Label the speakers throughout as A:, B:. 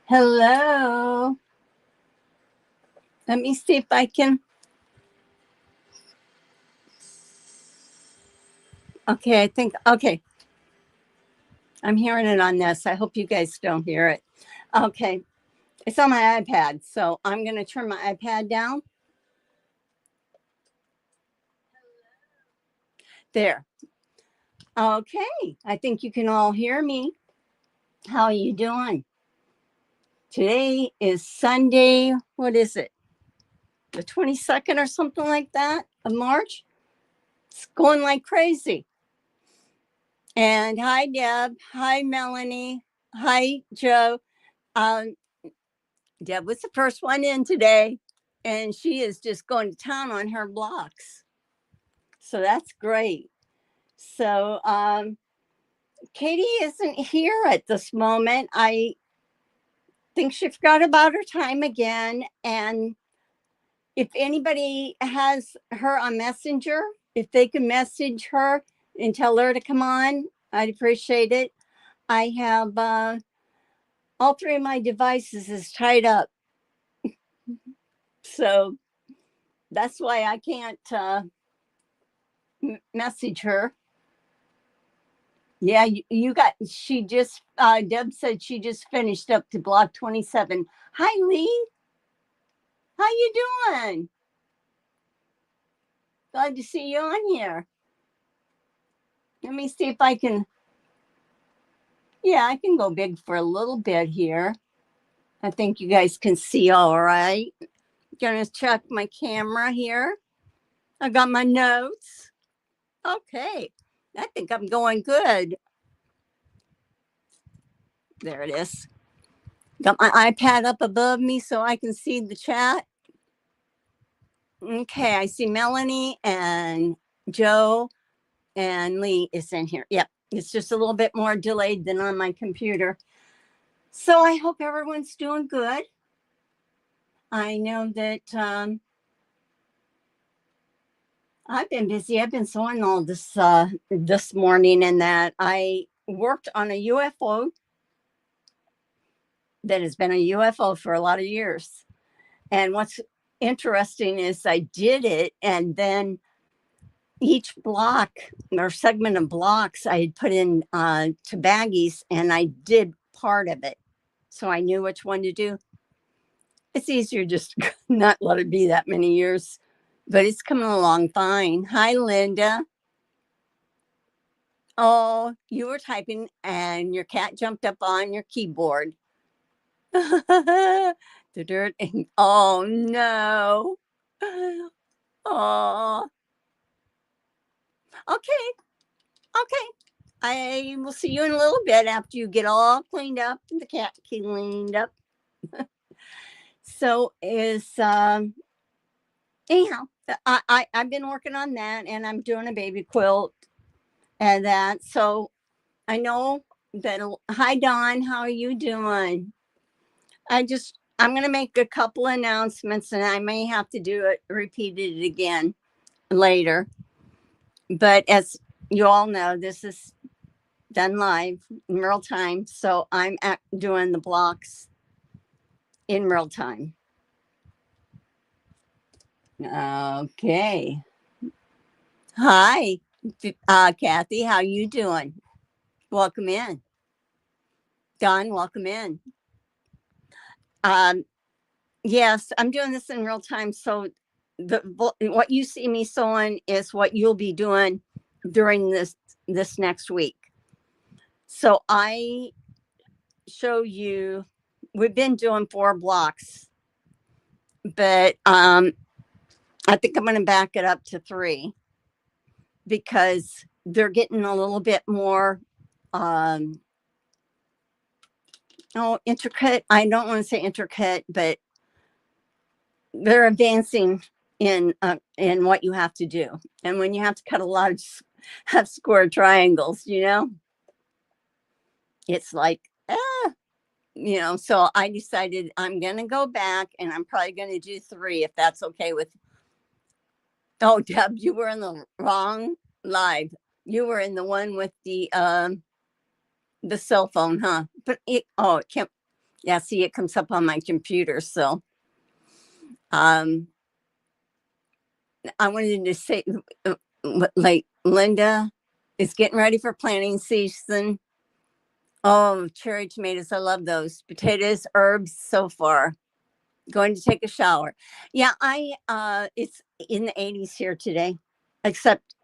A: Hello. Let me see if I can. Okay, I think, okay. I'm hearing it on this. I hope you guys don't hear it. Okay. It's on my iPad. So I'm going to turn my iPad down. There. Okay. I think you can all hear me. How are you doing? Today is Sunday. What is it? The 22nd or something like that of March? It's going like crazy. And hi, Deb. Hi, Melanie. Hi, Joe. Um, Deb was the first one in today, and she is just going to town on her blocks. So that's great. So Katie isn't here at this moment. I think she forgot about her time again. And if anybody has her on Messenger, if they can message her and tell her to come on, I'd appreciate it. I have all three of my devices is tied up. So that's why I can't message her. Yeah, you got, she just, Deb said she just finished up to block 27. Hi, Lee. How you doing? Glad to see you on here. Let me see if I can, yeah, I can go big for a little bit here. I think you guys can see all right. Gonna check my camera here. I got my notes. Okay, I think I'm going good. There it is. Got my iPad up above me so I can see the chat. Okay, I see Melanie and Joe and Lee is in here. Yep, it's just a little bit more delayed than on my computer. So I hope everyone's doing good. I know that I've been busy. I've been sewing all this morning, and that I worked on a UFO that has been a UFO for a lot of years. And what's interesting is I did it, and then each block or segment of blocks I had put in to baggies, and I did part of it. So I knew which one to do. It's easier just not let it be that many years, but it's coming along fine. Hi, Linda. Oh, you were typing and your cat jumped up on your keyboard. The dirt. Oh, no. Oh, okay. Okay. I will see you in a little bit after you get all cleaned up and the cat cleaned up. So is anyhow, I've been working on that, and I'm doing a baby quilt and that. So I know that. Hi, Dawn. How are you doing? I'm gonna make a couple announcements, and I may have to do it, repeat it again later. But as you all know, this is done live in real time. So I'm doing the blocks in real time. Okay. Hi, Kathy. How you doing? Welcome in. Don, welcome in. Um, yes, I'm doing this in real time. So what you see me sewing is what you'll be doing during this next week. So I show you, we've been doing 4 blocks, but I think I'm going to back it up to 3 because they're getting a little bit more intricate. I don't want to say intricate, but they're advancing in what you have to do. And when you have to cut a lot of square triangles, it's like, so I decided I'm going to go back, and I'm probably going to do 3 if that's okay with. Oh, Deb, you were in the wrong live. You were in the one with the cell phone, huh? But it can't. Yeah, see, it comes up on my computer. So um, I wanted to say, like, Linda is getting ready for planting season. Oh, cherry tomatoes. I love those. Potatoes, herbs so far. Going to take a shower. Yeah, it's in the 80s here today, except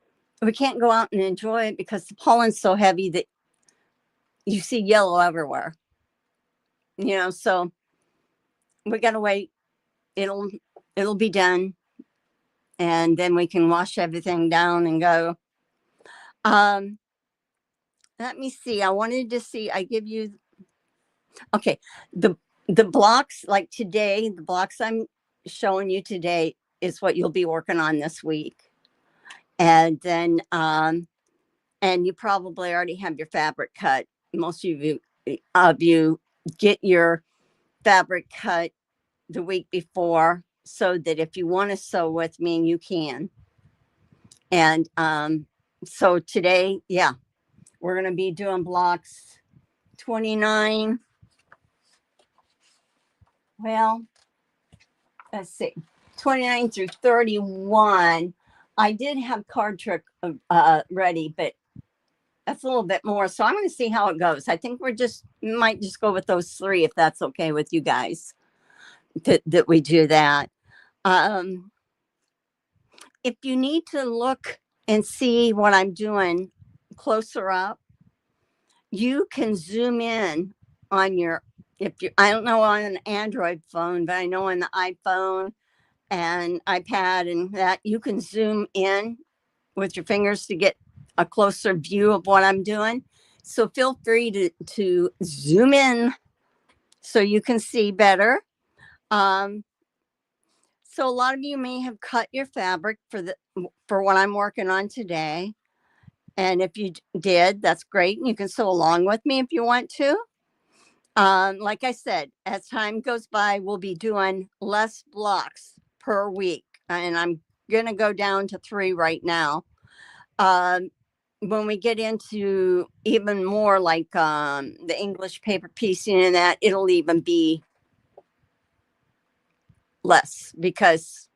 A: we can't go out and enjoy it because the pollen's so heavy that you see yellow everywhere. So we gotta wait. It'll it'll be done, and then we can wash everything down and go. Um, let me see. I wanted to see. I give you okay. The the blocks like today. The blocks I'm showing you today is what you'll be working on this week, and then and you probably already have your fabric cut. Most of you get your fabric cut the week before so that if you want to sew with me, you can. And so today, yeah, we're going to be doing blocks 29. Well, let's see, 29 through 31. I did have card trick ready, but that's a little bit more. So I'm going to see how it goes. I think might just go with those three if that's okay with you guys. That we do that. If you need to look and see what I'm doing closer up, you can zoom in on I don't know on an Android phone, but I know on the iPhone and iPad and that you can zoom in with your fingers to get a closer view of what I'm doing. So feel free to zoom in so you can see better. So a lot of you may have cut your fabric for what I'm working on today. And if you did, that's great. You can sew along with me if you want to. Like I said, as time goes by, we'll be doing less blocks per week. And I'm going to go down to 3 right now. When we get into even more like the English paper piecing and that, it'll even be less because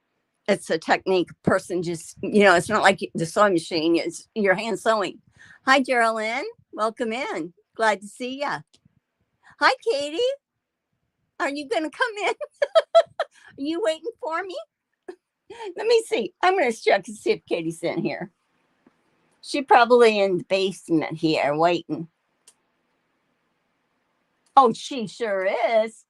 A: it's a technique person just, it's not like the sewing machine, it's your hand sewing. Hi, Geraldine. Welcome in. Glad to see you. Hi, Katie. Are you going to come in? Are you waiting for me? Let me see. I'm going to check to see if Katie's in here. She's probably in the basement here waiting. Oh, she sure is.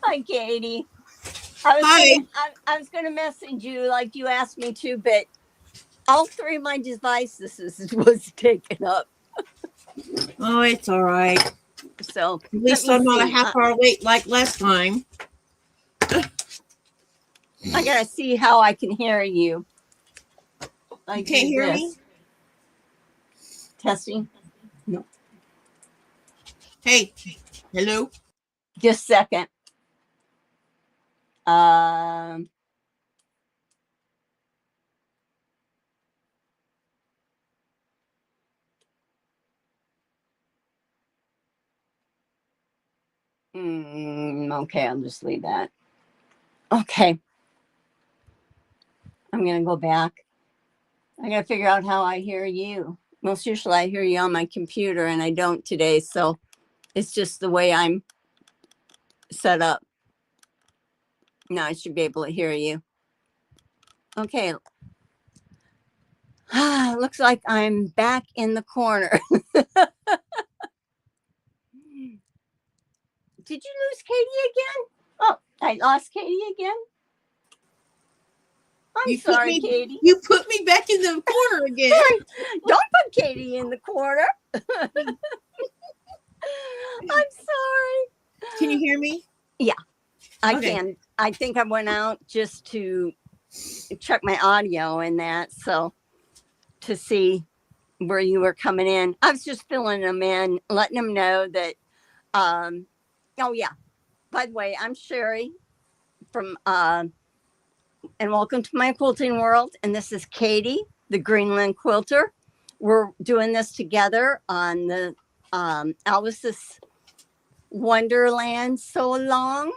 A: Hi, Katie. I was going to message you like you asked me to, but all 3 of my devices was taken up.
B: Oh, it's all right.
A: So
B: at least I'm not a half hour late like last time.
A: I gotta see how I can hear you.
B: You can't hear me?
A: Testing. No.
B: Hey, hello.
A: Just a second. Okay, I'll just leave that. Okay. I'm going to go back. I got to figure out how I hear you. Most usually I hear you on my computer and I don't today. So it's just the way I'm set up. Now I should be able to hear you. Okay. Looks like I'm back in the corner. Did you lose Katie again? Oh, I lost Katie again. I'm sorry, Katie.
B: You put me back in the corner again.
A: Don't put Katie in the corner. I'm sorry.
B: Can you hear me?
A: Yeah, I can. I think I went out just to check my audio and that, so to see where you were coming in. I was just filling them in, letting them know that. Oh yeah. By the way, I'm Sherry from and welcome to my quilting world. And this is Katie, the Greenland quilter. we're doing this together on the Alice's Wonderland Sew Along.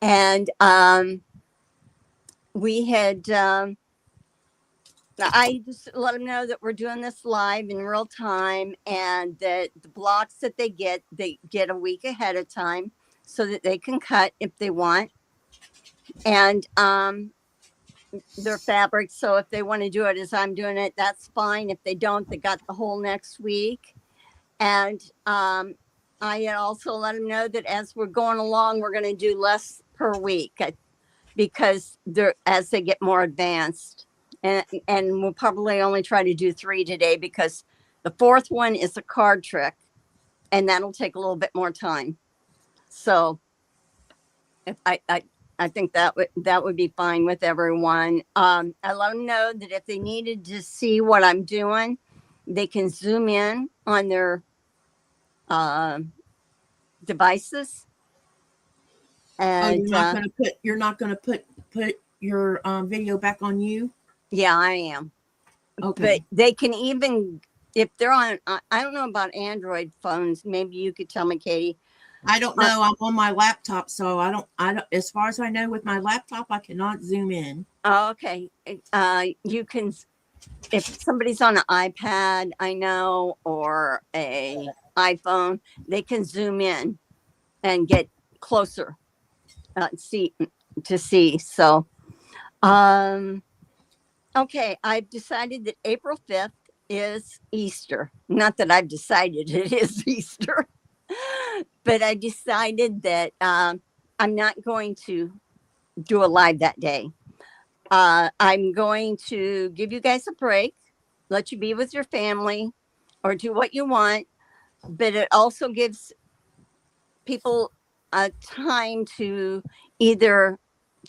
A: And we had, I just let them know that we're doing this live in real time, and that the blocks that they get a week ahead of time so that they can cut if they want. And their fabric. So if they want to do it as I'm doing it, that's fine. If they don't, they got the whole next week. And I also let them know that as we're going along, we're going to do less per week because they're as they get more advanced. And we'll probably only try to do 3 today because the 4th one is a card trick, and that'll take a little bit more time. So if I think that would be fine with everyone. I let them know that if they needed to see what I'm doing, they can zoom in on their devices. And
B: you're not gonna put your video back on you.
A: Yeah, I am.
B: Okay.
A: But they can even, if they're on, I don't know about Android phones. Maybe you could tell me, Katie.
B: I don't know. I'm on my laptop, so I don't, as far as I know, with my laptop, I cannot zoom in.
A: Oh, okay. You can, if somebody's on an iPad, I know, or a iPhone, they can zoom in and get closer, to see. So, okay, I've decided that April 5th is Easter. Not that I've decided it is Easter, but I decided that I'm not going to do a live that day. I'm going to give you guys a break, let you be with your family or do what you want, but it also gives people a time to either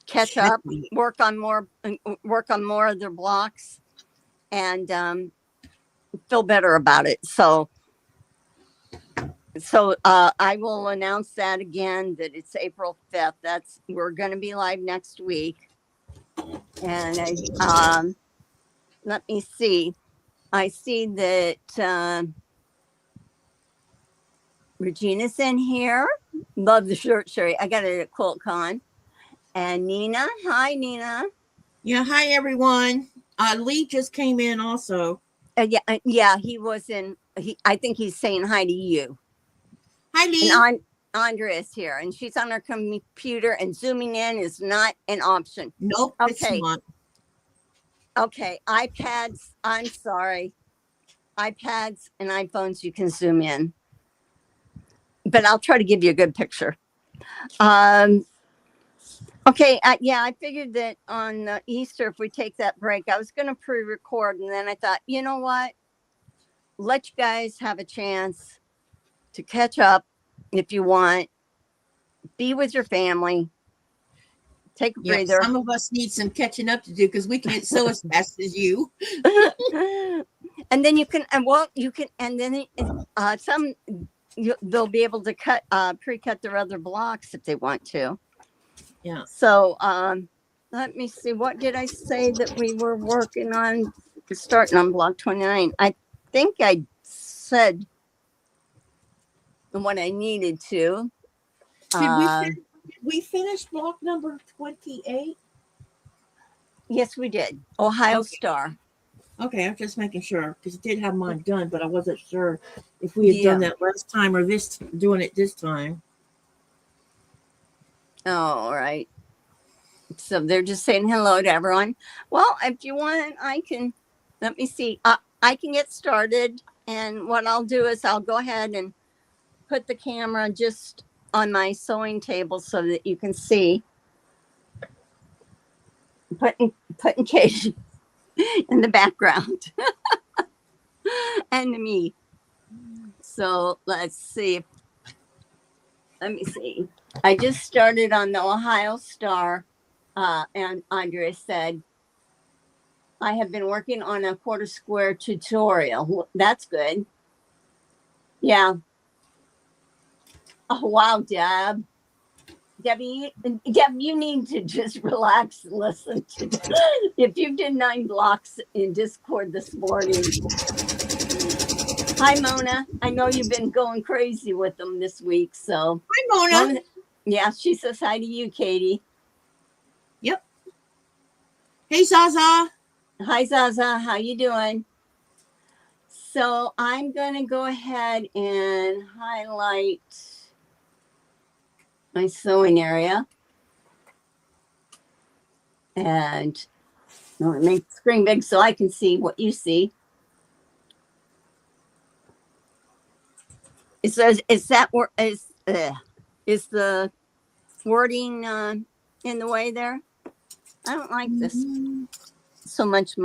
A: catch up, work on more of their blocks, and feel better about it. So I will announce that again, that it's April 5th. We're going to be live next week. And let me see. I see that Regina's in here. Love the shirt, Sherry. I got it at QuiltCon. And Nina. Hi, Nina.
B: Yeah. Hi, everyone. Lee just came in also.
A: Yeah. He was in. I think he's saying hi to you.
B: Hi, Lee.
A: And Andrea is here, and she's on her computer, and zooming in is not an option.
B: Nope.
A: Okay.
B: It's not.
A: Okay. iPads. I'm sorry. iPads and iPhones, you can zoom in, but I'll try to give you a good picture. Okay. Yeah, I figured that on Easter, if we take that break, I was going to pre-record, and then I thought, you know what? Let you guys have a chance to catch up if you want. Be with your family. Take a breather.
B: Some of us need some catching up to do because we can't sew as fast as you.
A: And then you can, and then they'll be able to pre-cut their other blocks if they want to.
B: Yeah.
A: So let me see. What did I say that we were working on? Starting on block 29. I think I said what I needed to.
B: Did we finish block number 28?
A: Yes, we did. Ohio Star.
B: Okay, I'm just making sure because I did have mine done, but I wasn't sure if we had done that last time or doing it this time.
A: Oh, all right. So they're just saying hello to everyone. Well, if you want, I can. Let me see. I can get started, and what I'll do is I'll go ahead and put the camera just on my sewing table so that you can see. Putting Katie in the background and me. So let's see. Let me see. I just started on the Ohio Star, and Andrea said, I have been working on a quarter square tutorial. That's good. Yeah. Oh, wow, Deb. Debbie, Deb, you need to just relax and listen to. If you did 9 blocks in Discord this morning. Hi, Mona. I know you've been going crazy with them this week. So,
B: Hi, Mona.
A: Yeah, she says hi to you, Katie.
B: Yep. Hey, Zaza.
A: Hi, Zaza. How you doing? So I'm going to go ahead and highlight my sewing area. And I'm going to make the screen big so I can see what you see. It says, is the wording in the way there? I don't like this so much.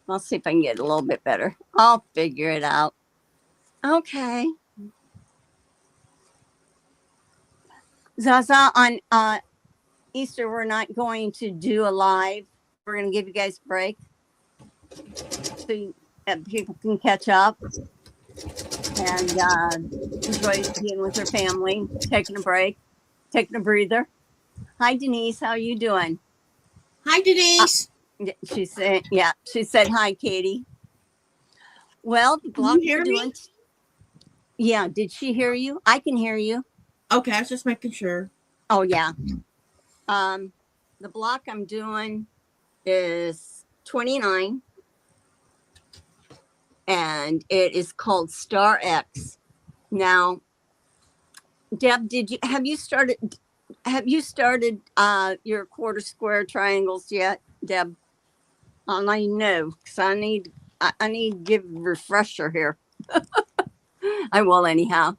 A: I'll see if I can get it a little bit better. I'll figure it out. Okay. Zaza, on Easter, we're not going to do a live. We're going to give you guys a break so people can catch up and enjoy being with their family, taking a break, taking a breather. Hi, Denise. How are you doing?
B: Hi, Denise.
A: She said, yeah, she said, hi, Katie. Well, the block
B: you hear
A: we're doing.
B: Me?
A: Yeah, did she hear you? I can hear you.
B: Okay, I was just making sure.
A: Oh, yeah. The block I'm doing is 29. And it is called Star X. Now, Deb, have you started your quarter square triangles yet, Deb? I know, because I need to give a refresher here. I will anyhow.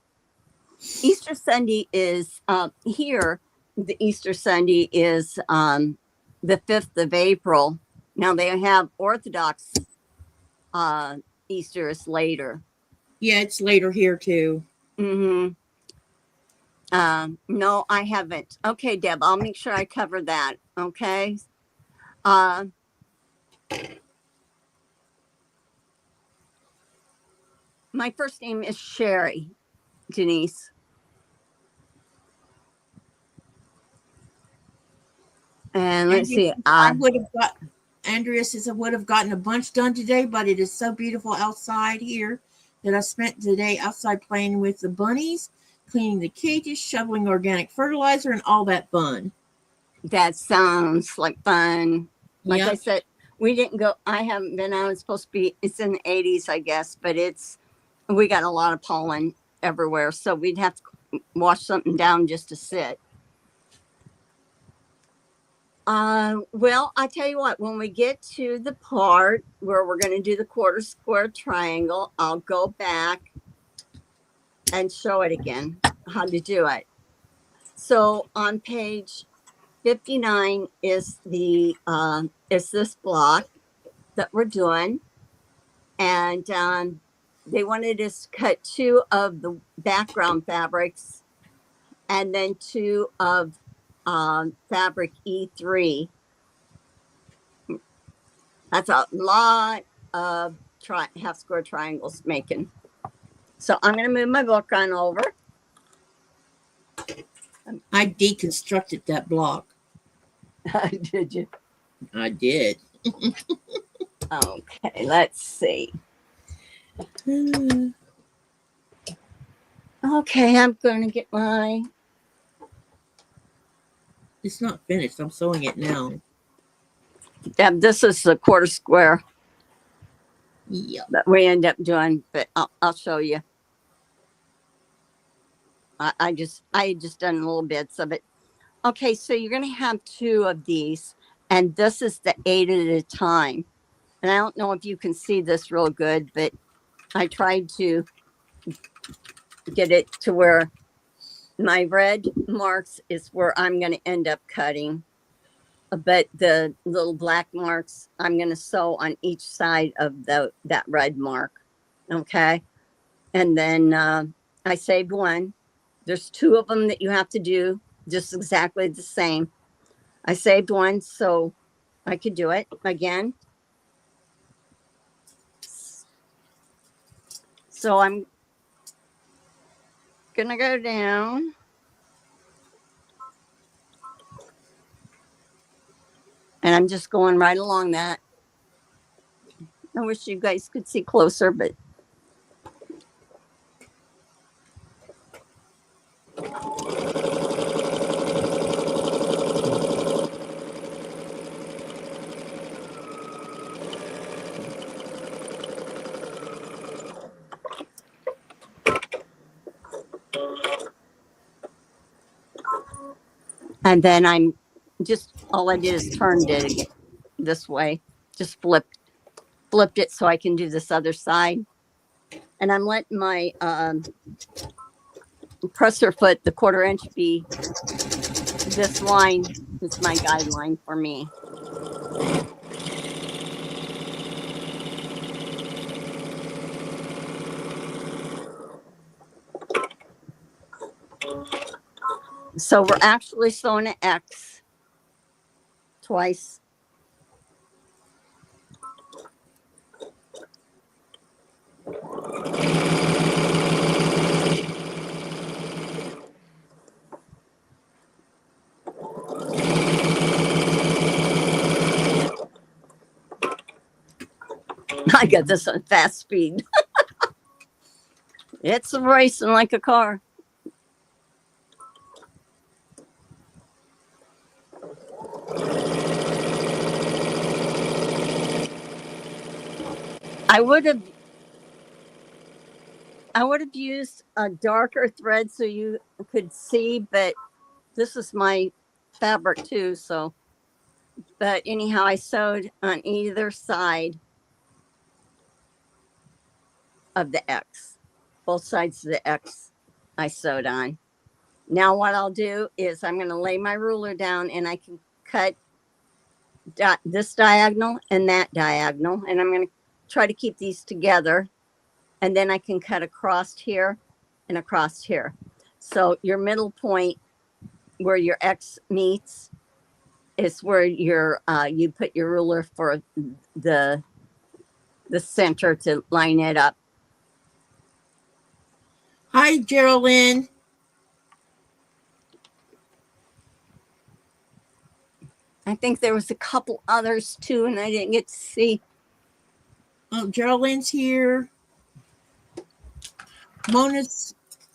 A: Easter Sunday is here. The Easter Sunday is the 5th of April. Now they have Orthodox Easter is later.
B: Yeah, it's later here too.
A: Mm-hmm. No, I haven't. Okay, Deb, I'll make sure I cover that. Okay. My first name is Sherry, Denise. And let's see.
B: I would have got. Andrea says I would have gotten a bunch done today, but it is so beautiful outside here that I spent today outside playing with the bunnies, cleaning the cages, shoveling organic fertilizer, and all that fun.
A: That sounds like fun. Like
B: Yep.
A: I said, we didn't go. I haven't been out. It's supposed to be. It's in the 80s, I guess, but we got a lot of pollen everywhere, so we'd have to wash something down just to sit. Well, I tell you what, when we get to the part where we're going to do the quarter square triangle, I'll go back and show it again, how to do it. So on page 59 is this block that we're doing. And they wanted us to cut 2 of the background fabrics and then 2 of fabric E3. That's a lot of half square triangles making. So I'm going to move my book on over.
B: I deconstructed that block.
A: Did you?
B: I did.
A: Okay, let's see. Okay, I'm going to get my...
B: It's not finished. I'm sewing it now.
A: Yeah, this is the quarter square.
B: Yep.
A: That we end up doing, but I'll show you. I just done little bits of it. Okay, so you're going to have 2 of these, and this is the 8 at a time. And I don't know if you can see this real good, but I tried to get it to where my red marks is where I'm going to end up cutting. But the little black marks, I'm going to sew on each side of that red mark. Okay. And then I saved 1. There's 2 of them that you have to do just exactly the same. I saved 1 so I could do it again. So gonna go down. And I'm just going right along that. I wish you guys could see closer, but and then I'm just, all I did is turned it again this way, just flipped it so I can do this other side. And I'm letting my presser foot, the 1/4 inch, be this line. It's my guideline for me. So we're actually sewing an X twice. I got this on fast speed. It's racing like a car. I would have used a darker thread so you could see, but this is my fabric too, so but anyhow, I sewed on either side of the X. Both sides of the X I sewed on. Now what I'll do is I'm going to lay my ruler down and I can cut this diagonal and that diagonal, and I'm going to try to keep these together, and then I can cut across here and across here. So your middle point where your X meets is where your you put your ruler for the center to line it up.
B: Hi, Geraldine.
A: I think there was a couple others too, and I didn't get to see.
B: Oh, Geraldine's here. Mona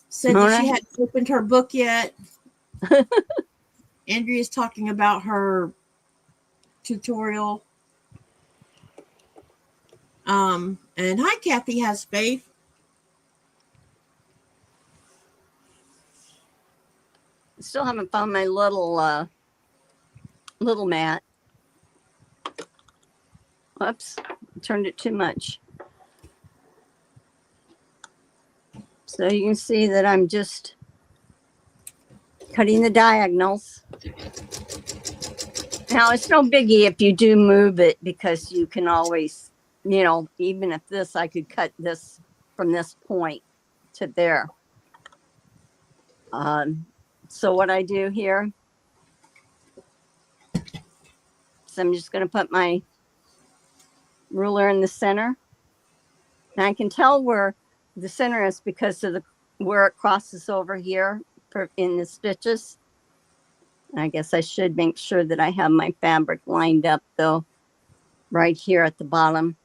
B: said
A: Mona?
B: that she hadn't opened her book yet. Andrea's talking about her tutorial. And hi, Kathy has faith.
A: Still haven't found my little mat. Whoops, turned it too much. So you can see that I'm just cutting the diagonals. Now it's no biggie if you do move it, because you can always, you know, even if this, I could cut this from this point to there. So what I do here, so I'm just going to put my ruler in the center. And I can tell where the center is because of where it crosses over here in the stitches. I guess I should make sure that I have my fabric lined up though, right here at the bottom.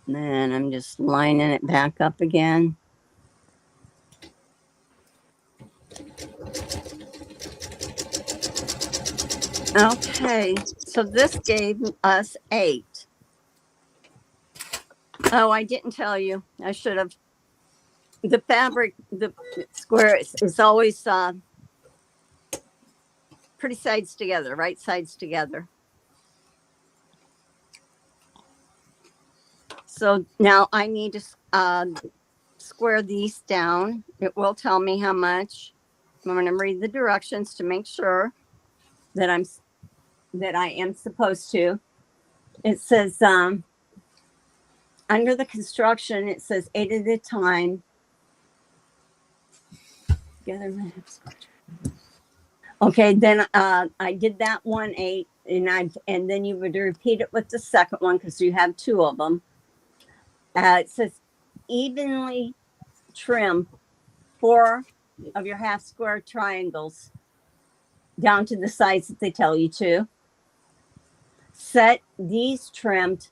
A: And then I'm just lining it back up again. Okay, so this gave us 8. Oh, I didn't tell you. I should have. The fabric, the square is always pretty sides together, right sides together. So now I need to square these down. It will tell me how much. I'm going to read the directions to make sure that I am supposed to. It says under the construction, it says 8 at a time. Together. Okay, then I did that 1/8, and then you would repeat it with the second one because you have two of them. It says evenly trim 4 of your half square triangles down to the size that they tell you to. Set these trimmed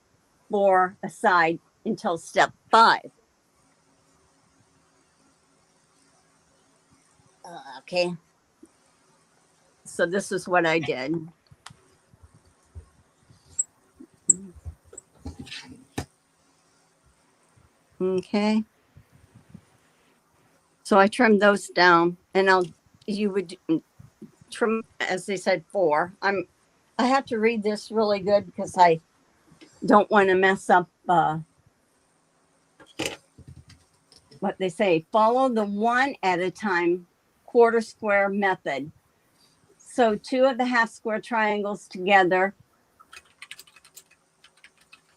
A: 4 aside until step 5. Okay. So this is what I did. Okay. So I trimmed those down, and you would trim, as they said, 4. I have to read this really good because I don't want to mess up what they say. Follow the 1 at a time quarter square method. So 2 of the half square triangles together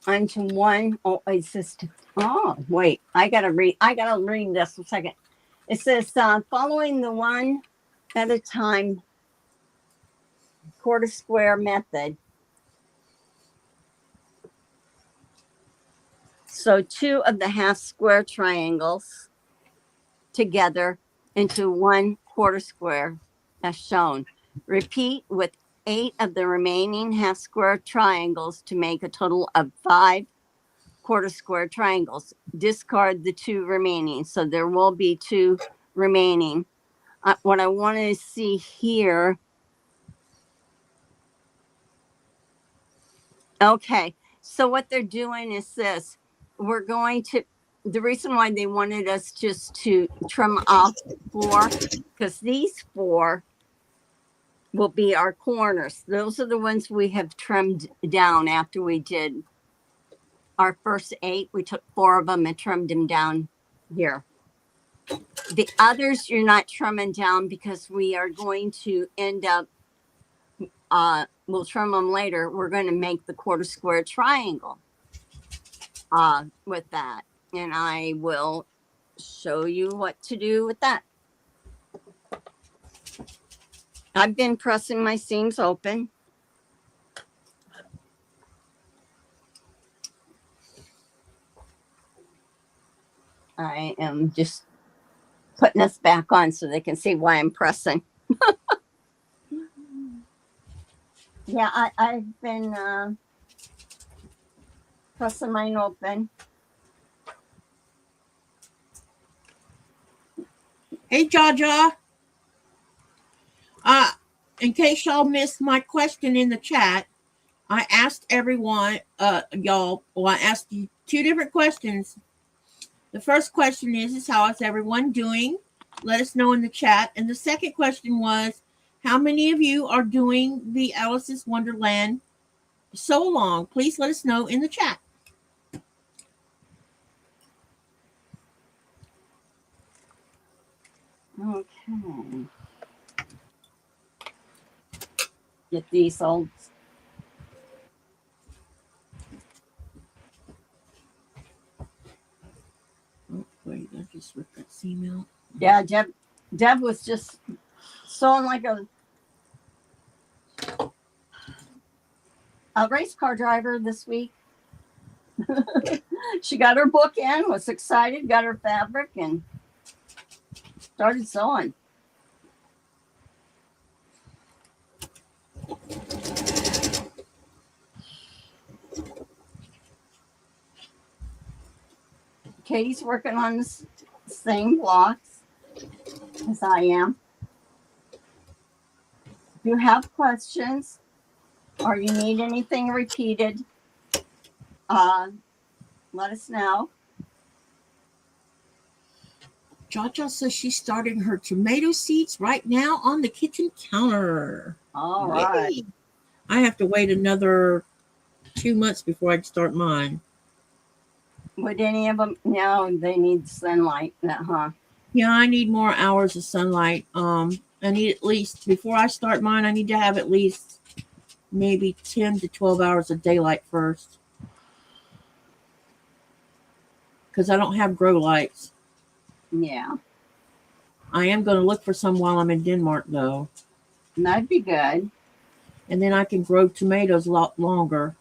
A: onto 1. Oh, it's just, oh, wait, I gotta read this a second. It says, following the 1 at a time quarter square method. So 2 of the half square triangles together into 1 quarter square as shown. Repeat with 8 of the remaining half square triangles to make a total of 5 quarter square triangles. Discard the 2 remaining. So there will be 2 remaining. What I want to see here. Okay. So what they're doing is this. We're going to, the reason why they wanted us just to trim off 4, because these 4 will be our corners. Those are the ones we have trimmed down after we did our first 8. We took 4 of them and trimmed them down here. The others you're not trimming down because we are going to end up, we'll trim them later. We're going to make the quarter square triangle with that. And I will show you what to do with that. I've been pressing my seams open. I am just putting this back on so they can see why I'm pressing. Yeah, I've been pressing mine open.
B: Hey, Jaja. In case y'all missed my question in the chat, I asked everyone, y'all, well, I asked you 2 different questions. The first question is how is everyone doing? Let us know in the chat. And the second question was, how many of you are doing the Alice's Wonderland Sew Along? Please let us know in the chat.
A: Okay. Get these old.
B: Oh, wait, I just ripped that seam out.
A: Yeah, Deb was just sewing like a race car driver this week. She got her book in, was excited, got her fabric, and started sewing. Katie's working on the same blocks as I am. If you have questions or you need anything repeated, let us know.
B: Jaja says she's starting her tomato seeds right now on the kitchen counter.
A: All right.
B: Yay. I have to wait another 2 months before I can start mine.
A: Would any of them? No, they need sunlight, huh?
B: Yeah, I need more hours of sunlight. I need at least, before I start mine, I need to have at least maybe 10 to 12 hours of daylight first. Because I don't have grow lights.
A: Yeah.
B: I am going to look for some while I'm in Denmark, though.
A: That'd be good.
B: And then I can grow tomatoes a lot longer.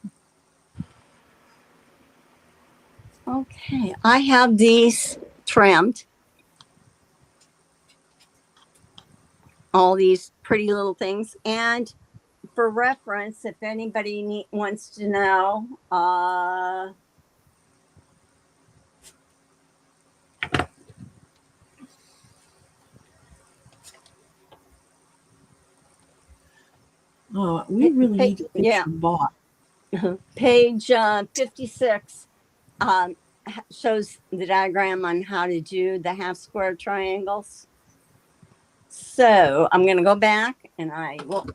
A: Okay, I have these trimmed. All these pretty little things. And for reference, if anybody wants to know,
B: Oh, we really need to fix
A: yeah,
B: the bot.
A: page 56 shows the diagram on how to do the half square triangles. So I'm going to go back and I will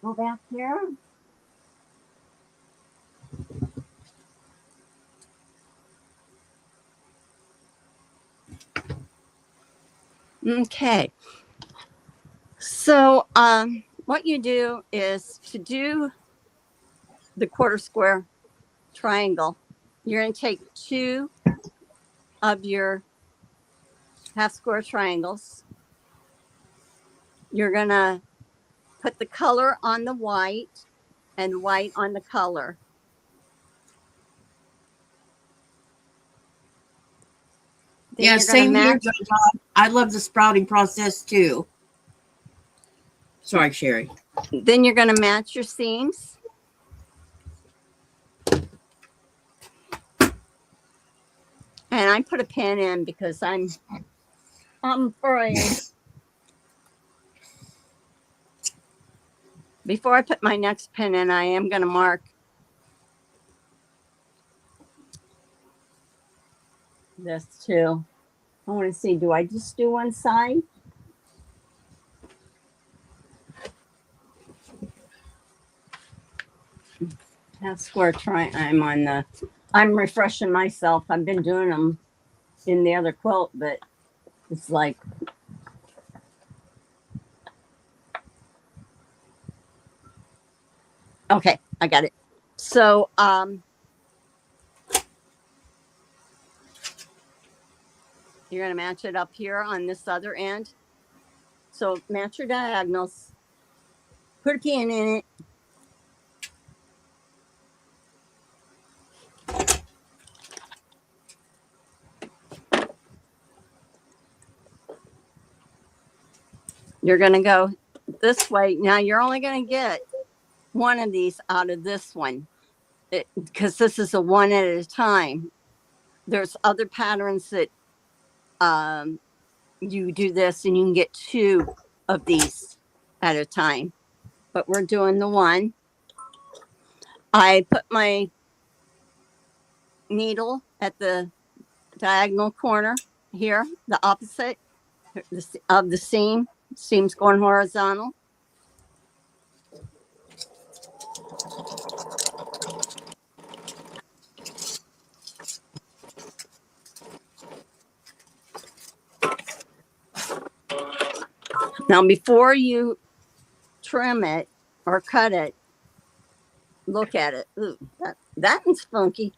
A: go back here. Okay. So what you do is to do the quarter square triangle, you're going to take two of your half square triangles. You're going to put the color on the white and white on the color. Then
B: Yeah,
A: you're going to
B: same here,
A: match.
B: John. I love the sprouting process too. Sorry, Sherry.
A: Then you're going to match your seams. And I put a pin in because I'm afraid. Before I put my next pin in, I am going to mark this too. I want to see, do I just do one side? Half square triangle. I'm refreshing myself. I've been doing them in the other quilt, but it's like, okay, I got it. So, you're going to match it up here on this other end. So match your diagonals, put a pin in it. You're going to go this way. Now you're only going to get one of these out of this one because this is a one at a time. There's other patterns that you do this and you can get two of these at a time, but we're doing the one. I put my needle at the diagonal corner here, the opposite of the seam. Seam's going horizontal. Now, before you trim it or cut it, look at it. Ooh, that one's funky.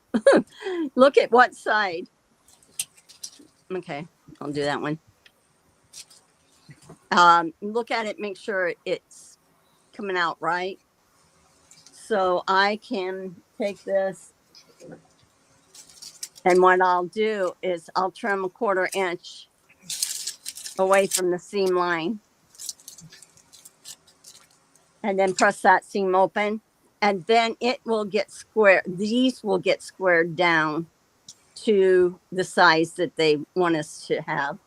A: Look at what side. Okay, I'll do that one. Look at it, make sure it's coming out right. So I can take this, and what I'll do is I'll trim a 1/4 inch away from the seam line. And then press that seam open. And then it will get square. These will get squared down to the size that they want us to have.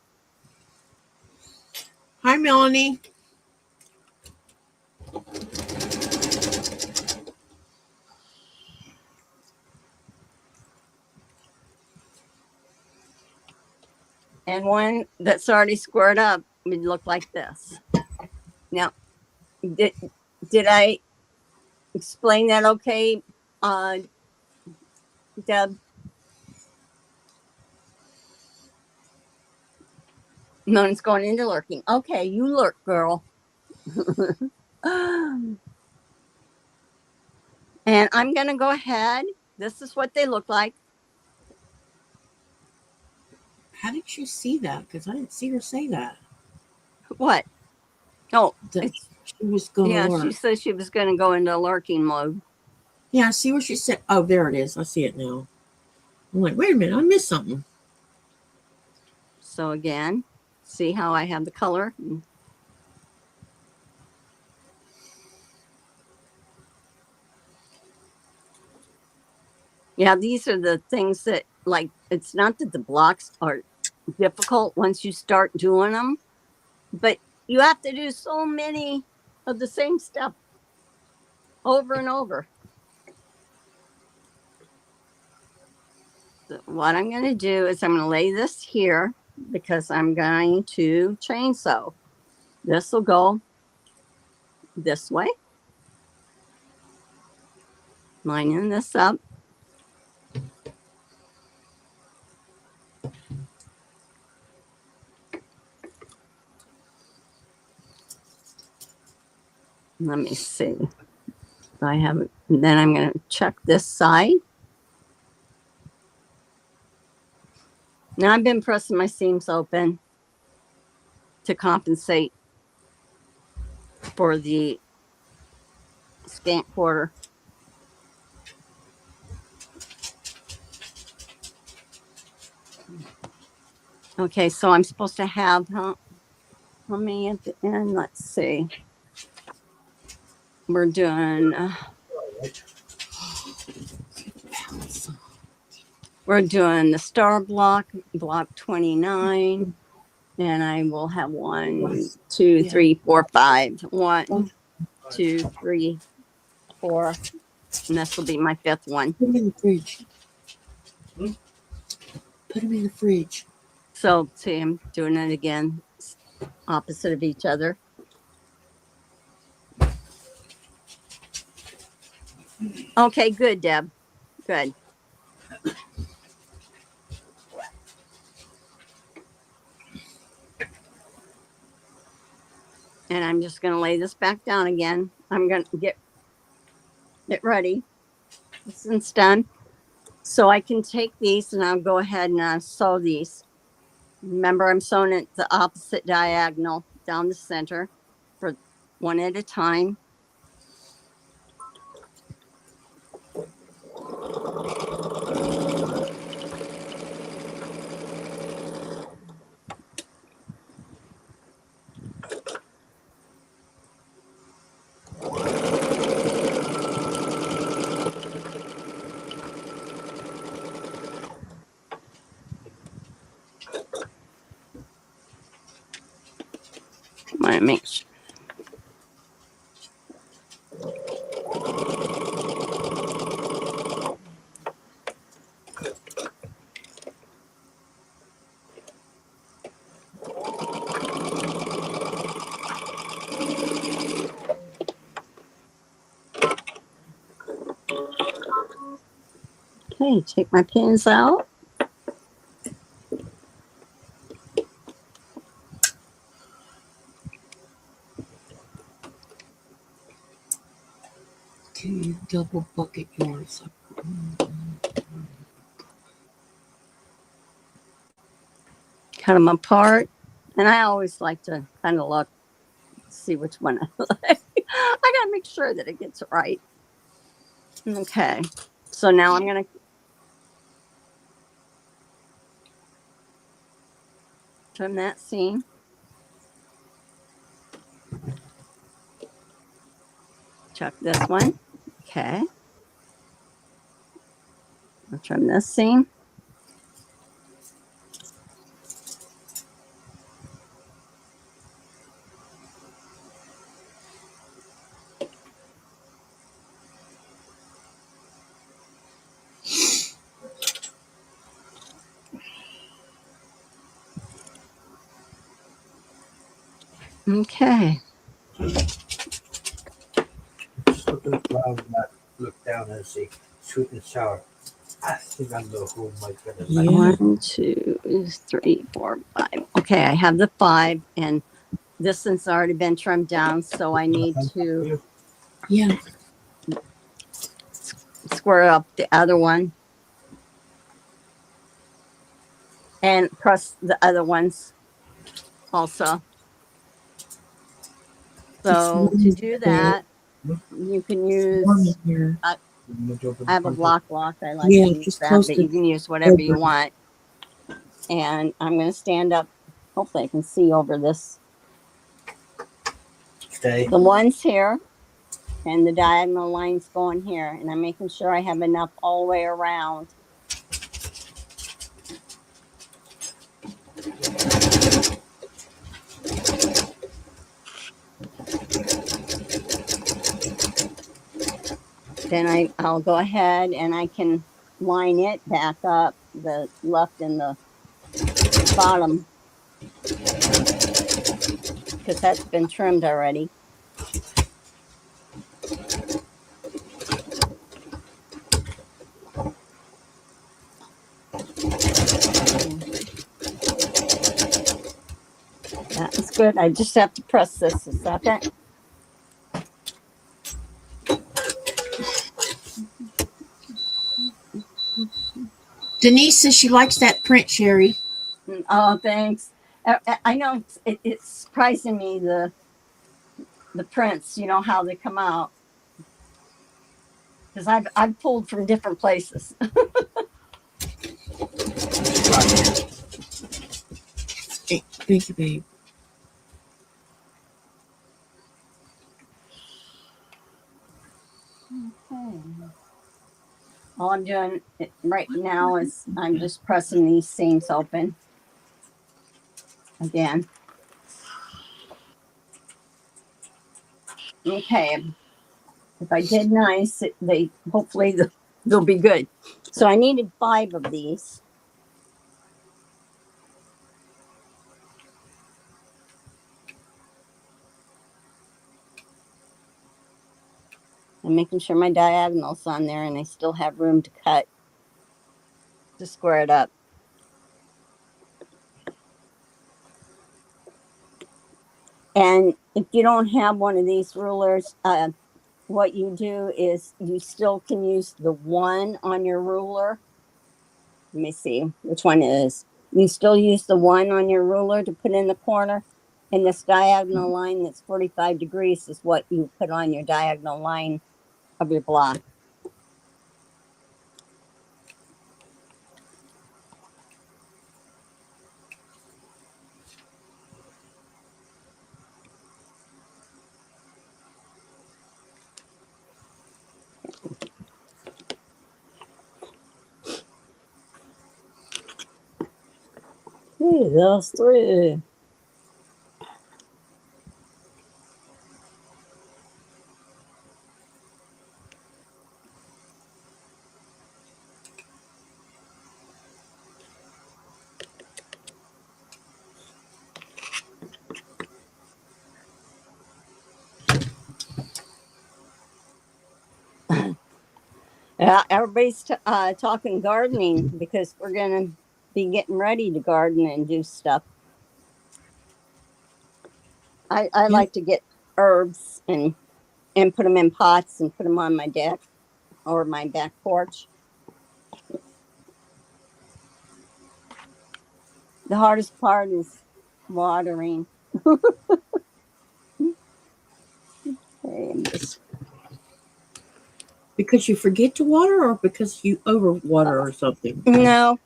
B: Hi, Melanie.
A: And one that's already squared up would look like this. Now, did I explain that okay, Deb? Moan's going into lurking. Okay, you lurk, girl. And I'm going to go ahead. This is what they look like.
B: How did you see that? Because I didn't see her say that.
A: What? Oh,
B: She was going to
A: Yeah,
B: lurk.
A: she said she was going to go into lurking mode.
B: Yeah, see where she said, oh, there it is. I see it now. I'm like, wait a minute, I missed something.
A: So again, see how I have the color? Yeah, these are the things that, like, it's not that the blocks are difficult once you start doing them, but you have to do so many of the same stuff over and over. So what I'm going to do is I'm going to lay this here because I'm going to chain sew. This will go this way, lining this up. Let me see. I haven't, then I'm going to check this side. Now I've been pressing my seams open to compensate for the scant quarter. Okay, so I'm supposed to have how many at the end? Let's see. We're doing the star block, block 29, and I will have 1, 2, 3, 4, 5. 1, 2, 3, 4, and this will be my 5th one.
B: Put them in the fridge. Put them in the fridge.
A: So see, I'm doing it again, opposite of each other. Okay, good, Deb. Good. And I'm just going to lay this back down again. I'm going to get it ready. This is done. So I can take these and I'll go ahead and sew these. Remember, I'm sewing it the opposite diagonal down the center for one at a time. I want to make sure. Okay, take my pins out.
B: Can you double bucket yours?
A: Cut them apart. And I always like to kind of look, see which one I like. I got to make sure that it gets it right. Okay. So now I'm going to trim that seam. Chuck this one. Okay. I'll trim this seam. Okay.
C: Just look at the cloud and not look down and see sweet and sour. I think I know who might get it.
B: Yeah.
A: 1, 2, 3, 4, 5. Okay, I have the 5, and this one's already been trimmed down, so I need to
B: Yeah.
A: square up the other one and press the other ones also. So to do that, you can
B: Warm
A: use,
B: in here.
A: I have a block. I like
B: Yeah,
A: to use
B: just
A: that,
B: close
A: but
B: the
A: you can use whatever you
B: over.
A: want. And I'm going to stand up. Hopefully I can see over this.
C: Stay.
A: The ones here and the diagonal lines going here. And I'm making sure I have enough all the way around. Then I'll go ahead and I can line it back up, the left and the bottom, because that's been trimmed already. That's good. I just have to press this a second.
B: Denise says she likes that print, Sherry.
A: Oh, thanks. I know it's surprising me the prints. You know how they come out, because I've pulled from different places.
B: Hey, thank you, babe.
A: Okay. All I'm doing right now is I'm just pressing these seams open again. Okay. If I did nice, they hopefully they'll be good. So I needed 5 of these. I'm making sure my diagonal's on there and I still have room to cut to square it up. And if you don't have one of these rulers, what you do is you still can use the 1 on your ruler. Let me see which one it is. You still use the 1 on your ruler to put in the corner. And this diagonal line that's 45 degrees is what you put on your diagonal line of your block. Hey, those 3. Yeah, everybody's talking gardening because we're gonna be getting ready to garden and do stuff. I
B: Yeah.
A: like to get herbs and put them in pots and put them on my deck or my back porch. The hardest part is watering. Okay, I'm just,
B: Because you forget to water or because you over water or something?
A: no,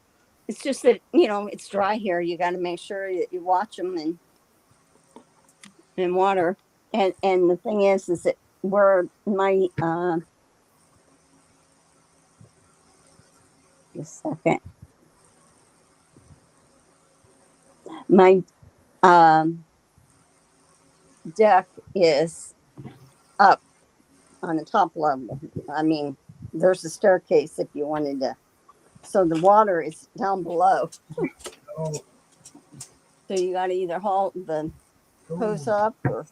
A: it's just that it's dry here. You got to make sure that you watch them and water. And the thing is that where my just a second, my deck is up on the top level. I mean, there's a staircase if you wanted to. So the water is down below.
C: Oh,
A: So you got to either haul the hose up or.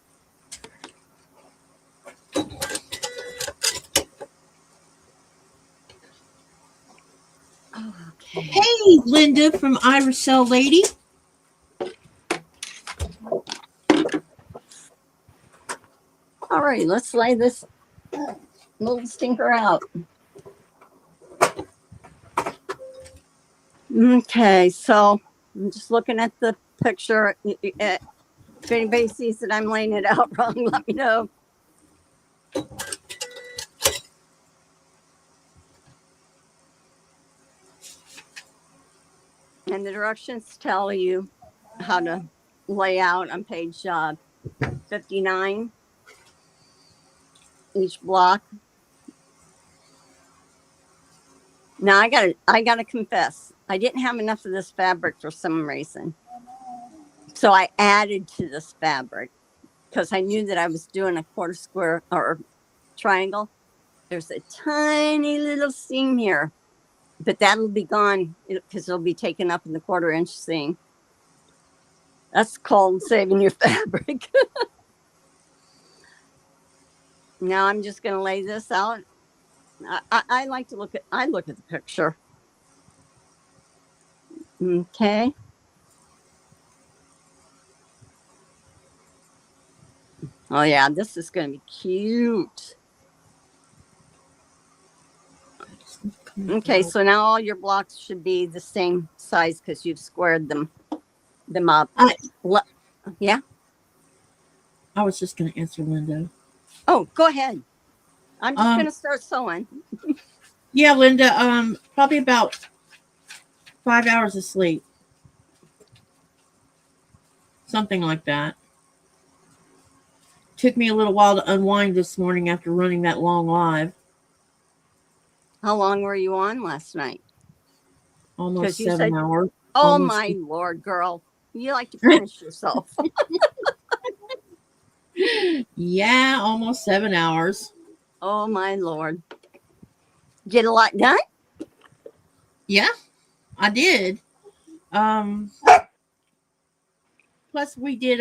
A: Okay.
B: Hey, Linda from Iris Cell Lady.
A: All right, let's lay this little stinker out. Okay, so I'm just looking at the picture. If anybody sees that I'm laying it out wrong, let me know. And the directions tell you how to lay out on page 59 each block. Now I gotta confess, I didn't have enough of this fabric for some reason. So I added to this fabric because I knew that I was doing a quarter square or triangle. There's a tiny little seam here, but that'll be gone because it'll be taken up in the 1/4 inch seam. That's called saving your fabric. Now I'm just going to lay this out. I like to look at the picture. Okay. Oh yeah, this is going to be cute. Okay, so now all your blocks should be the same size because you've squared them up. Yeah.
B: I was just going to answer Linda.
A: Oh, go ahead. I'm just going to start sewing.
B: Yeah, Linda. Probably about 5 hours of sleep, something like that. Took me a little while to unwind this morning after running that long live.
A: How long were you on last night?
B: Almost 7 hours.
A: Oh
B: Almost.
A: my Lord, girl. You like to finish yourself.
B: Yeah, almost 7 hours.
A: Oh my Lord. Get a lot done?
B: Yeah, I did. Plus we did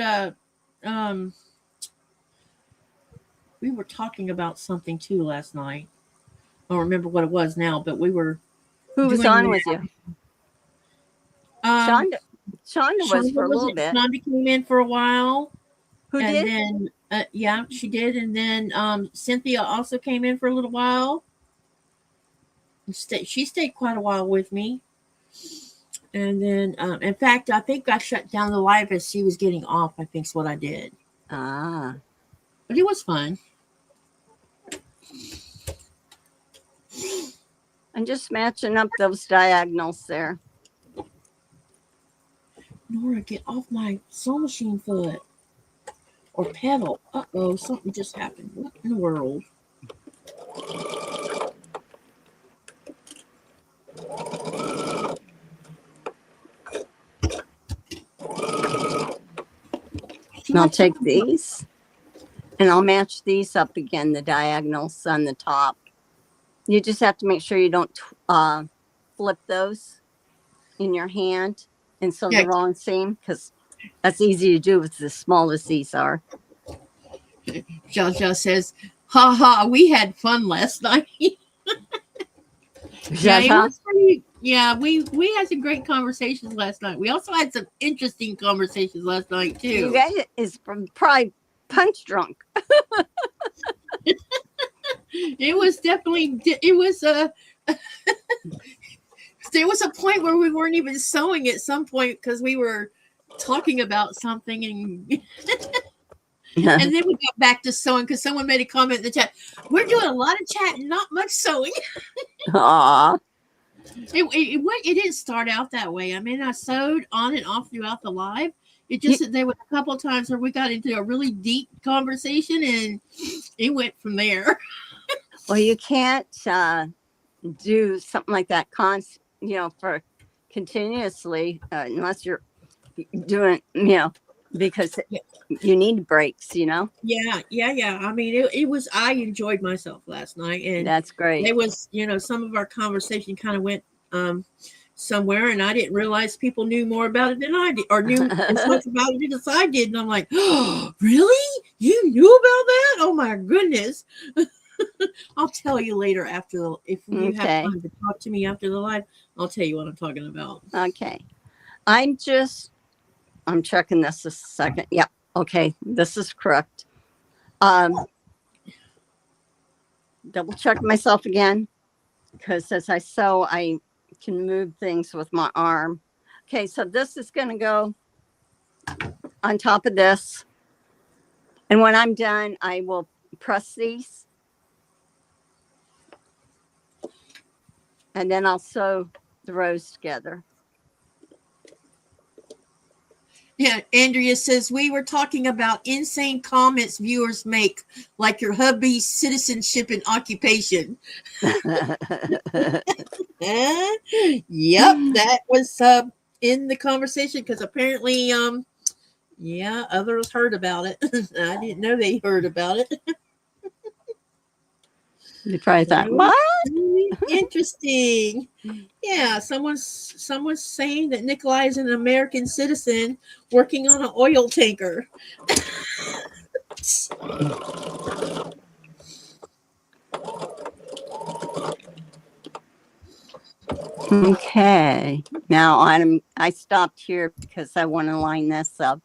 B: we were talking about something too last night. I don't remember what it was now, but we were.
A: Who was on with you? Shonda was for a little bit.
B: Shonda came in for a while.
A: Who
B: and
A: did?
B: And then, yeah, she did. And then Cynthia also came in for a little while. She stayed quite a while with me. And then, in fact, I think I shut down the live as she was getting off. I think is what I did.
A: Ah.
B: But it was fun.
A: I'm just matching up those diagonals there.
B: Nora, get off my sewing machine foot. Or pedal. Uh-oh, something just happened. What in the world?
A: And I'll take these and I'll match these up again, the diagonals on the top. You just have to make sure you don't flip those in your hand and sew the wrong seam, because that's easy to do with as small as these are.
B: Jaja says, ha ha, we had fun last night. Yeah, it was pretty, yeah, we had some great conversations last night. We also had some interesting conversations last night too.
A: You guys is probably punch drunk.
B: It was definitely, it was there was a point where we weren't even sewing at some point because we were talking about something and and then we got back to sewing because someone made a comment in the chat. We're doing a lot of chatting, not much sewing.
A: Aww.
B: It didn't start out that way. I mean, I sewed on and off throughout the live. It just that there were a couple of times where we got into a really deep conversation and it went from there.
A: Well, you can't do something like that for continuously unless you're doing, because you need breaks,
B: Yeah. I mean, it was, I enjoyed myself last night, and
A: that's great.
B: It was, some of our conversation kind of went somewhere, and I didn't realize people knew more about it than I did, or knew as much about it as I did. And I'm like, oh, really? You knew about that? Oh my goodness. I'll tell you later if you have time to talk to me after the live, I'll tell you what I'm talking about.
A: Okay. I'm checking this a second. Yep. Okay. This is correct. Double check myself again, because as I sew, I can move things with my arm. Okay. So this is going to go on top of this. And when I'm done, I will press these. And then I'll sew the rows together.
B: Yeah, Andrea says, we were talking about insane comments viewers make, like your hubby's citizenship and occupation. Yep, that was in the conversation because apparently, yeah, others heard about it. I didn't know they heard about it.
A: You probably thought, what?
B: Really interesting. Yeah, someone's saying that Nikolai is an American citizen working on an oil tanker.
A: Okay. Now I stopped here because I want to line this up.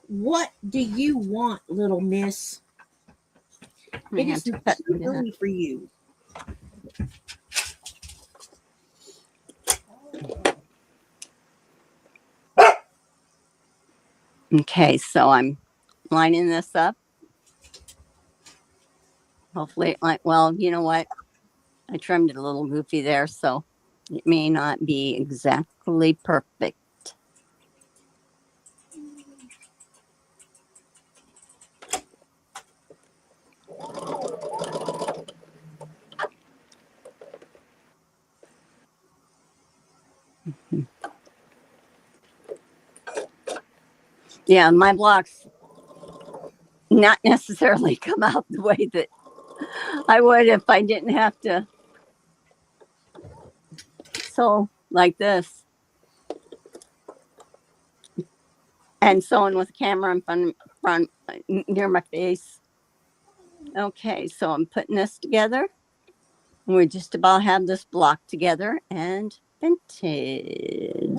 B: What do you want, little miss? It is too early for you.
A: Okay, so I'm lining this up. Hopefully, well, you know what? I trimmed it a little goofy there, so it may not be exactly perfect. Yeah, my blocks not necessarily come out the way that I would if I didn't have to sew like this. And sewing with a camera in front near my face. Okay, so I'm putting this together. We just about have this block together and printed.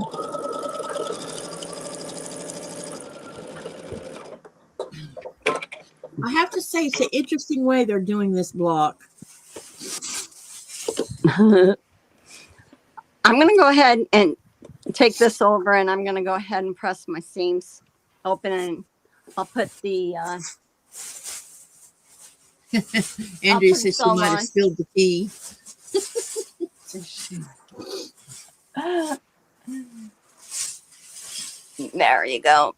B: I have to say, it's an interesting way they're doing this block.
A: I'm going to go ahead and take this over, and I'm going to go ahead and press my seams open, and I'll put the
B: Andrea says she might have spilled the tea.
A: There you go.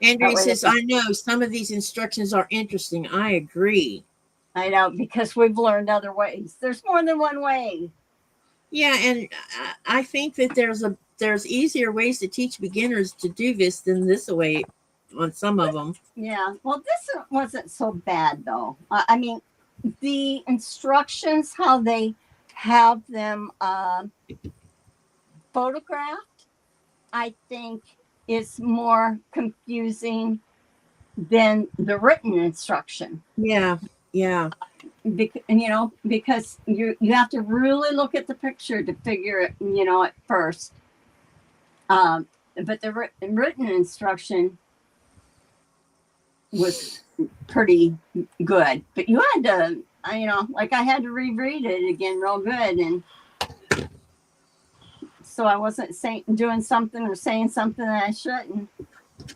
B: Andrea says, I know some of these instructions are interesting. I agree.
A: I know, because we've learned other ways. There's more than one way.
B: Yeah, and I think that there's easier ways to teach beginners to do this than this way on some of them.
A: Yeah, well, this wasn't so bad, though. I mean, the instructions, how they have them photographed, I think is more confusing than the written instruction.
B: Yeah.
A: Because you have to really look at the picture to figure it, at first. But the written instruction was pretty good. But you had to, I had to reread it again real good. And so I wasn't doing something or saying something that I shouldn't.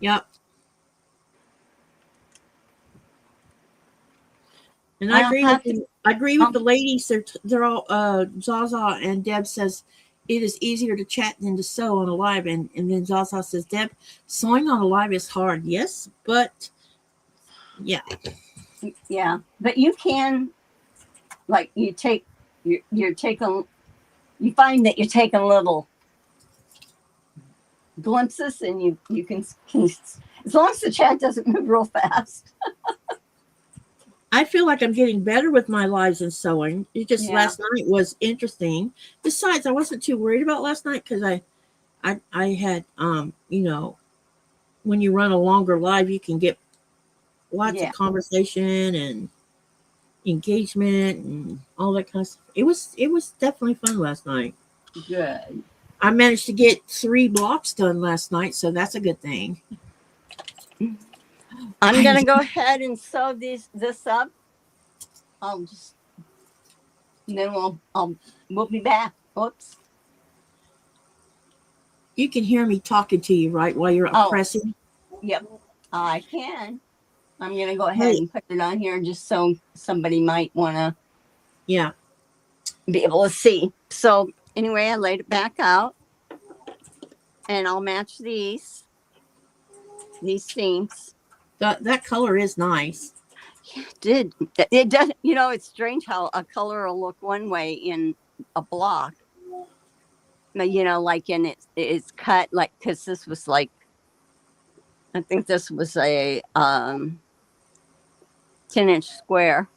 B: Yep. And I agree with the ladies. They're all Zaza and Deb says it is easier to chat than to sew on a live, and then Zaza says, Deb, sewing on a live is hard. Yes, but yeah.
A: Yeah, but you can, like, you find that you're taking little glimpses, and you can as long as the chat doesn't move real fast.
B: I feel like I'm getting better with my lives and sewing. It just last night was interesting. Besides, I wasn't too worried about last night because I had when you run a longer live, you can get lots of conversation and engagement and all that kind of stuff. It was definitely fun last night.
A: Good.
B: I managed to get 3 blocks done last night, so that's a good thing.
A: I'm gonna go ahead and sew this up. And then we'll be back. Oops.
B: You can hear me talking to you, right, while you're
A: Oh,
B: pressing.
A: yep, I can. I'm going to go ahead
B: Hey,
A: and put it on here just so somebody might want to
B: yeah.
A: be able to see. So anyway, I laid it back out and I'll match these seams.
B: That color is nice.
A: Yeah, it does. You know, it's strange how a color will look one way in a block. You know, like in it's cut like because this was like I think this was a 10-inch square.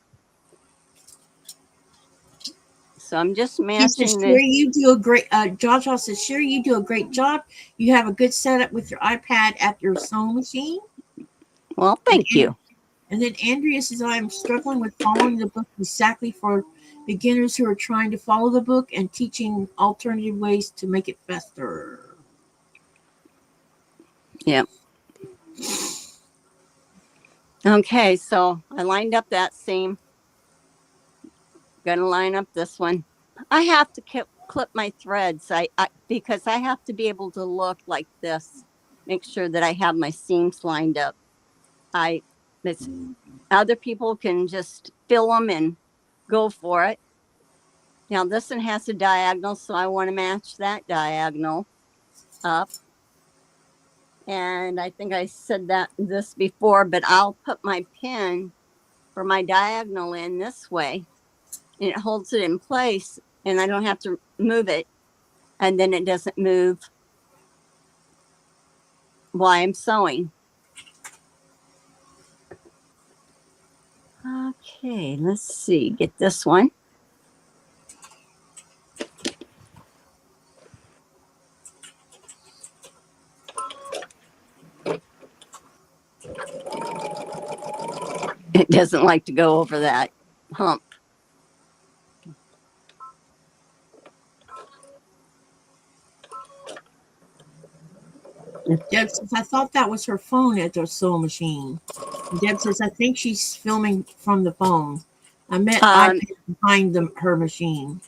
A: So I'm just
B: She says,
A: matching
B: "Sure,
A: the.
B: you do a great." Jojo says, "Sure, you do a great job. You have a good setup with your iPad at your sewing machine."
A: Well,
B: And
A: thank you.
B: and then Andrea says, "I am struggling with following the book exactly for beginners who are trying to follow the book and teaching alternative ways to make it faster."
A: Yeah. Okay, so I lined up that seam. Gonna line up this one. I have to clip my threads. I because I have to be able to look like this. Make sure that I have my seams lined up. I it's other people can just fill them and go for it. Now this one has a diagonal, so I want to match that diagonal up. And I think I said that this before, but I'll put my pin for my diagonal in this way, and it holds it in place, and I don't have to move it, and then it doesn't move while I'm sewing. Okay, let's see. Get this one. It doesn't like to go over that hump.
B: Deb says, "I thought that was her phone at the sewing machine." And Deb says, "I think she's filming from the phone. I met
A: Um,
B: iPad behind her machine."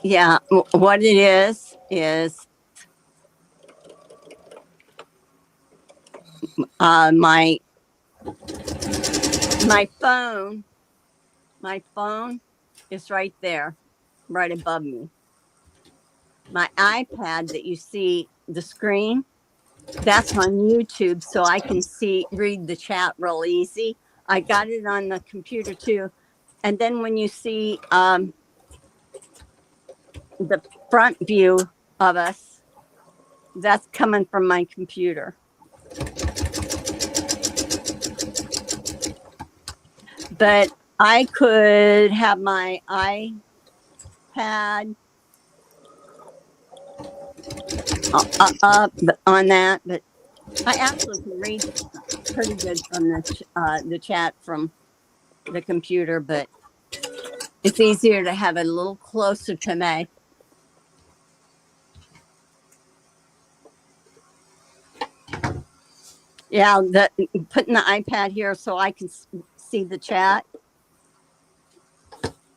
A: yeah, what it is my my phone. My phone is right there, right above me. My iPad that you see the screen, that's on YouTube, so I can read the chat real easy. I got it on the computer too. And then when you see the front view of us, that's coming from my computer. But I could have my iPad up on that, but I actually can read pretty good from the chat from the computer, but it's easier to have it a little closer to me. Yeah, putting the iPad here so I can see the chat.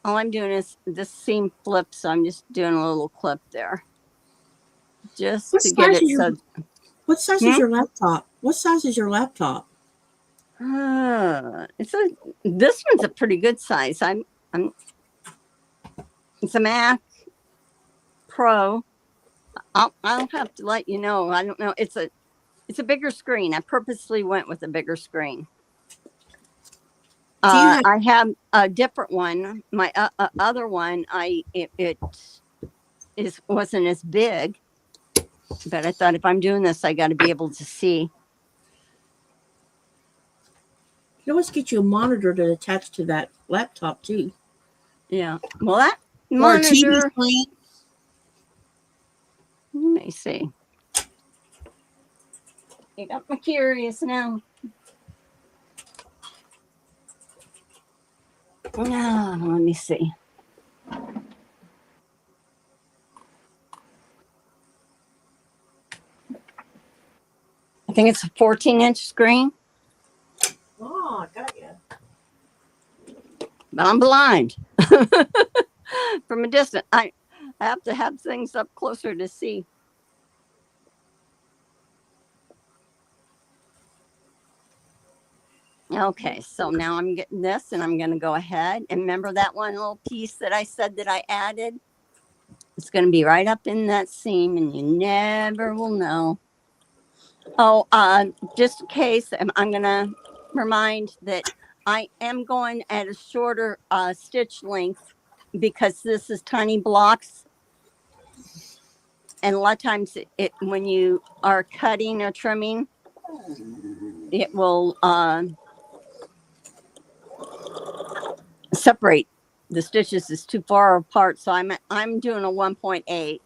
A: All I'm doing is this seam flips, so I'm just doing a little clip there, just
B: What
A: to get
B: size
A: it
B: is your
A: so.
B: What size is your laptop? What size is your laptop?
A: This one's a pretty good size. I'm it's a Mac Pro. I'll have to let you know. I don't know. It's a bigger screen. I purposely went with a bigger screen.
B: Do you have
A: I have a different one. My other one, it wasn't as big, but I thought if I'm doing this, I got to be able to see.
B: You can always get you a monitor to attach to that laptop too,
A: Yeah. Well, that
B: or a TV
A: monitor.
B: screen.
A: Let me see. You got me curious now. Let me see. I think it's a 14-inch screen,
B: Oh, I got you.
A: but I'm blind from a distance. I have to have things up closer to see. Okay, so now I'm getting this and I'm going to go ahead and remember that one little piece that I said that I added? It's going to be right up in that seam and you never will know. Oh, just in case, I'm going to remind that I am going at a shorter stitch length because this is tiny blocks. And a lot of times when you are cutting or trimming, it will separate the stitches is too far apart. So I'm doing a 1.8.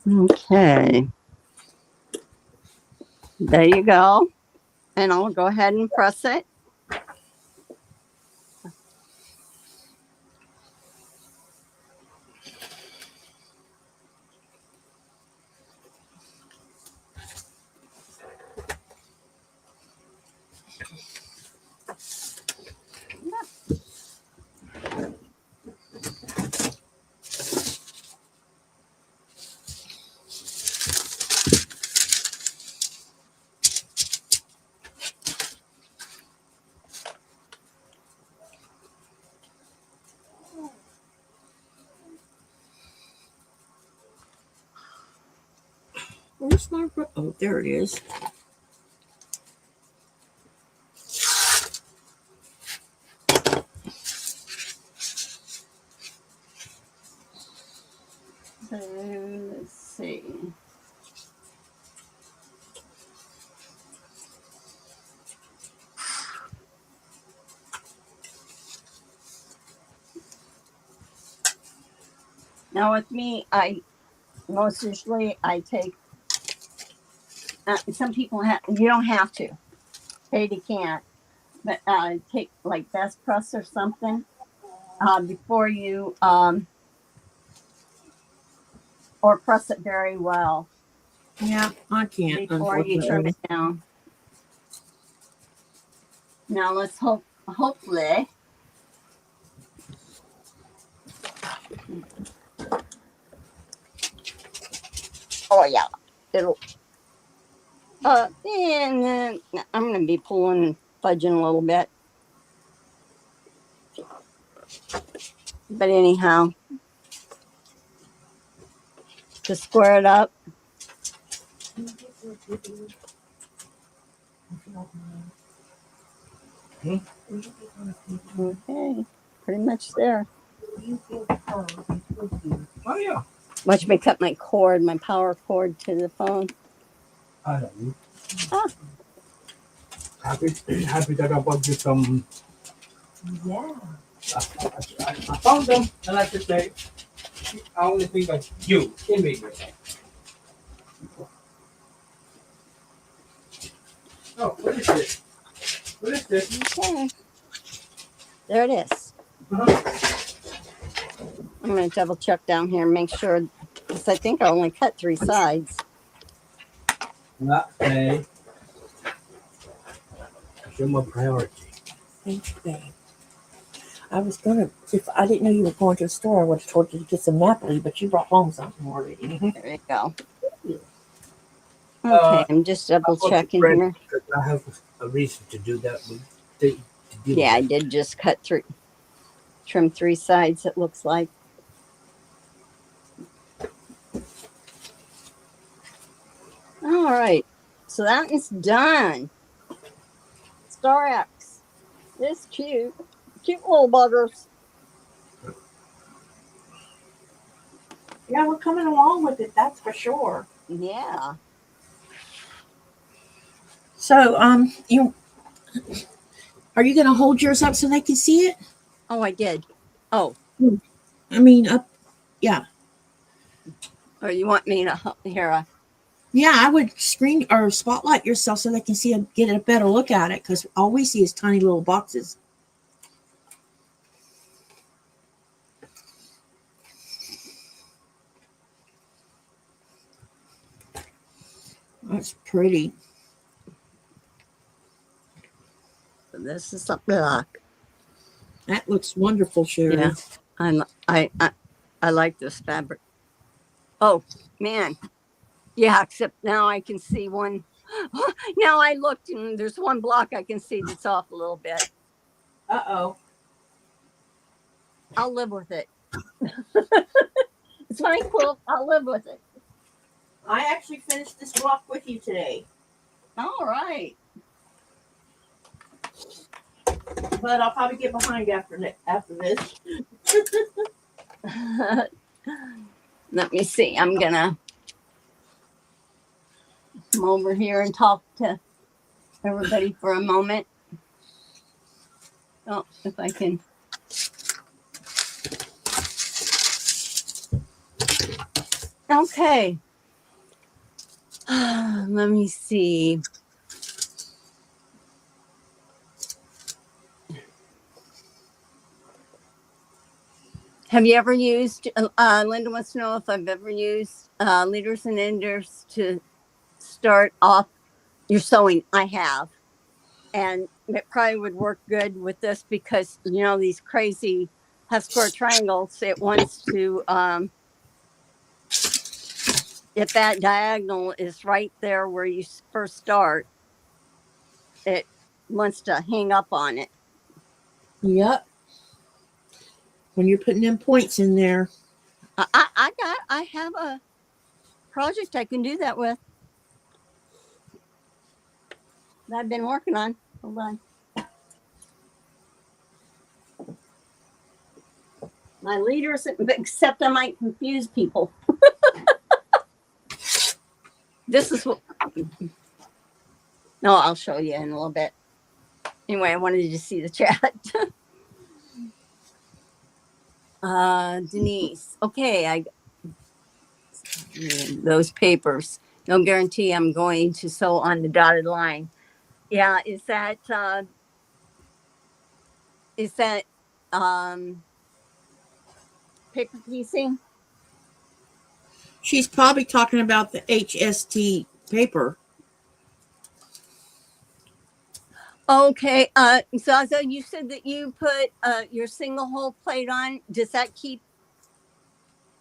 A: Okay. There you go. And I'll go ahead and press it.
B: Where's my oh, there it is.
A: So let's see. Now with me, I most usually I take. Some people have. You don't have to. Katie can't. But take like best press or something before you or press it very well
B: Yeah, I can't,
A: before you trim
B: unfortunately.
A: it down. Now let's hopefully. Oh yeah, it'll. And then I'm gonna be pulling and fudging a little bit, but anyhow, to square it up. Okay, pretty much there.
C: Oh yeah.
A: Watch me cut my cord, my power cord to the phone.
C: I don't know.
A: Ah,
C: Happy that I bought you some. Yeah. I found them, and like I say, I only think of you immediately. Oh, what is this? What is this?
A: okay. There it is.
C: Uh-huh.
A: I'm going to double check down here and make sure, because I think I only cut 3 sides.
C: Not a. You're my priority.
B: Thank you, babe. I was gonna, if I didn't know you were going to the store, I would have told you to get some Napoli, but you brought home something already.
A: There you go.
C: Uh,
A: Okay, I'm just double
C: I bought you
A: checking
C: bread
A: here.
C: because I have a reason to do that. To deal
A: Yeah, I
C: with
A: did just trim 3 sides, it looks like. All right, so that is done. Star X. It's cute. Cute little buggers.
B: Yeah, we're coming along with it, that's for sure.
A: Yeah.
B: So, you are you gonna hold yours up so they can see it?
A: Oh, I did. Oh,
B: I mean, up, yeah,
A: or you want me to here?
B: yeah. I would screen or spotlight yourself so they can see get a better look at it because all we see is tiny little boxes. That's pretty.
A: This is something like.
B: That looks wonderful, Sherry.
A: Yeah, I like this fabric. Oh man, yeah. Except now I can see one. Now I looked and there's one block I can see that's off a little bit.
B: Uh-oh.
A: I'll live with it. It's my quilt. I'll live with it.
B: I actually finished this block with you today,
A: All right.
B: but I'll probably get behind after this.
A: Let me see. I'm gonna come over here and talk to everybody for a moment. Oh, if I can. Okay. Let me see. Have you ever used, Linda wants to know if I've ever used leaders and enders to start off your sewing. I have. And it probably would work good with this because, you know, these crazy half square triangles, it wants to, if that diagonal is right there where you first start, it wants to hang up on it.
B: Yep. When you're putting them points in there.
A: I have a project I can do that with that I've been working on. Hold on. My leaders, except I might confuse people. This is what. No, I'll show you in a little bit. Anyway, I wanted you to see the chat. Denise. Okay, those papers. No guarantee I'm going to sew on the dotted line. Yeah, is that paper piecing?
B: She's probably talking about the HST paper.
A: Okay. Zaza, you said that you put your single hole plate on. Does that feed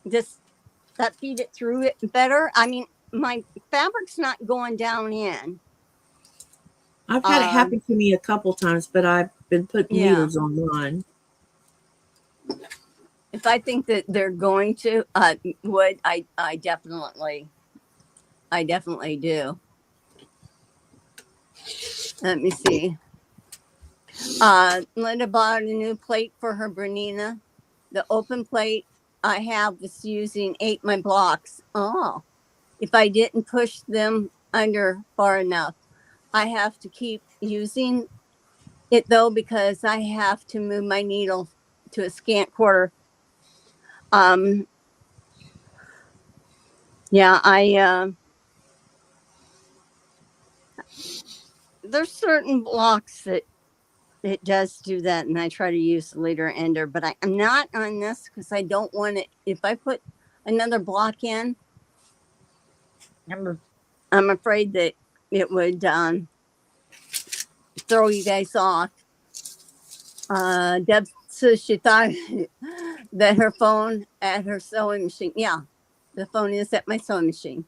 A: it through it better? I mean, my fabric's not going down in.
B: I've had it happen to me a couple times, but I've been putting leaders on one.
A: If I think that they're going to would, I definitely do. Let me see. Linda bought a new plate for her Bernina. The open plate I have was using 8 my blocks. Oh, if I didn't push them under far enough, I have to keep using it though because I have to move my needle to a scant quarter. Yeah, there's certain blocks that it does do that, and I try to use the leader ender, but I'm not on this because I don't want it. If I put another block in, I'm afraid that it would throw you guys off. Deb says she thought that her phone at her sewing machine. Yeah, the phone is at my sewing machine.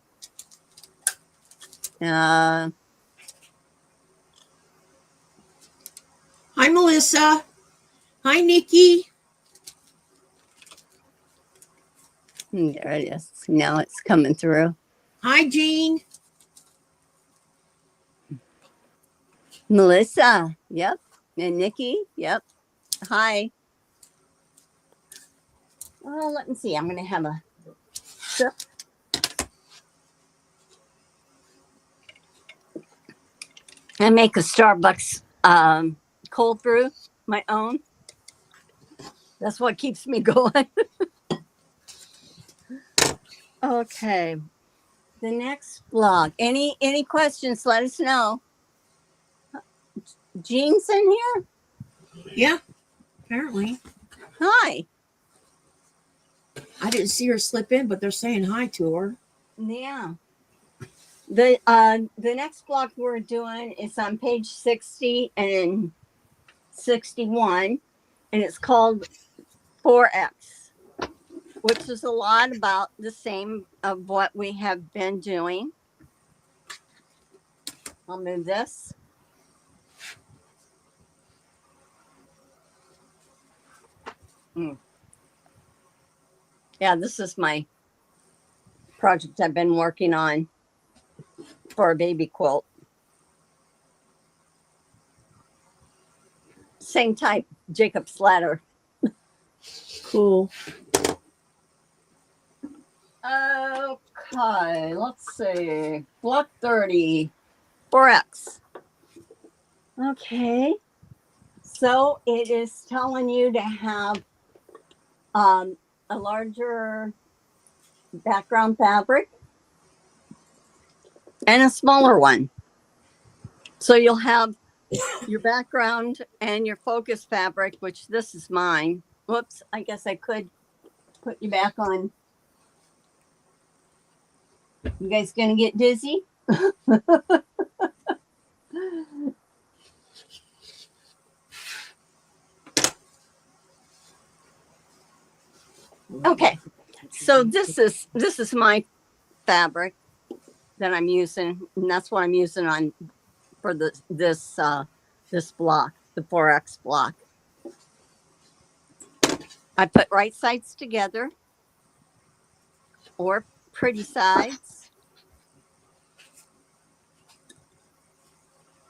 B: Hi, Melissa. Hi, Nikki.
A: There it is. Now it's coming through.
B: Hi, Jean.
A: Melissa. Yep. And Nikki. Yep. Hi. Well, let me see. I'm going to have a sip. I make a Starbucks cold brew, my own. That's what keeps me going. Okay. The next blog. Any questions? Let us know. Jean's in here?
B: Yeah, apparently.
A: Hi.
B: I didn't see her slip in, but they're saying hi to her.
A: Yeah. The next blog we're doing is on page 60 and 61. and it's called 4X, which is a lot about the same of what we have been doing. I'll move this. Yeah, this is my project I've been working on for a baby quilt. Same type, Jacob's ladder.
B: Cool.
A: Okay, let's see. Block 30, 4X. Okay, so it is telling you to have a larger background fabric and a smaller one. So you'll have your background and your focus fabric, which this is mine. Whoops, I guess I could put you back on. You guys gonna get dizzy? Okay, so this is my fabric that I'm using, and that's what I'm using on for this block, the 4X block. I put right sides together or pretty sides,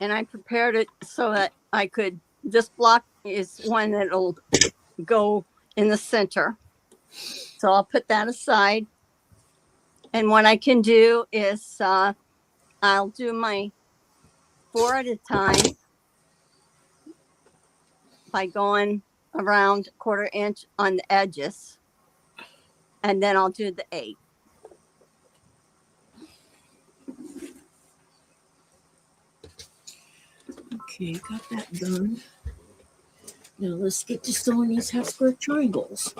A: and I prepared it so that I could. This block is one that'll go in the center. So I'll put that aside. And what I can do is I'll do my 4 at a time by going around 1/4 inch on the edges. And then I'll do the 8.
B: Okay, got that done. Now let's get to sewing these half square triangles.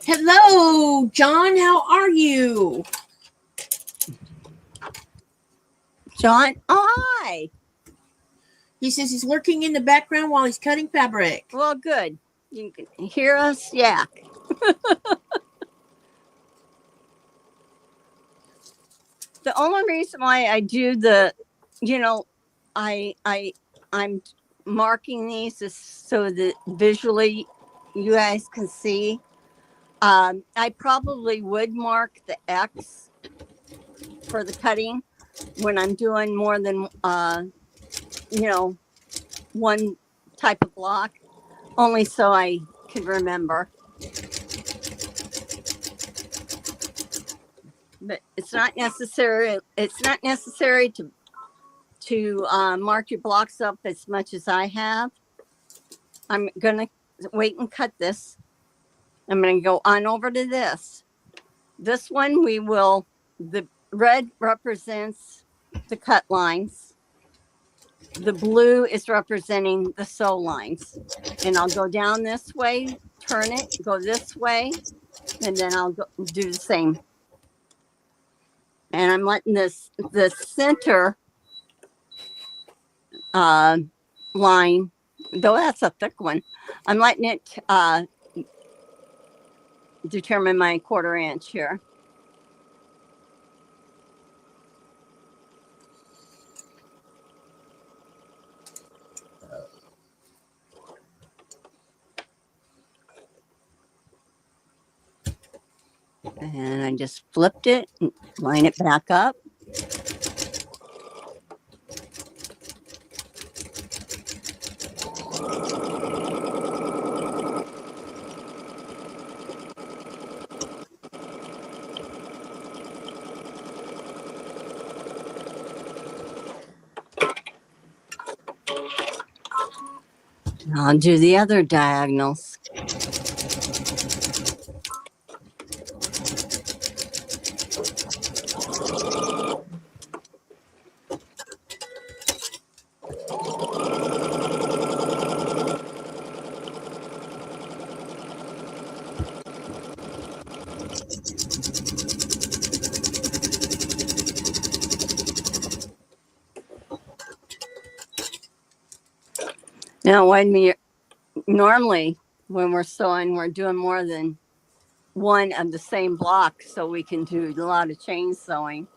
B: Hello, John. How are you?
A: John, hi.
B: He says he's lurking in the background while he's cutting fabric.
A: Well, good. You can hear us yak. The only reason why I do the, I'm marking these is so that visually you guys can see. I probably would mark the X for the cutting when I'm doing more than one type of block, only so I can remember. But it's not necessary. It's not necessary to mark your blocks up as much as I have. I'm gonna wait and cut this. I'm gonna go on over to this. This one the red represents the cut lines. The blue is representing the sew lines. And I'll go down this way, turn it, go this way, and then I'll do the same. And I'm letting the center line, though that's a thick one, I'm letting it determine my 1/4 inch here. And I just flipped it, and line it back up. I'll do the other diagonals. Now, normally when we're sewing, we're doing more than one of the same block, so we can do a lot of chain sewing.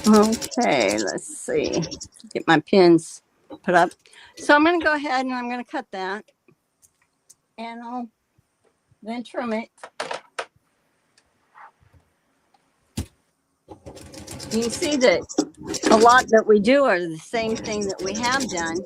A: Okay, let's see. Get my pins put up. So I'm going to go ahead and I'm going to cut that. And I'll then trim it. You can see that a lot that we do are the same thing that we have done.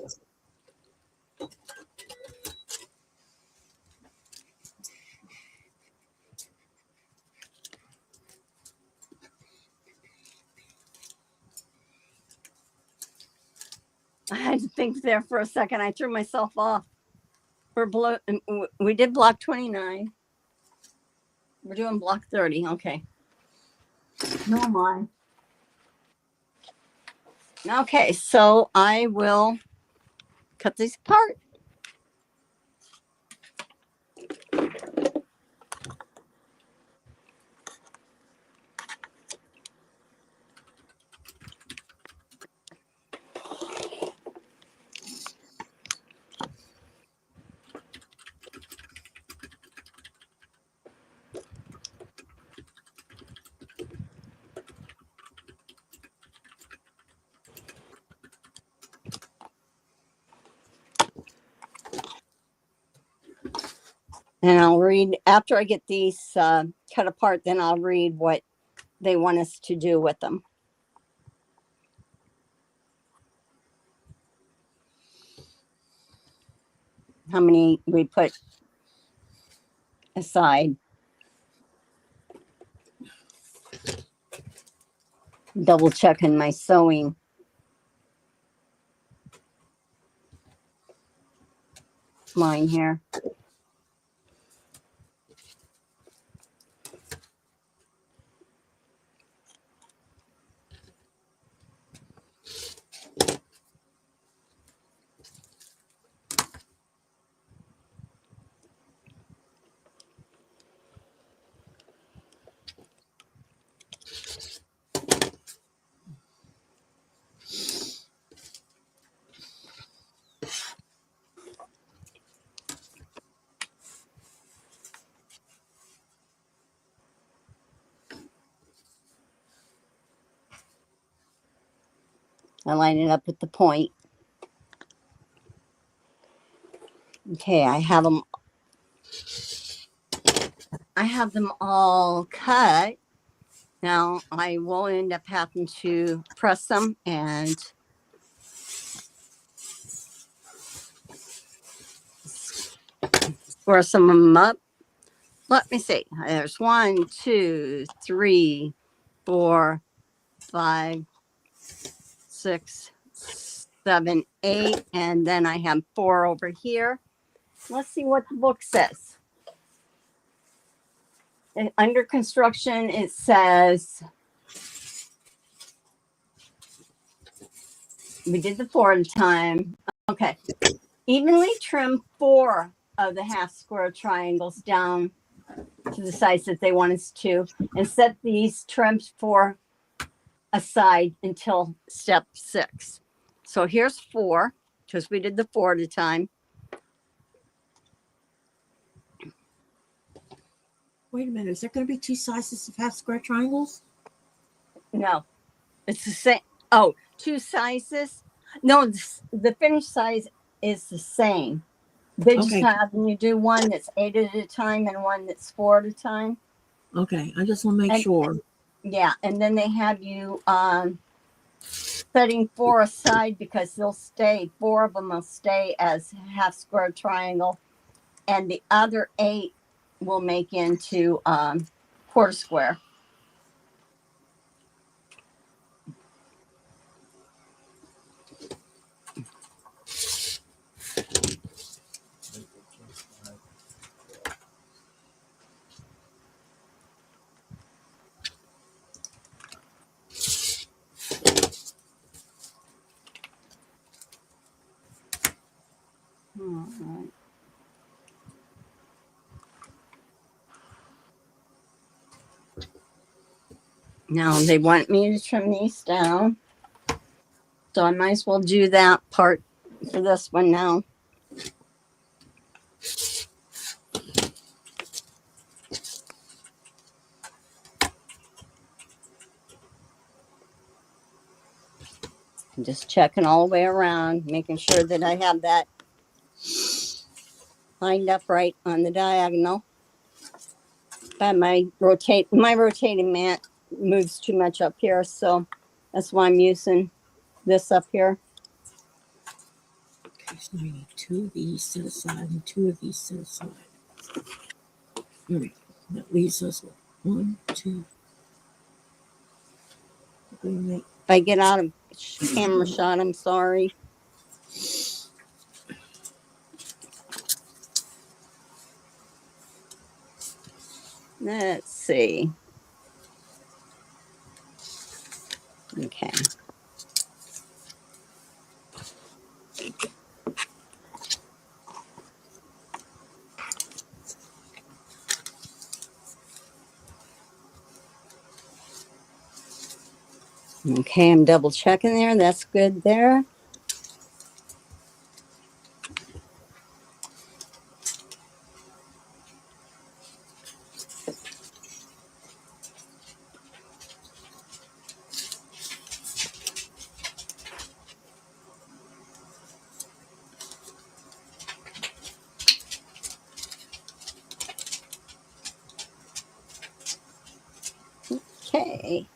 A: I had to think there for a second. I threw myself off. We did block 29. We're doing block 30. Okay. No mind. Okay, so I will cut these apart. And I'll read, after I get these cut apart, then I'll read what they want us to do with them. How many we put aside. Double checking my sewing. Line here. I line it up at the point. Okay, I have them all cut. Now I will end up having to press them and square some of them up. Let me see. There's 1, 2, 3, 4, 5, 6, 7, 8, and then I have 4 over here. Let's see what the book says. Under construction, it says we did the 4 at a time. Okay. Evenly trim 4 of the half square triangles down to the size that they want us to, and set these trims 4 aside until step 6. So here's 4, because we did the 4 at a time.
B: Wait a minute. Is there going to be 2 sizes of half square triangles?
A: No, it's the same. Oh, 2 sizes. No, the finished size is the same. They just have you do one that's 8 at a time and one that's 4 at a time.
B: Okay, I just want to make sure.
A: Yeah, and then they have you setting 4 aside because they'll stay. 4 of them will stay as half square triangle, and the other 8 will make into quarter square. All right. Now they want me to trim these down. So I might as well do that part for this one now. I'm just checking all the way around, making sure that I have that lined up right on the diagonal. But my rotating mat moves too much up here, so that's why I'm using this up here.
B: Okay, so I need 2 of these set aside and 2 of these set aside. All right, that leaves us with 1, 2.
A: If I get out of camera shot, I'm sorry. Let's see. Okay. Okay, I'm double checking there. That's good there. Okay.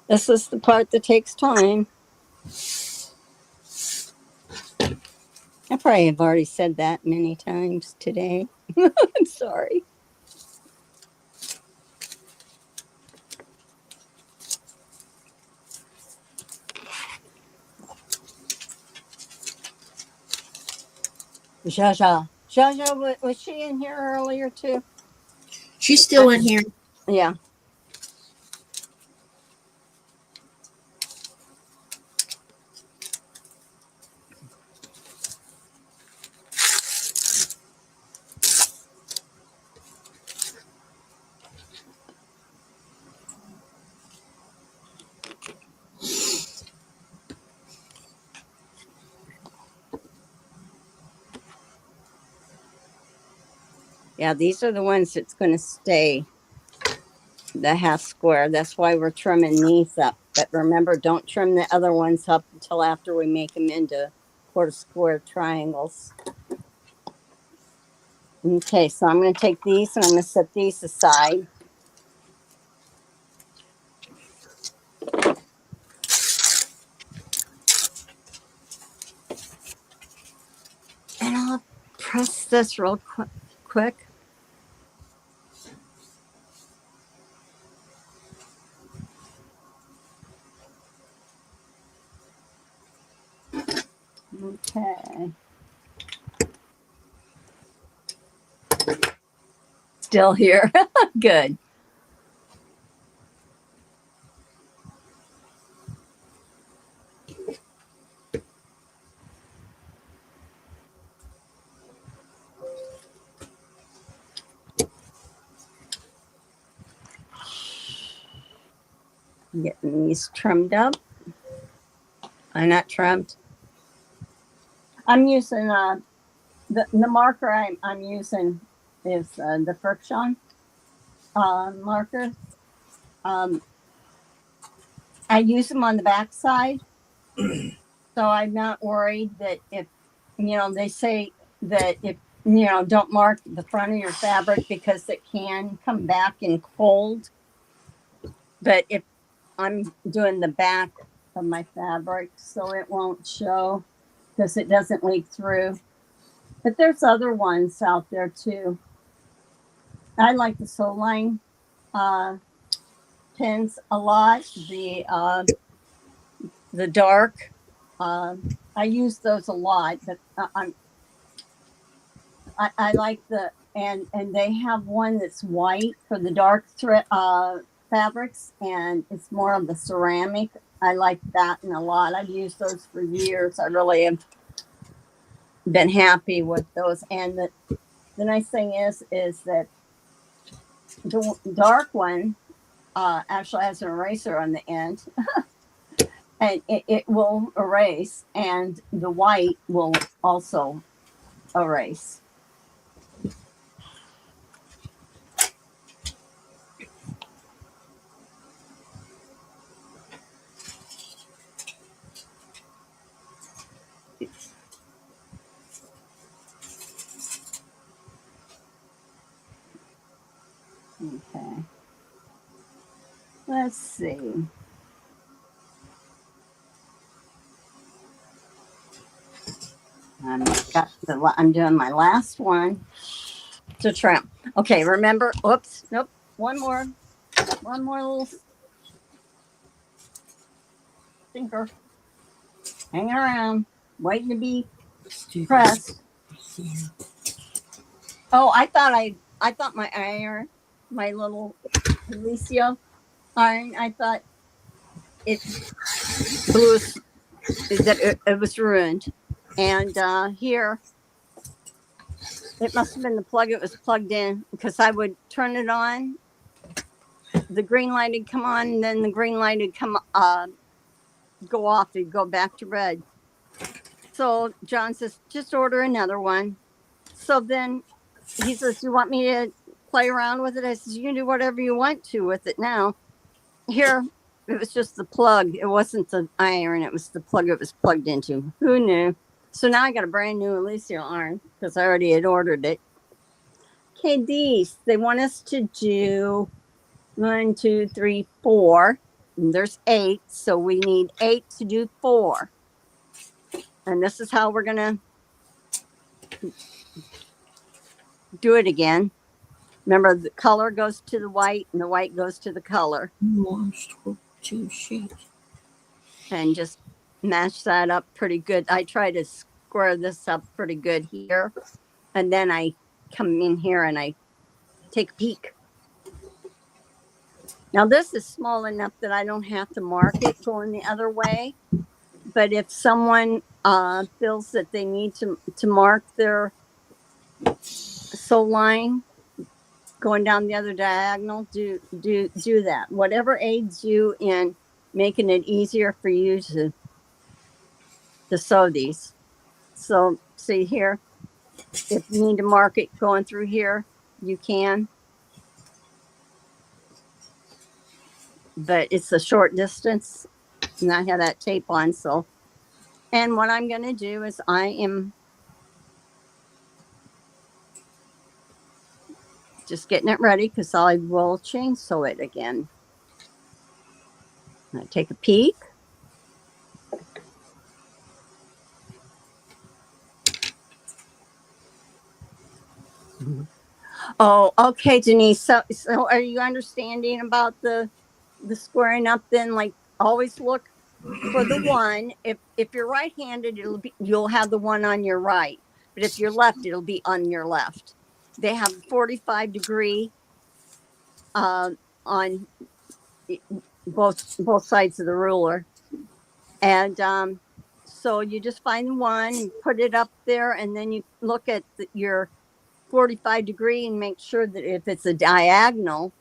A: This is the part that takes time. I probably have already said that many times today. I'm sorry. Jaja. Jaja, was she in here earlier too?
B: She's still in here.
A: Yeah. Yeah, these are the ones that's going to stay the half square. That's why we're trimming these up. But remember, don't trim the other ones up until after we make them into quarter square triangles. Okay, so I'm going to take these and I'm going to set these aside. And I'll press this real quick. Okay. Still here. Good. Getting these trimmed up. I'm not trimmed. I'm using the marker I'm using is the friction marker. I use them on the back side, so I'm not worried that if they say that if don't mark the front of your fabric because it can come back in cold. But if I'm doing the back of my fabric, so it won't show because it doesn't leak through. But there's other ones out there too. I like the Sew Line pins a lot. The dark. I use those a lot, but I like the and they have one that's white for the dark thread fabrics, and it's more of the ceramic. I like that a lot. I've used those for years. I really have been happy with those. And the nice thing is that the dark one actually has an eraser on the end, and it will erase, and the white will also erase. Okay. Let's see. I'm doing my last one to trim. Okay, remember, oops, nope, one more little stinker hanging around, waiting to be pressed. Oh, I thought my iron, my little Alicia iron, I thought it blew, that it was ruined. And here, it must have been the plug it was plugged in, because I would turn it on, the green light would come on, and then the green light would come go off, it'd go back to red. So John says, just order another one. So then he says, you want me to play around with it? I says, you can do whatever you want to with it now. Here, it was just the plug. It wasn't the iron. It was the plug it was plugged into. Who knew? So now I got a brand new Alicia iron because I already had ordered it. Okay, these, they want us to do 1, 2, 3, 4. And there's 8. So we need 8 to do 4. And this is how we're going to do it again. Remember, the color goes to the white and the white goes to the color.
B: Two sheets.
A: And just match that up pretty good. I try to square this up pretty good here. And then I come in here and I take a peek. Now this is small enough that I don't have to mark it going the other way. But if someone feels that they need to mark their sew line going down the other diagonal, do that. Whatever aids you in making it easier for you to sew these. So see here, if you need to mark it going through here, you can. But it's a short distance, and I have that tape on. So, and what I'm going to do is I am just getting it ready because I will chain sew it again. I take a peek. Oh, okay, Denise. So are you understanding about the squaring up then? Like, always look for the one. If you're right-handed, you'll have the one on your right. But if you're left, it'll be on your left. They have 45-degree on both sides of the ruler. And so you just find one and put it up there, and then you look at your 45-degree and make sure that if it's a diagonal,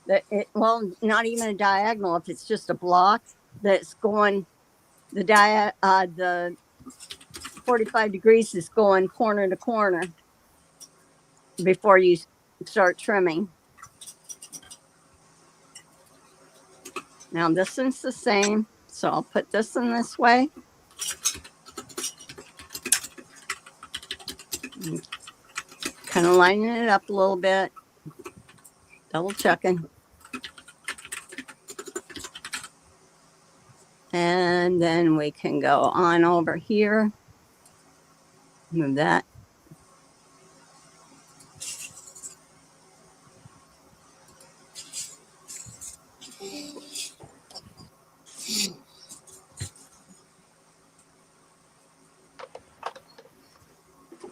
A: that well, not even a diagonal, if it's just a block, that it's going the 45 degrees is going corner to corner before you start trimming. Now this one's the same, so I'll put this in this way. Kind of lining it up a little bit, double checking. And then we can go on over here. Move that.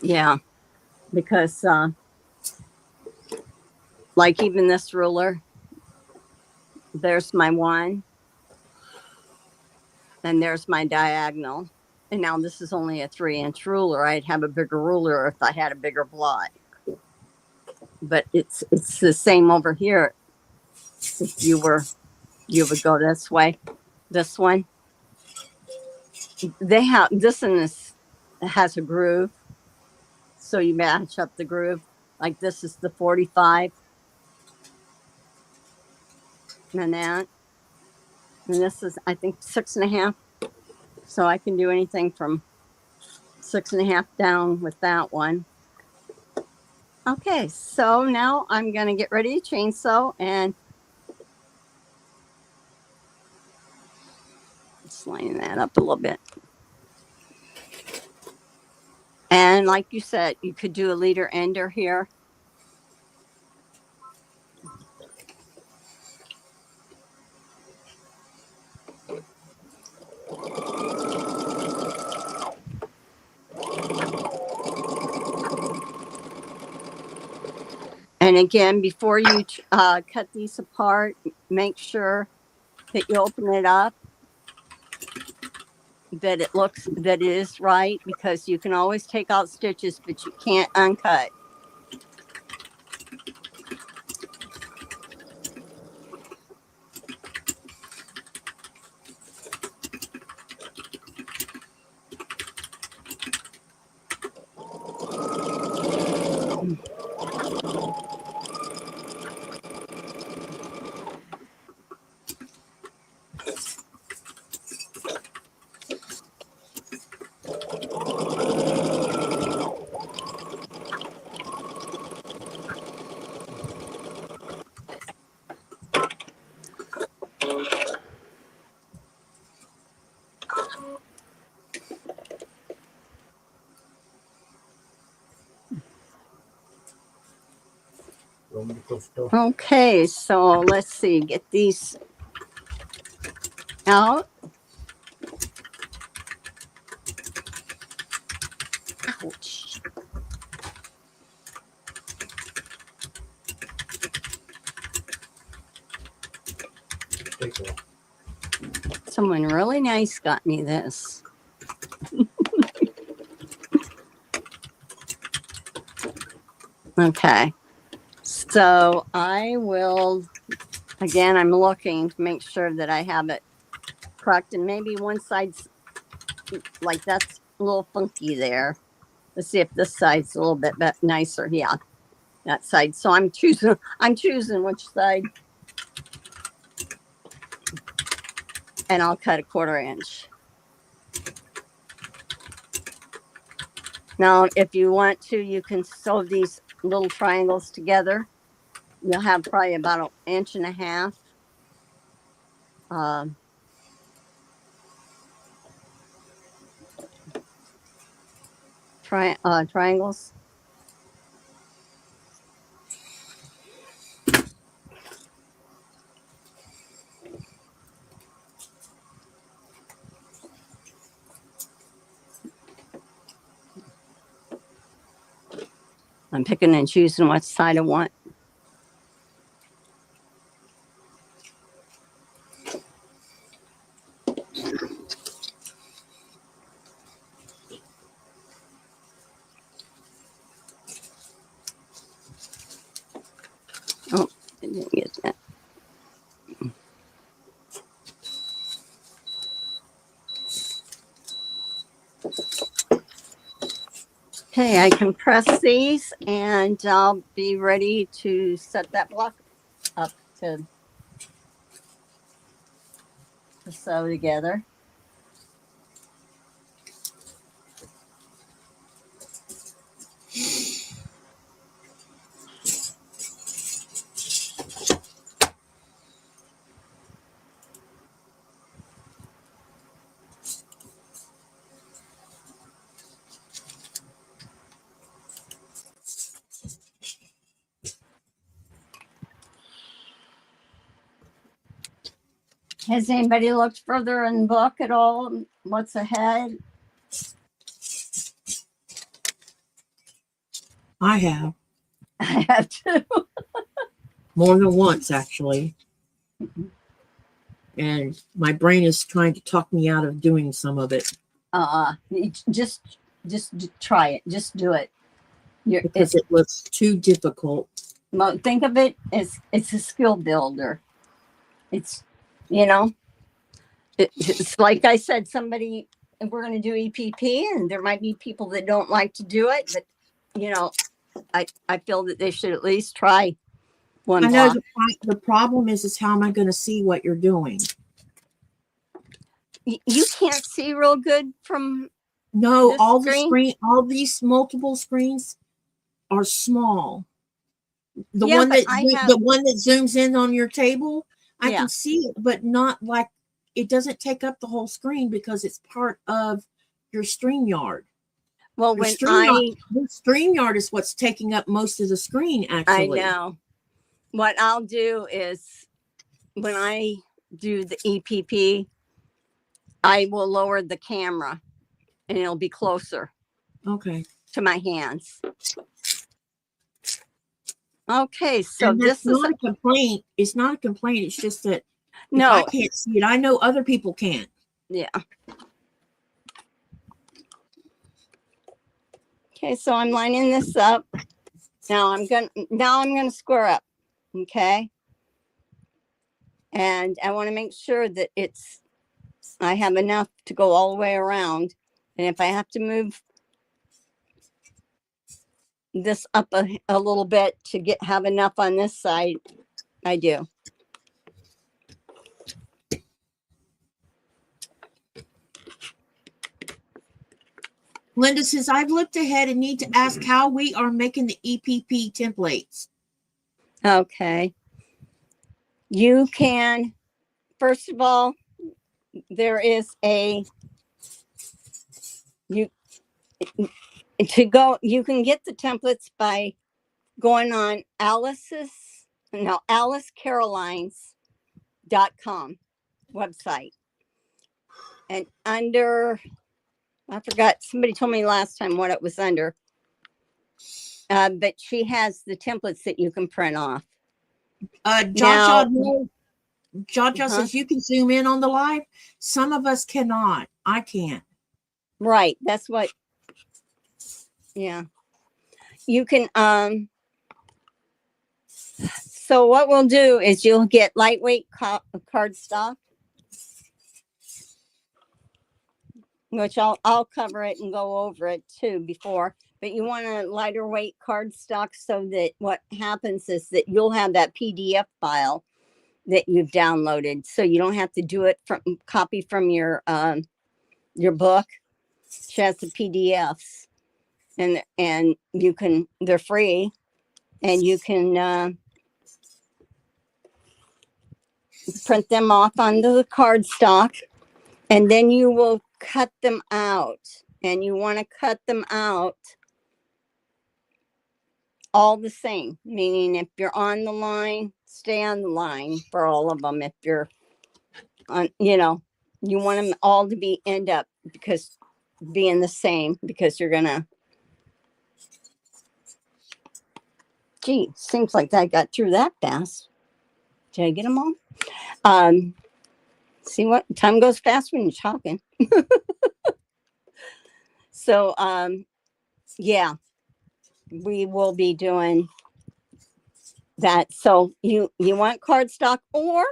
A: Yeah, because like even this ruler, There's my one. And there's my diagonal. And now this is only a 3-inch ruler. I'd have a bigger ruler if I had a bigger blot. But it's the same over here. If you would go this way. This one. They have this and this has a groove. So you match up the groove. Like this is the 45. And that. And this is, I think, 6.5. So I can do anything from 6.5 down with that one. Okay, so now I'm going to get ready to chainsaw and just line that up a little bit. And like you said, you could do a leader ender here. And again, before you cut these apart, make sure that you open it up, that it is right, because you can always take out stitches, but you can't uncut. Okay, so let's see, get these out. Ouch. Someone really nice got me this. Okay, so I will, again, I'm looking to make sure that I have it correct, and maybe one side's like that's a little funky there. Let's see if this side's a little bit nicer. Yeah, that side. So I'm choosing which side, and I'll cut a 1/4 inch. Now, if you want to, you can sew these little triangles together. You'll have probably about 1.5 inch triangles. I'm picking and choosing what side I want. Oh, I didn't get that. Okay, I can press these and I'll be ready to set that block up to sew together. Has anybody looked further in the book at all? What's ahead?
B: I have
A: I have to.
B: more than once, actually. and my brain is trying to talk me out of doing some of it.
A: Just try it. Just do it.
B: Because it was too difficult.
A: Well, think of it as it's a skill builder. It's, it's like I said, we're going to do EPP, and there might be people that don't like to do it, but I feel that they should at least try one
B: I know
A: block.
B: the problem is how am I going to see what you're doing?
A: You can't see real good from
B: all
A: screen?
B: all these multiple screens are small. The
A: Yeah,
B: one
A: but
B: the one that zooms in on your table, I
A: Yeah.
B: can see it, but not like it doesn't take up the whole screen because it's part of your StreamYard.
A: Well,
B: The StreamYard is what's taking up most of the screen, actually.
A: I know. What I'll do is when I do the EPP, I will lower the camera and it'll be closer
B: Okay.
A: to my hands. Okay, so
B: and
A: this is
B: not a complaint. It's not a complaint. It's just that
A: no,
B: I can't see it. I know other people can't.
A: Yeah. Okay, so I'm lining this up. Now I'm gonna square up. Okay. And I want to make sure that I have enough to go all the way around. And if I have to move this up a little bit to have enough on this side, I do.
B: Linda says, I've looked ahead and need to ask how we are making the EPP templates.
A: Okay. You can, first of all, there is you can get the templates by going on AliceCarolines.com website. And under, I forgot, somebody told me last time what it was under. But she has the templates that you can print off.
B: Jaja says you can zoom in on the live. Some of us cannot. I can't.
A: Right. That's what. Yeah. You can. So what we'll do is you'll get lightweight cardstock, which I'll cover it and go over it too before. But you want a lighter weight cardstock so that what happens is that you'll have that PDF file that you've downloaded, so you don't have to do it copy from your book. She has the PDFs, and you can, they're free, and you can print them off onto the cardstock, and then you will cut them out, and you want to cut them out all the same, meaning if you're on the line, stay on the line for all of them. If you're on, you want them all to end up being the same, because you're gonna, gee, seems like I got through that fast. Did I get them all? See what time goes fast when you're talking. So yeah, we will be doing that. So you want cardstock, or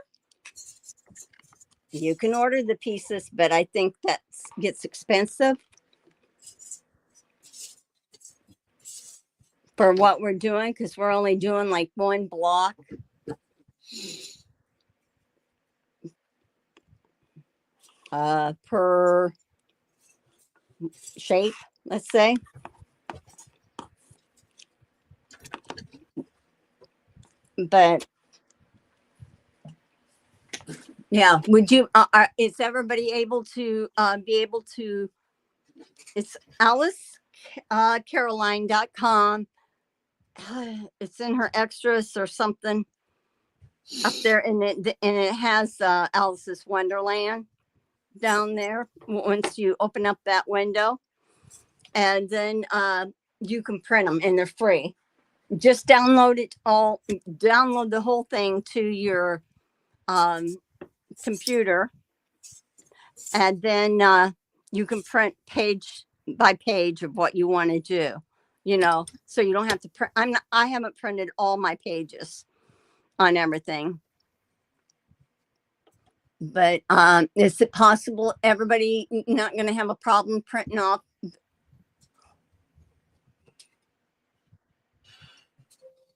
A: you can order the pieces, but I think that gets expensive for what we're doing, because we're only doing like one block. Per shape, let's say. But yeah, would you, is everybody able to it's AliceCaroline.com. It's in her extras or something up there, and it has Alice's Wonderland down there once you open up that window, and then you can print them, and they're free. Just download the whole thing to your computer, and then you can print page by page of what you want to do, so you don't have to print. I haven't printed all my pages on everything, but is it possible everybody not going to have a problem printing off?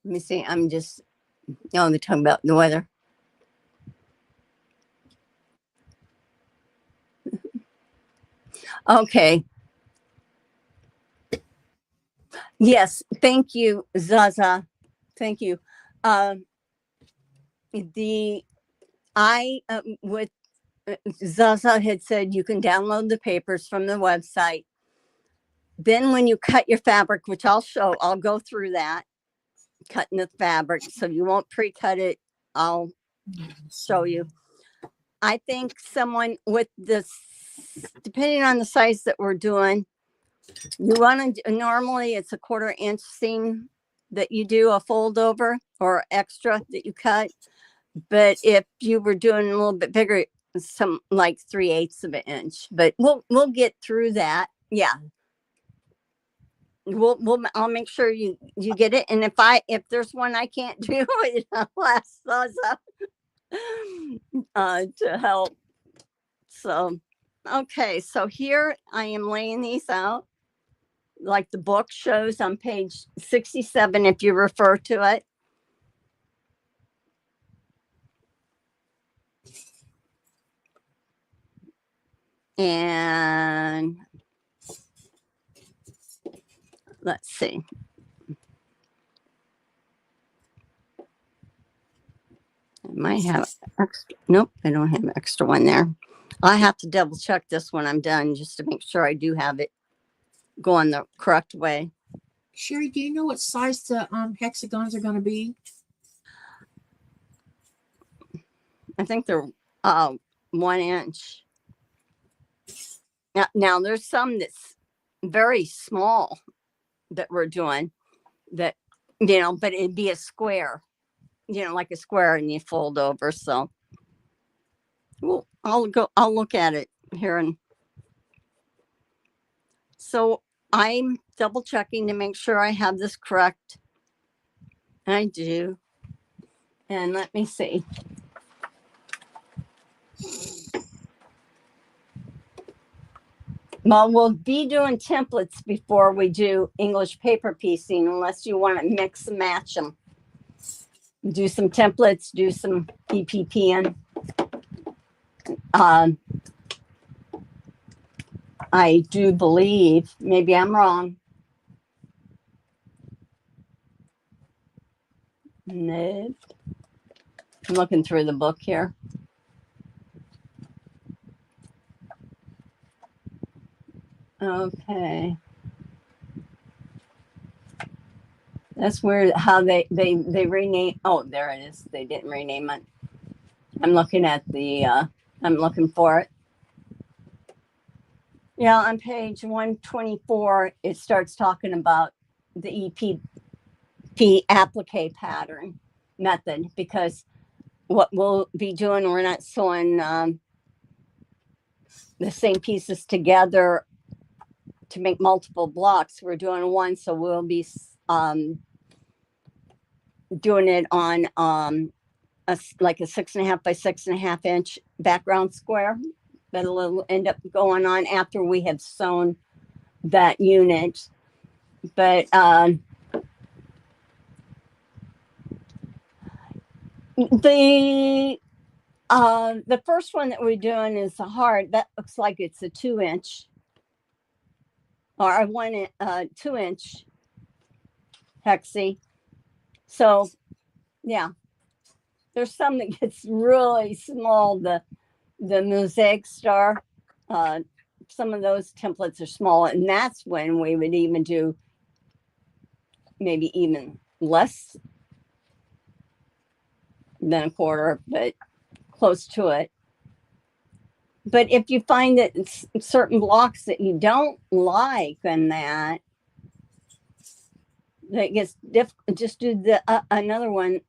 A: Let me see. I'm just, they're talking about the weather. Okay. Yes. Thank you, Zaza. Thank you. With Zaza had said you can download the papers from the website. Then when you cut your fabric, which I'll go through that, cutting the fabric, so you won't pre-cut it. I'll show you. I think someone with this, depending on the size that we're doing, you want to, normally it's a 1/4 inch seam that you do a fold over or extra that you cut. But if you were doing a little bit bigger, some like 3/8 of an inch, but we'll get through that. Yeah. I'll make sure you get it. And if there's one I can't do, I'll ask Zaza to help. So, okay. So here I am laying these out like the book shows on page 67, if you refer to it. And let's see. I might have extra. Nope, I don't have an extra one there. I have to double check this when I'm done just to make sure I do have it going the correct way.
B: Sherry, do you know what size the hexagons are going to be?
A: I think they're 1 inch. Now there's some that's very small that we're doing that, but it'd be a square, like a square, and you fold over. So I'll look at it here. And so I'm double checking to make sure I have this correct. I do. And let me see. Well, we'll be doing templates before we do English paper piecing, unless you want to mix and match them. Do some templates, do some EPPing. I do believe, maybe I'm wrong. No. I'm looking through the book here. Okay. That's weird how they rename. Oh, there it is. They didn't rename it. I'm looking at I'm looking for it. Yeah, on page 124, it starts talking about the EPP applique pattern method, because what we'll be doing, we're not sewing the same pieces together to make multiple blocks. We're doing one, so we'll be doing it on like a 6.5 by 6.5 inch background square that'll end up going on after we have sewn that unit. But the first one that we're doing is a hard, that looks like it's a 2 inch or a 2 inch hexie. So yeah, there's some that gets really small. The mosaic star, some of those templates are small, and that's when we would even do maybe even less than a 1/4, but close to it. But if you find that it's certain blocks that you don't like, and that gets difficult, just do the another one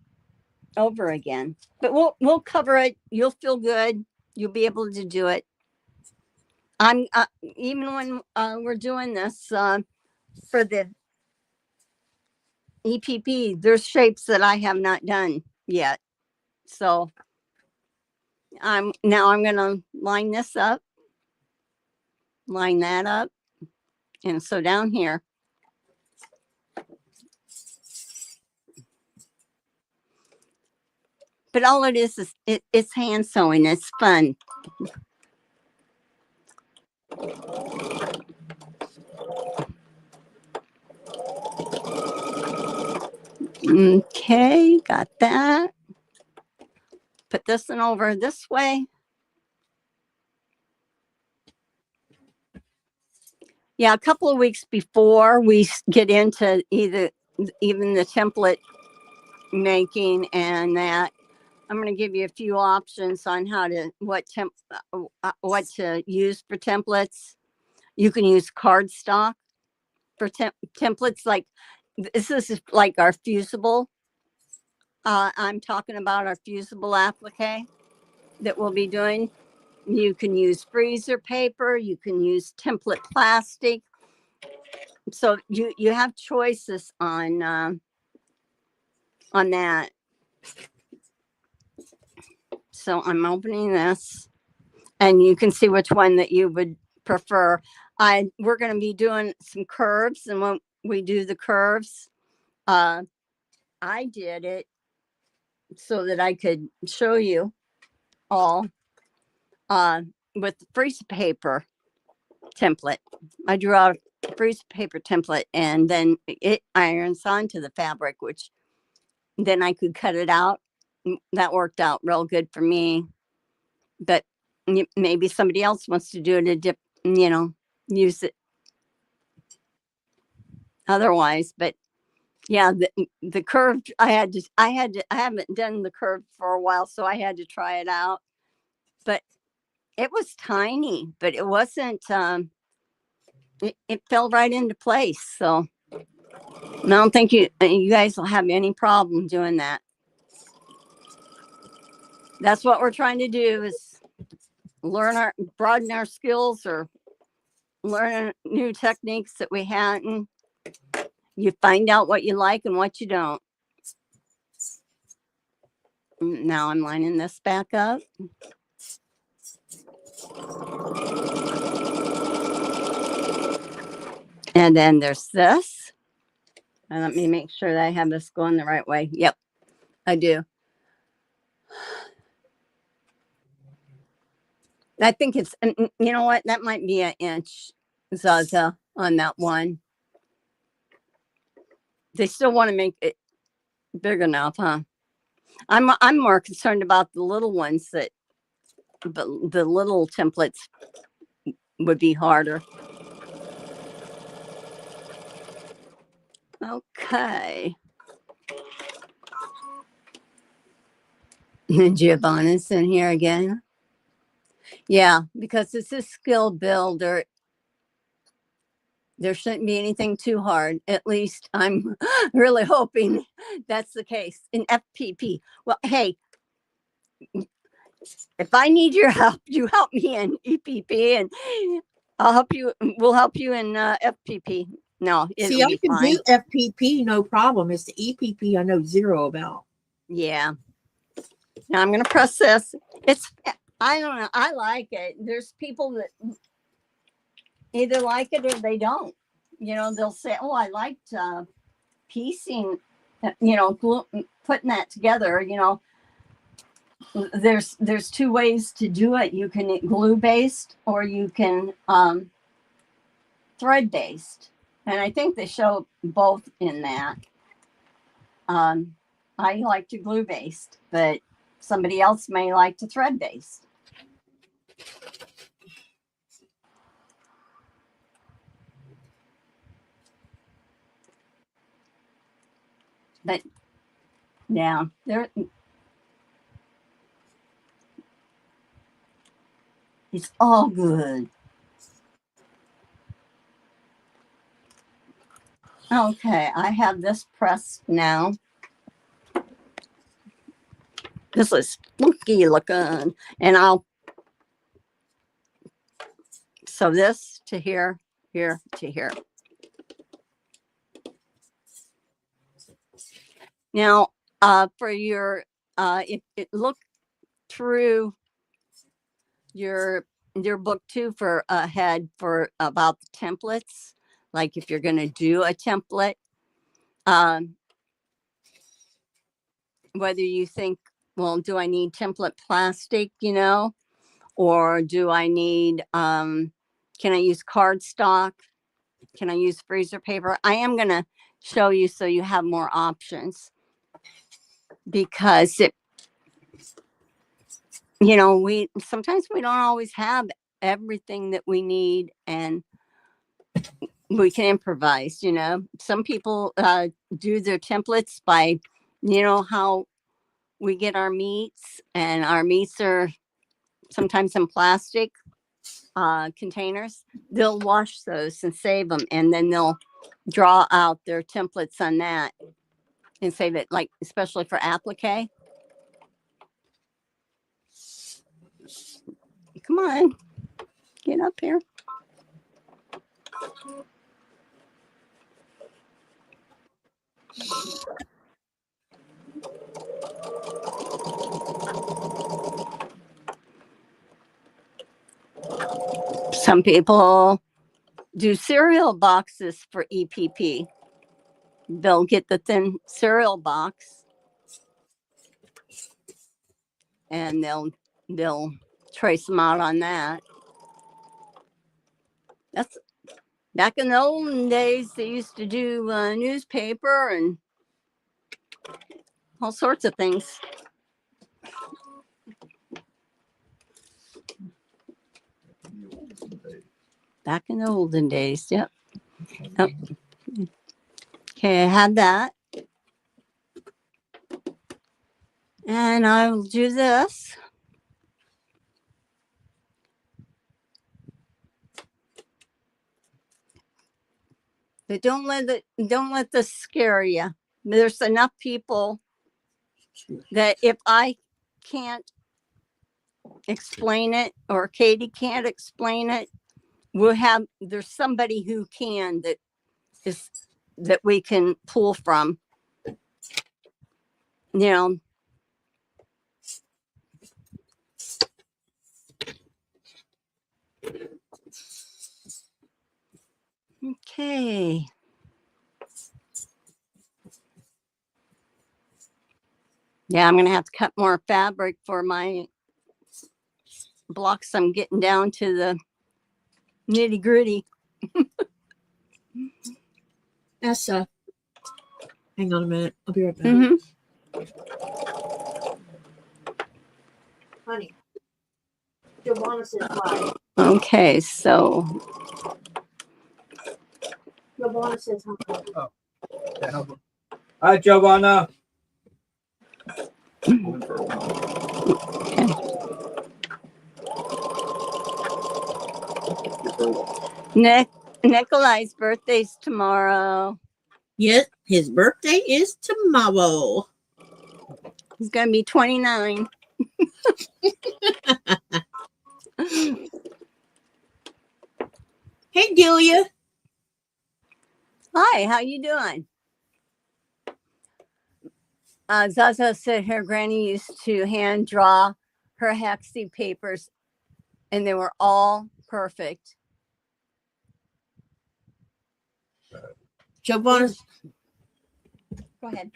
A: over again. But we'll cover it. You'll feel good. You'll be able to do it. I'm even when we're doing this for the EPP. There's shapes that I have not done yet. So I'm gonna line this up, line that up, and so down here. But all it is it's hand sewing. It's fun. Okay, got that. Put this one over this way. Yeah, a couple of weeks before we get into even the template making and that, I'm going to give you a few options on what to use for templates. You can use cardstock for templates. Like this is like our fusible. I'm talking about our fusible applique that we'll be doing. You can use freezer paper. You can use template plastic. So you have choices on that. So I'm opening this, and you can see which one that you would prefer. We're going to be doing some curves, and when we do the curves, I did it so that I could show you all with the freezer paper template. I drew out a freezer paper template, and then it irons onto the fabric, which then I could cut it out. That worked out real good for me. But maybe somebody else wants to do it use it otherwise. But yeah, the curved, I haven't done the curve for a while, so I had to try it out. But it was tiny, but it wasn't, it fell right into place. So I don't think you guys will have any problem doing that. That's what we're trying to do, is broaden our skills, or learn new techniques that we hadn't. You find out what you like and what you don't. Now I'm lining this back up. And then there's this. And let me make sure that I have this going the right way. Yep, I do. I think it's, you know what? That might be an inch, Zaza, on that one. They still want to make it big enough, huh? I'm more concerned about the little ones, but the little templates would be harder. Okay. Giovanna's in here again. Yeah, because it's a skill builder. There shouldn't be anything too hard. At least I'm really hoping that's the case in FPP. Well, hey, if I need your help, you help me in EPP, and I'll help you. We'll help you in FPP. No,
B: See,
A: it'll
B: I
A: be
B: can
A: fine.
B: do FPP, no problem. It's the EPP I know zero about.
A: Yeah. Now I'm gonna press this. I don't know. I like it. There's people that either like it or they don't. They'll say, "Oh, I liked piecing." Putting that together. There's two ways to do it. You can glue based, or you can thread based, and I think they show both in that. I like to glue based, but somebody else may like to thread based. But yeah, it's all good. Okay, I have this pressed now. This is funky looking. And I'll sew this to here, here to here. Now, for your, look through your book too for ahead for about the templates. Like if you're going to do a template, whether you think, well, do I need template plastic, you know, or do I need, can I use cardstock? Can I use freezer paper? I am going to show you so you have more options, because it, you know, we sometimes we don't always have everything that we need, and we can improvise. You know, some people do their templates by, you know, how we get our meats, and our meats are sometimes in plastic containers. They'll wash those and save them, and then they'll draw out their templates on that and save it, like especially for applique. Come on, get up here. Some people do cereal boxes for EPP. They'll get the thin cereal box and they'll trace them out on that. That's back in the olden days. They used to do newspaper and all sorts of things. Back in the olden days, yep. Oh. Okay, I had that. And I'll do this. But don't let this scare you. There's enough people that if I can't explain it, or Katie can't explain it, there's somebody who can, that we can pull from. You know. Okay. Yeah, I'm gonna have to cut more fabric for my blocks. I'm getting down to the nitty gritty.
B: That's hang on a minute. I'll be right back.
A: Mm-hmm.
B: Honey, Giovanna says hi.
A: Okay, so
B: Giovanna says hi.
C: Hi, Giovanna.
A: Nikolai's birthday's tomorrow.
B: Yes, his birthday is tomorrow.
A: He's gonna be 29.
B: Hey, Delia.
A: Hi, how you doing? Zaza said her granny used to hand draw her hexie papers, and they were all perfect.
B: Giovanna.
A: Go ahead.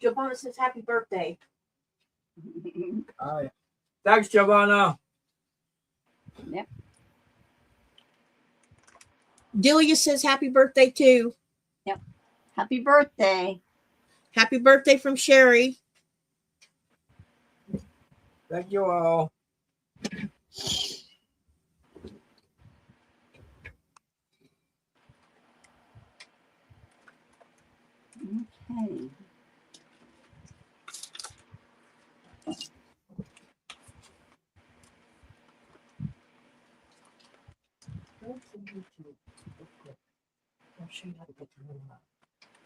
B: Giovanna says happy birthday.
C: Hi. Thanks, Giovanna.
A: Yep.
B: Delia says happy birthday too.
A: Yep. Happy birthday.
B: Happy birthday from Sherry.
C: Thank you all.
A: Okay.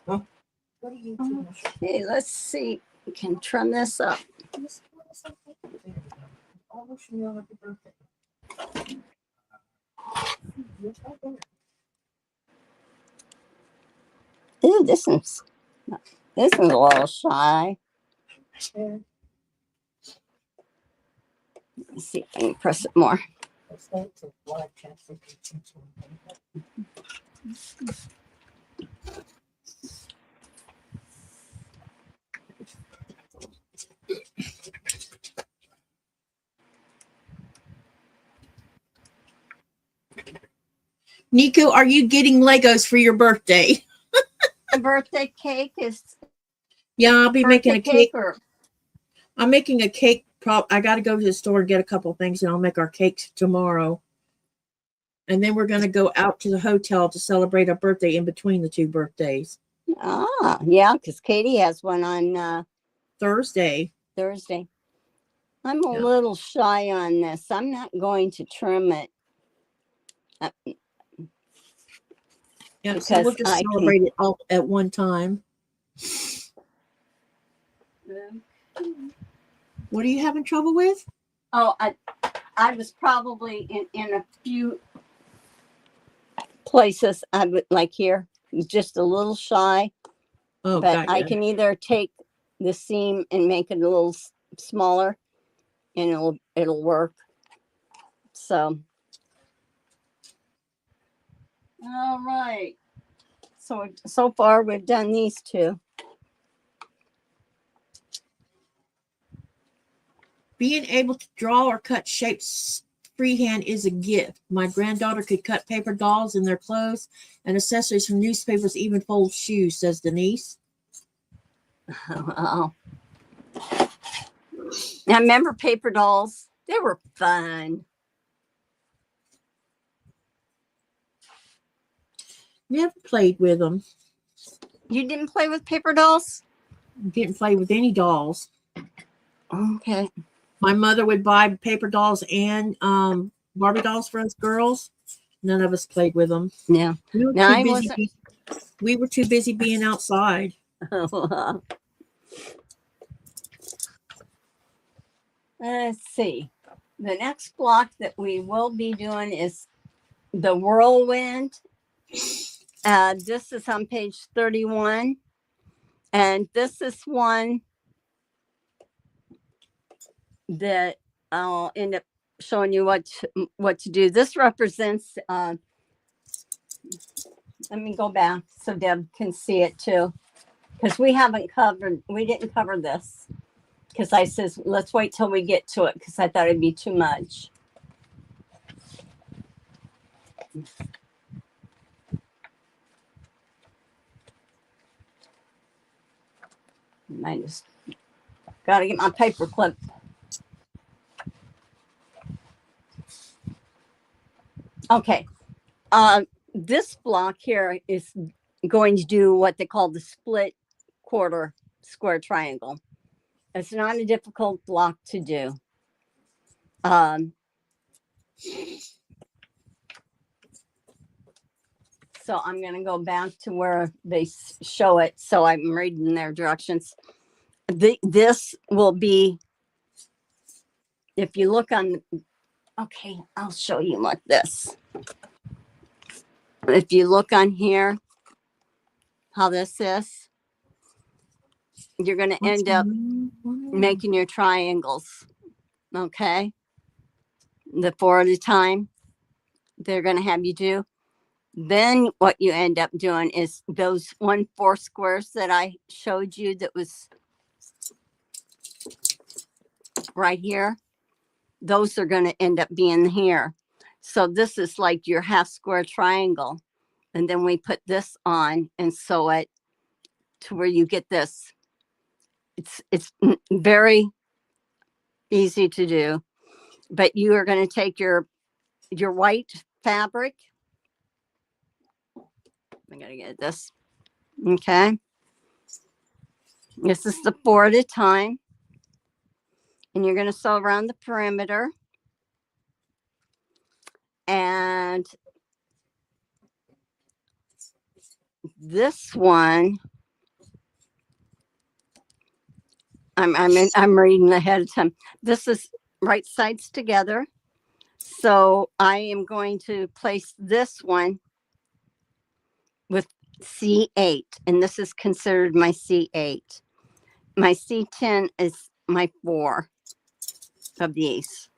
C: Huh?
B: Go
A: Okay, let's see. We can trim this up. Ooh, this is a little shy. Let's see if I can press it more.
B: Nico, are you getting Legos for your birthday?
A: The birthday cake is
B: Yeah, I'll be making a cake.
A: or
B: I'm making a cake. I got to go to the store and get a couple things, and I'll make our cakes tomorrow. And then we're going to go out to the hotel to celebrate our birthday in between the two birthdays.
A: yeah, because Katie has one on
B: Thursday.
A: I'm a little shy on this. I'm not going to trim it.
B: Yeah, so we'll just celebrate it all at one time. What are you having trouble with?
A: Oh, I was probably in a few places I would like here, just a little shy.
B: Oh,
A: but I can either take the seam and make it a little smaller, and it'll work. So, all right. So far we've done these two.
B: Being able to draw or cut shapes freehand is a gift. My granddaughter could cut paper dolls and their clothes and accessories from newspapers, even fold shoes, says Denise.
A: Wow. I remember paper dolls. They were fun.
B: Never played with them.
A: You didn't play with paper dolls?
B: Didn't play with any dolls.
A: Okay.
B: My mother would buy paper dolls and Barbie dolls for us girls. None of us played with them.
A: Yeah.
B: We were too busy being outside.
A: Let's see. The next block that we will be doing is the whirlwind. This is on page 31. And this is one that I'll end up showing you what to do. This represents, let me go back so Deb can see it too. Because we didn't cover this. Because I says, let's wait till we get to it, because I thought it'd be too much. I just got to get my paper clip. Okay. This block here is going to do what they call the split quarter square triangle. It's not a difficult block to do. So I'm going to go back to where they show it. So I'm reading their directions. This will be, if you look on, okay, I'll show you like this. If you look on here, how this is, you're going to end up making your triangles. Okay. The 4 at a time they're going to have you do. Then what you end up doing is those 1/4 squares that I showed you that was right here. Those are going to end up being here. So this is like your half square triangle. And then we put this on and sew it to where you get this. It's very easy to do. But you are going to take your white fabric. I'm going to get this. Okay. This is the 4 at a time. And you're going to sew around the perimeter. And this one I'm reading ahead of time. This is right sides together. So I am going to place this one with C8, and this is considered my C8. My C10 is my 4 of these.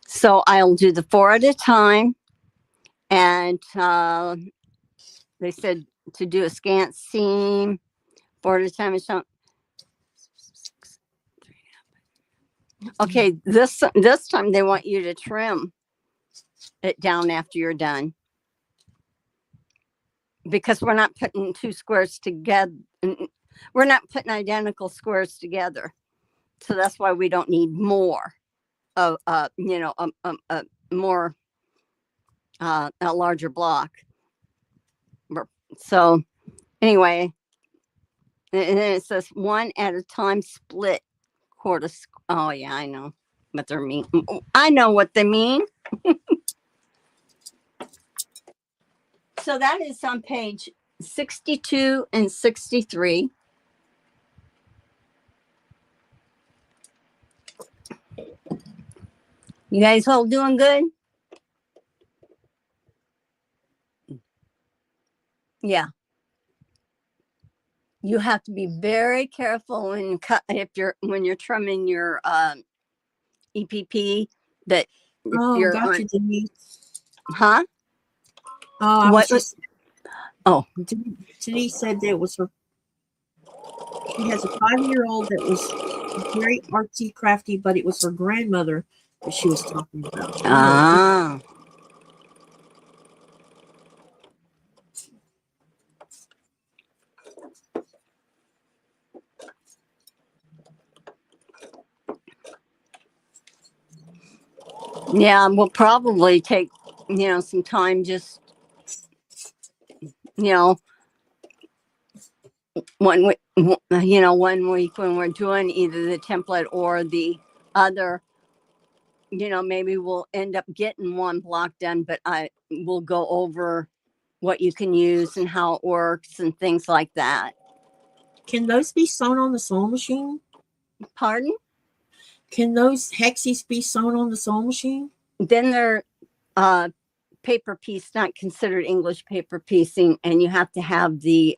A: So I'll do the 4 at a time, and they said to do a scant seam 4 at a time. Okay, this time they want you to trim it down after you're done, because we're not putting 2 squares together. We're not putting identical squares together, so that's why we don't need more of more a larger block. So anyway, and then it says 1 at a time split quarter. Oh yeah, I know what they mean. I know what they mean. So that is on page 62 and 63. You guys all doing good? Yeah. You have to be very careful when you're trimming your EPP, that if
B: Oh,
A: you're
B: gotcha,
A: on,
B: Denise.
A: huh?
B: Oh, I
A: What?
B: was just.
A: Oh,
B: Denise said that it was her. She has a 5-year-old that was very artsy, crafty, but it was her grandmother that she was talking about.
A: ah. Yeah, we'll probably take, some time, just, you know, 1 week, 1 week when we're doing either the template or the other, maybe we'll end up getting 1 block done, but I will go over what you can use and how it works and things like that.
B: Can those be sewn on the sewing machine?
A: Pardon?
B: Can those hexies be sewn on the sewing machine?
A: Then they're paper piece, not considered English paper piecing, and you have to have you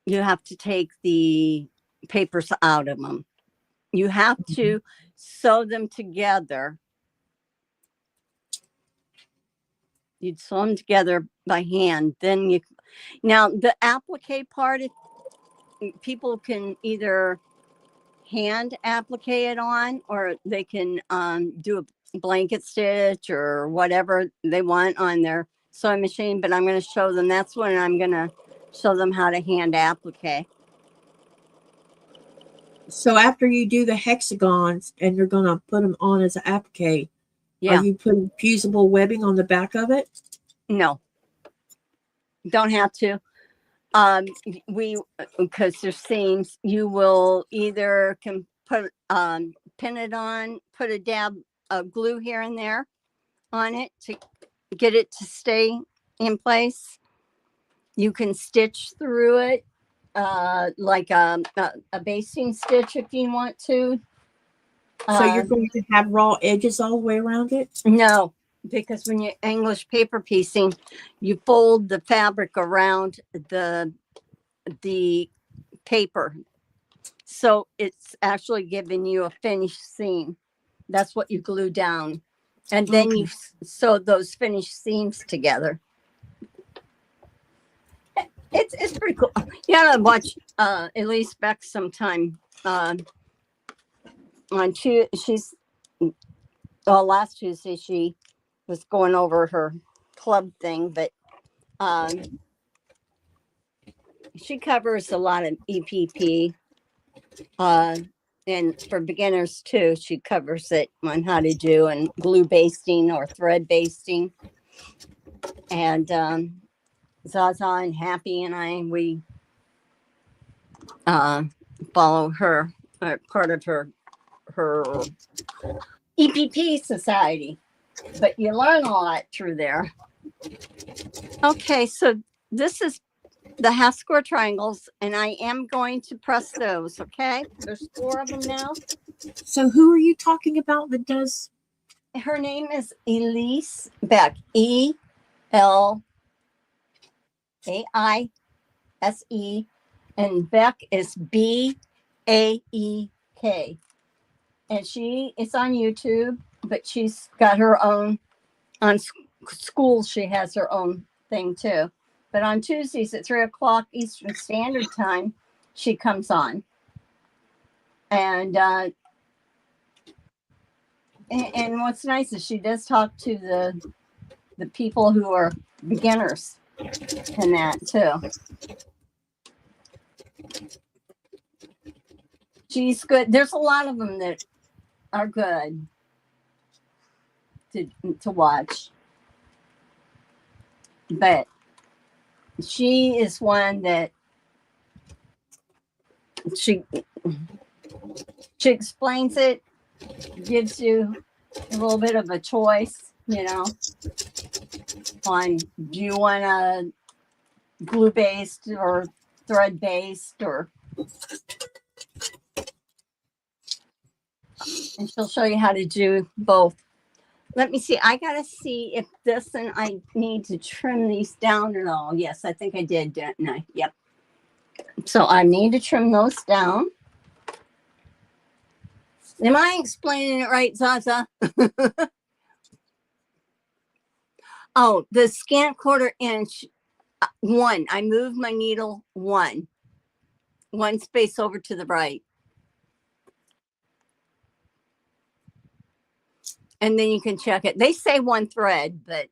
A: have to take the papers out of them. You have to sew them together. You'd sew them together by hand. Then now the applique part, if people can either hand applique it on, or they can do a blanket stitch or whatever they want on their sewing machine. But I'm going to show them. That's when I'm going to show them how to hand applique.
B: So after you do the hexagons and you're going to put them on as an applique,
A: Yeah.
B: are you putting fusible webbing on the back of it?
A: No, don't have to. Because there's seams, you will either can put pin it on, put a dab of glue here and there on it to get it to stay in place. You can stitch through it like a basting stitch if you want to.
B: So you're going to have raw edges all the way around it?
A: No, because when you're English paper piecing, you fold the fabric around the paper, so it's actually giving you a finished seam. That's what you glue down, and then you sew those finished seams together. It's pretty cool. You gotta watch Elise Beck sometime. On she's last Tuesday she was going over her club thing, but she covers a lot of EPP, and for beginners too. She covers it on how to do and glue basting or thread basting. And Zaza and Happy and we follow her, part of her EPP society. But you learn a lot through there. Okay, so this is the half square triangles, and I am going to press those. Okay, there's 4 of them now.
B: So who are you talking about that does?
A: Her name is Elise Beck. ELAISE, and Beck is BAEK. And she is on YouTube, but she's got her own on school. She has her own thing too. But on Tuesdays at 3:00 Eastern Standard Time, she comes on. And what's nice is she does talk to the people who are beginners in that too. She's good. There's a lot of them that are good to watch, but she is one that she explains it, gives you a little bit of a choice, on do you want a glue based or thread based, and she'll show you how to do both. Let me see. I gotta see if this, and I need to trim these down at all. Yes, I think I did, didn't I? Yep. So I need to trim those down. Am I explaining it right, Zaza? Oh, the scant 1/4 inch, 1. I moved my needle one space over to the right. And then you can check it. They say 1 thread, but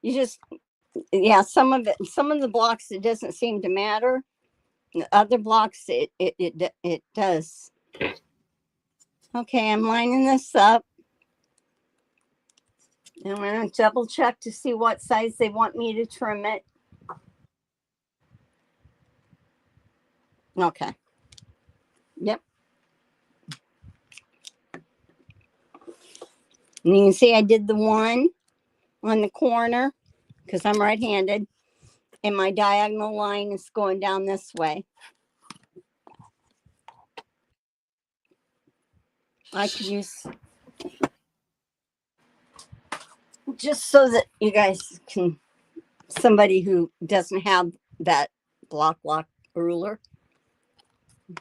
A: you just, yeah, some of the blocks, it doesn't seem to matter. The other blocks, it does. Okay, I'm lining this up. And I'm going to double check to see what size they want me to trim it. Okay. Yep. And you can see I did the 1 on the corner because I'm right-handed. And my diagonal line is going down this way. I could use, just so that you guys can, somebody who doesn't have that block ruler.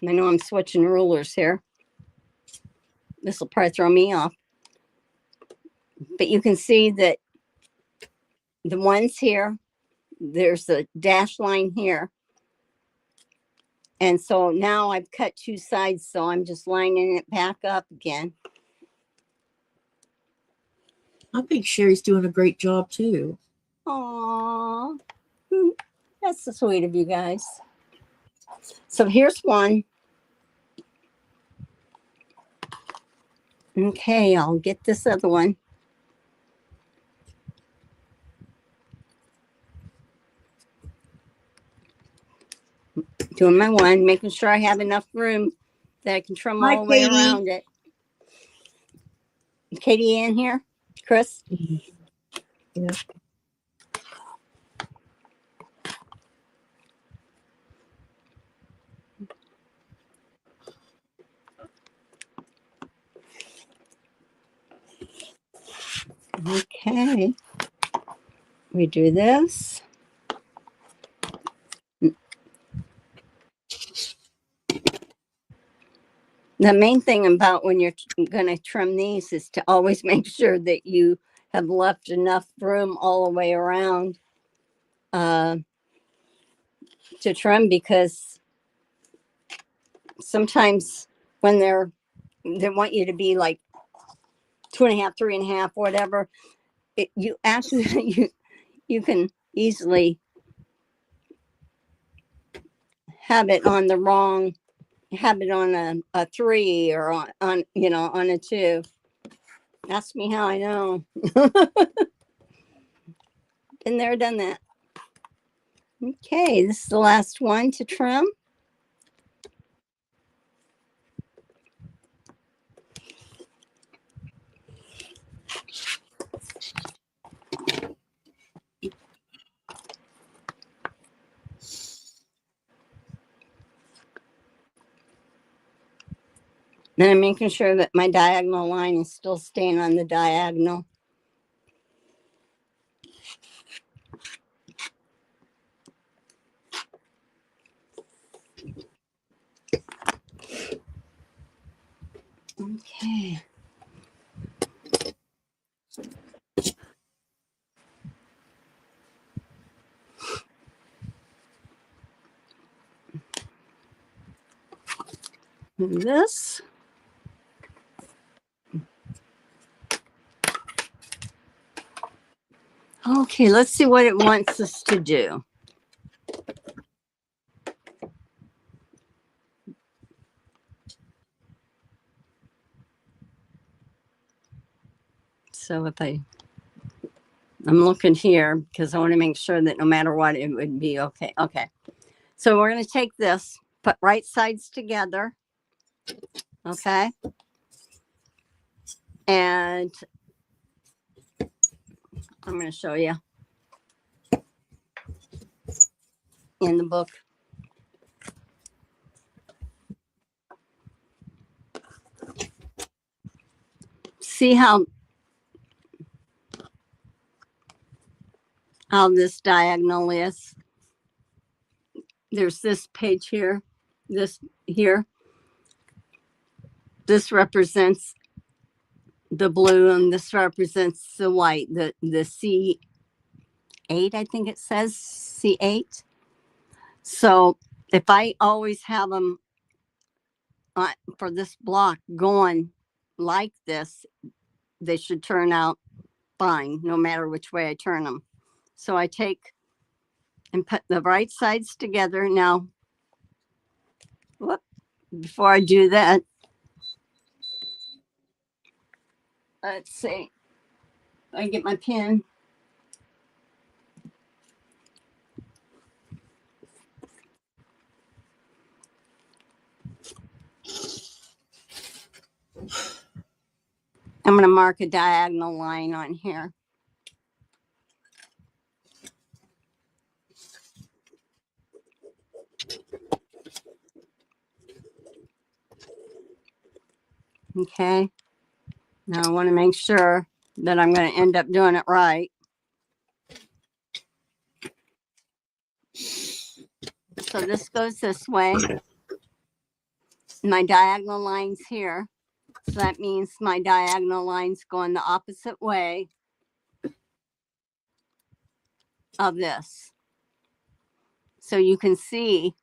A: I know I'm switching rulers here. This will probably throw me off. But you can see that the ones here, there's a dash line here. And so now I've cut 2 sides, so I'm just lining it back up again.
B: I think Sherry's doing a great job too.
A: Aww. That's so sweet of you guys. So here's one. Okay, I'll get this other one. Doing my 1, making sure I have enough room that I can trim all the way around it. Katie in here? Chris?
B: Yeah.
A: Okay. We do this. The main thing about when you're going to trim these is to always make sure that you have left enough room all the way around to trim, because sometimes when they want you to be like 2.5, 3.5, whatever, you actually you can easily have it on the wrong, have it on a 3 or on on a 2. Ask me how I know. Been there, done that. Okay, this is the last one to trim. Then I'm making sure that my diagonal line is still staying on the diagonal. Okay. And this. Okay, let's see what it wants us to do. So if I'm looking here because I want to make sure that no matter what, it would be okay. Okay. So we're going to take this, put right sides together. Okay. And I'm going to show you in the book. See how this diagonal is. There's this page here, this here. This represents the blue and this represents the white, the C8, I think it says C8. So if I always have them for this block going like this, they should turn out fine, no matter which way I turn them. So I take and put the right sides together. Now, whoop, before I do that, let's see. I get my pen. I'm going to mark a diagonal line on here. Okay. Now I want to make sure that I'm going to end up doing it right. So this goes this way. My diagonal line's here. So that means my diagonal line's going the opposite way of this. So you can see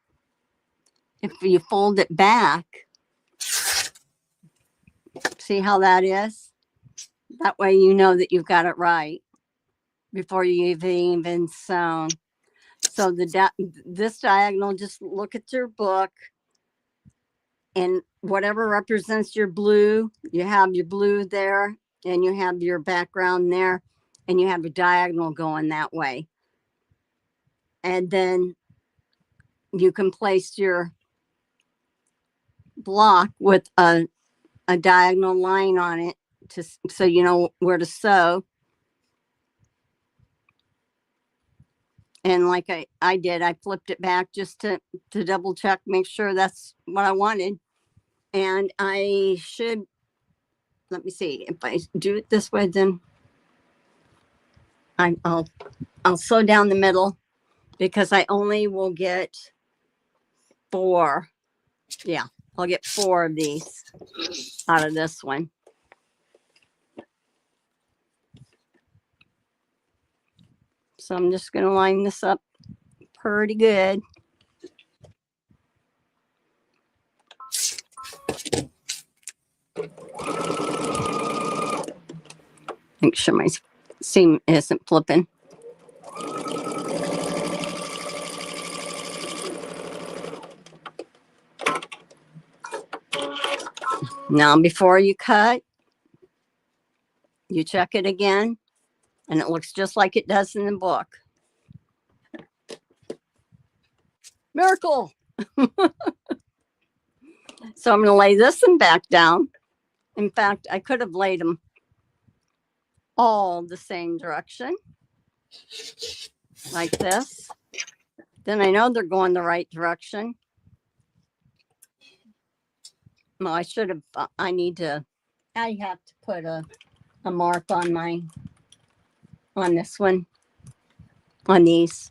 A: if you fold it back, see how that is? That way you know that you've got it right before you've even sewn. So this diagonal, just look at your book and whatever represents your blue, you have your blue there and you have your background there and you have a diagonal going that way. And then you can place your block with a diagonal line on it so you know where to sew. And like I did, I flipped it back just to double check, make sure that's what I wanted. And I should, let me see, if I do it this way, then I'll sew down the middle because I only will get 4. Yeah, I'll get 4 of these out of this one. So I'm just going to line this up pretty good. Make sure my seam isn't flipping. Now, before you cut, you check it again, and it looks just like it does in the book. Miracle! So I'm going to lay this one back down. In fact, I could have laid them all the same direction, like this. Then I know they're going the right direction. Well, I should have, I have to put a mark on this one, on these.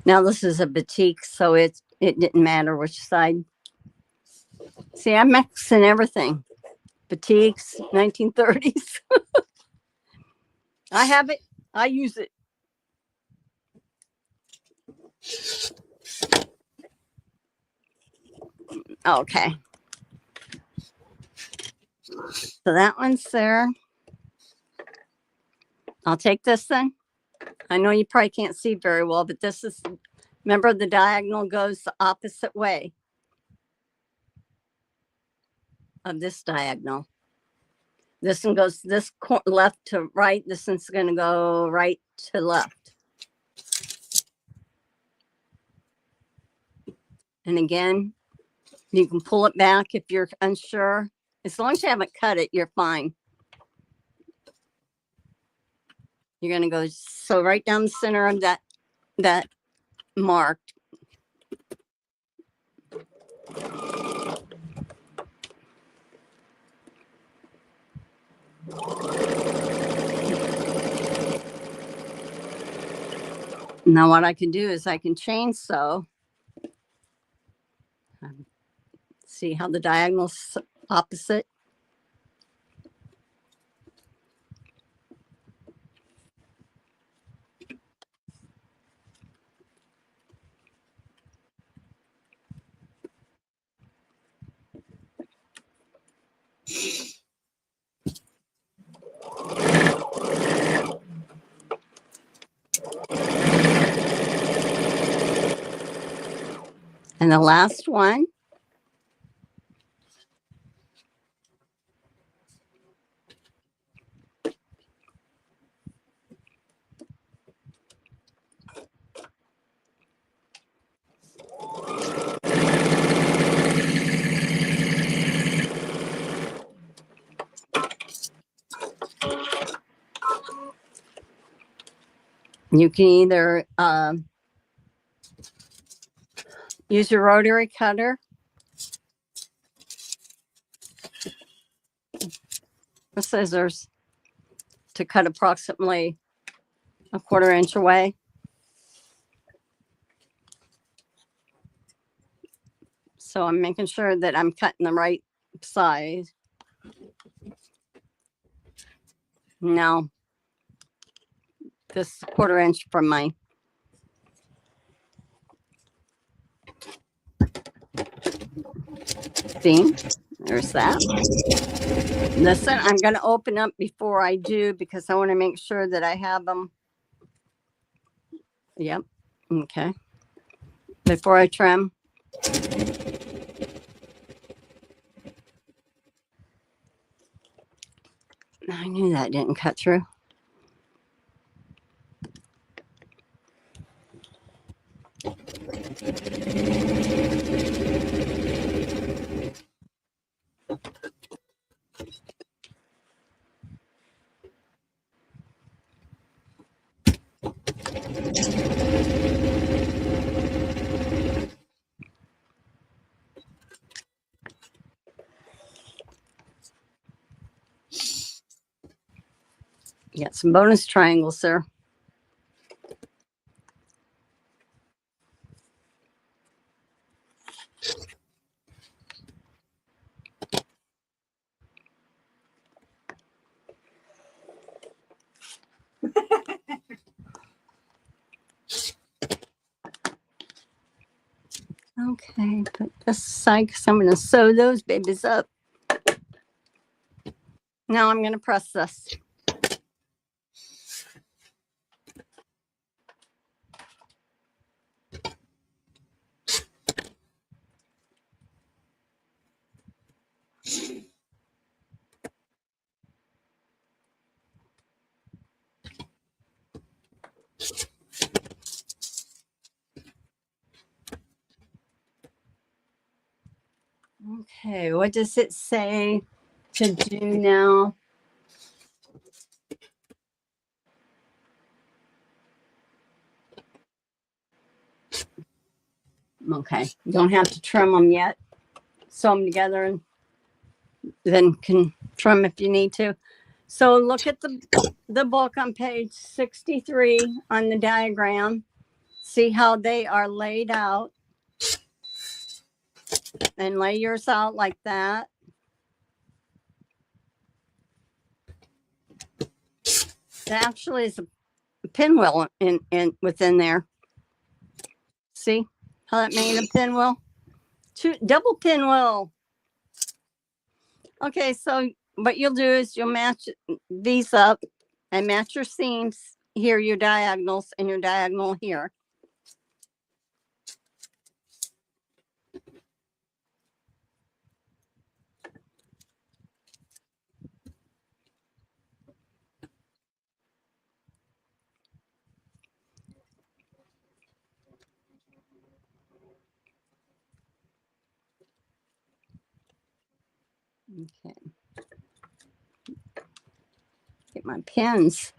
A: Now this is a batik, so it didn't matter which side. See, I'm mixing everything. Batiks, 1930s. I have it. I use it. Okay. So that one's there. I'll take this then. I know you probably can't see very well, but this is, remember the diagonal goes the opposite way of this diagonal. This one goes left to right. This one's going to go right to left. And again, you can pull it back if you're unsure. As long as you haven't cut it, you're fine. You're going to go so right down the center of that mark. Now what I can do is I can chain sew. See how the diagonal's opposite? And the last one. You can either use your rotary cutter or scissors to cut approximately a 1/4 inch away. So I'm making sure that I'm cutting the right size. Now, this 1/4 inch from my seam. There's that. This one I'm going to open up before I do because I want to make sure that I have them. Yep. Okay. Before I trim. I knew that didn't cut through. Got some bonus triangles there. Okay, put this aside because I'm going to sew those babies up. Now I'm going to press this. Okay, what does it say to do now? Okay, you don't have to trim them yet. Sew them together and then can trim if you need to. So look at the book on page 63 on the diagram. See how they are laid out. And lay yours out like that. There actually is a pinwheel in within there. See how that made a pinwheel? Double pinwheel. Okay, so what you'll do is you'll match these up and match your seams here, your diagonals, and your diagonal here. Okay. Get my pins.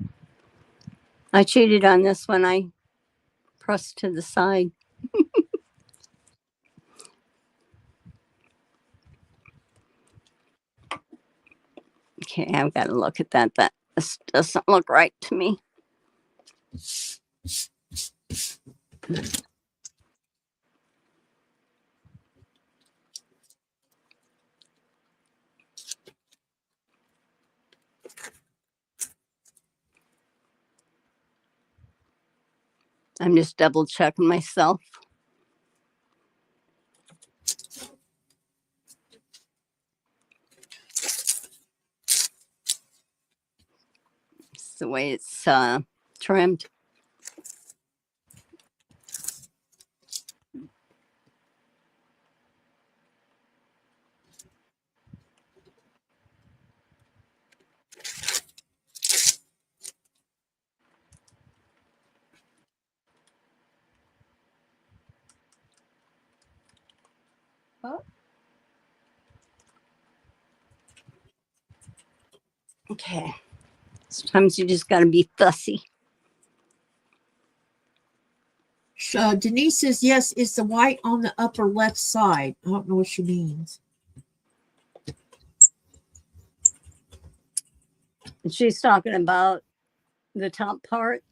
A: I cheated on this one. I pressed to the side. Okay, I've got to look at that. This doesn't look right to me. I'm just double checking myself. It's the way it's trimmed. Okay. Sometimes you just got to be fussy.
B: Denise says, yes, it's the white on the upper left side. I don't know what she means.
A: And she's talking about the top part.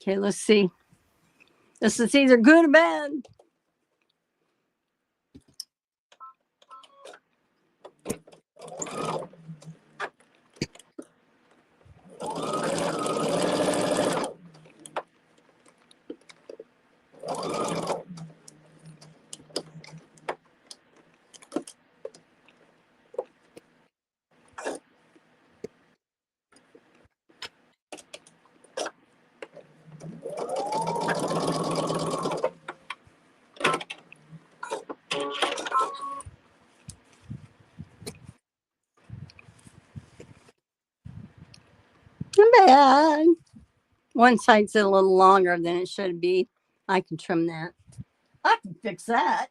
A: Okay, let's see. This is either good or bad. Not bad. One side's a little longer than it should be. I can trim that. I can fix that.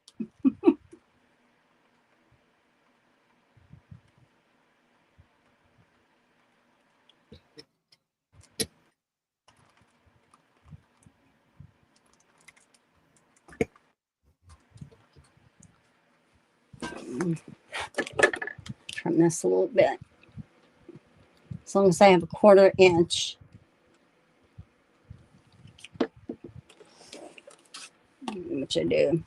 A: Trim this a little bit. As long as I have a 1/4 inch. Which I do.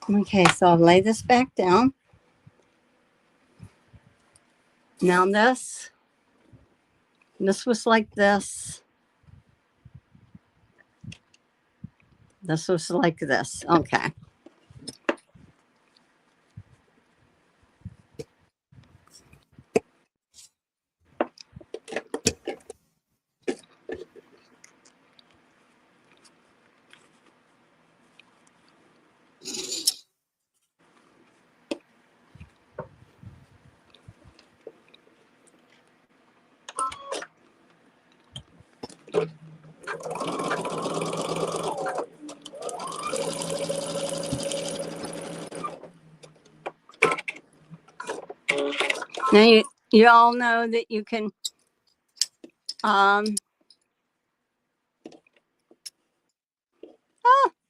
A: Okay, so I'll lay this back down. Now this was like this. This was like this. Okay. Now you all know that you can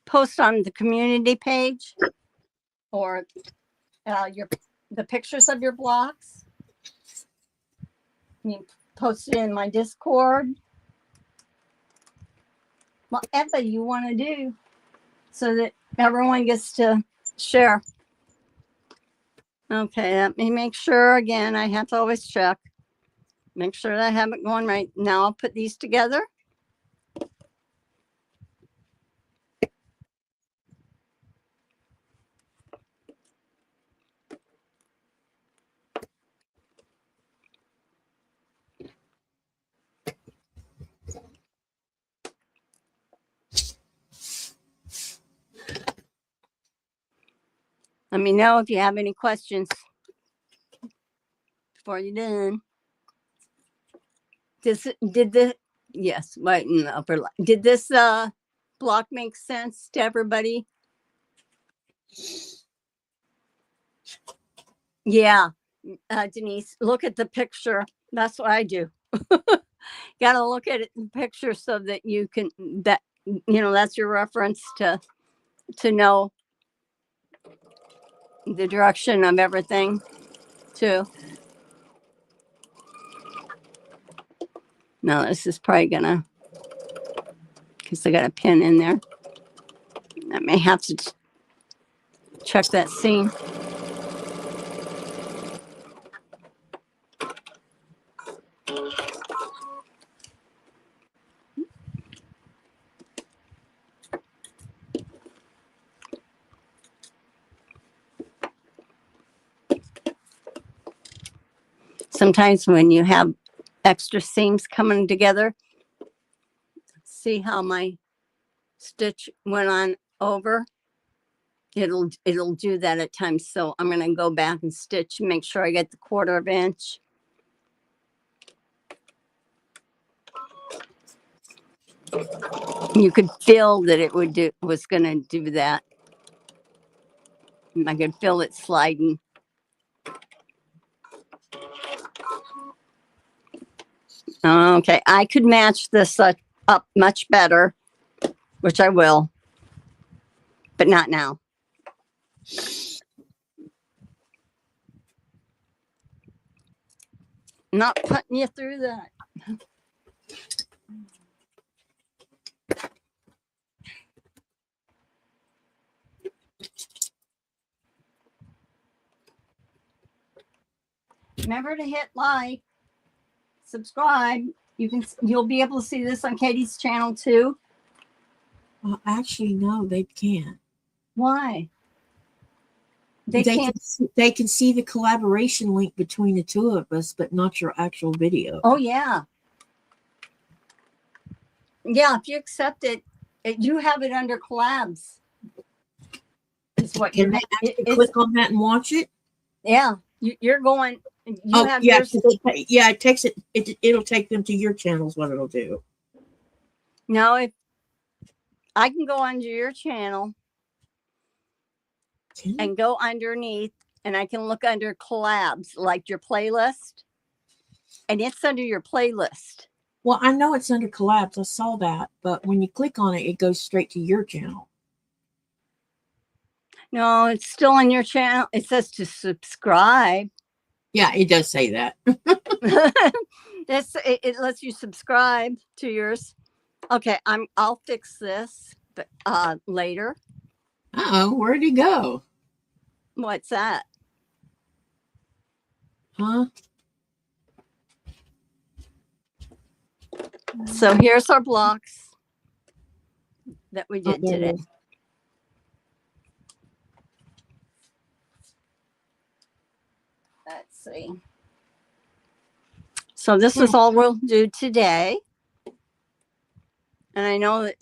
A: post on the community page or the pictures of your blocks. You post it in my Discord. Whatever you want to do so that everyone gets to share. Okay, let me make sure again. I have to always check. Make sure that I have it going right. Now I'll put these together. Let me know if you have any questions before you're done. Yes, right in the upper left. Did this block make sense to everybody? Yeah, Denise, look at the picture. That's what I do. Got to look at it in picture so that you can, that's your reference to know the direction of everything too. No, this is probably gonna, because I got a pin in there. I may have to check that seam. Sometimes when you have extra seams coming together, see how my stitch went on over? It'll do that at times. So I'm going to go back and stitch, make sure I get the 1/4 inch. You could feel that it was going to do that. I could feel it sliding. Okay, I could match this up much better, which I will, but not now. Not putting you through that. Remember to hit like, subscribe. You'll be able to see this on Katie's channel too.
B: Well, actually, no, they can't.
A: Why?
B: They can see the collaboration link between the two of us, but not your actual video.
A: Oh yeah. Yeah, if you accept it, you have it under collabs. Is what
B: Can they click on that and watch it?
A: Yeah, you're going.
B: It takes it. It'll take them to your channel. Is what it'll do.
A: No, if I can go under your channel and go underneath, and I can look under collabs, like your playlist, and it's under your playlist.
B: Well, I know it's under collabs. I saw that, but when you click on it, it goes straight to your channel.
A: No, it's still on your channel. It says to subscribe.
B: Yeah, it does say that.
A: It lets you subscribe to yours. Okay, I'll fix this, but later.
B: Uh-oh, where'd he go?
A: What's that?
B: Huh?
A: So here's our blocks that we did today. Let's see. So this is all we'll do today. And I know that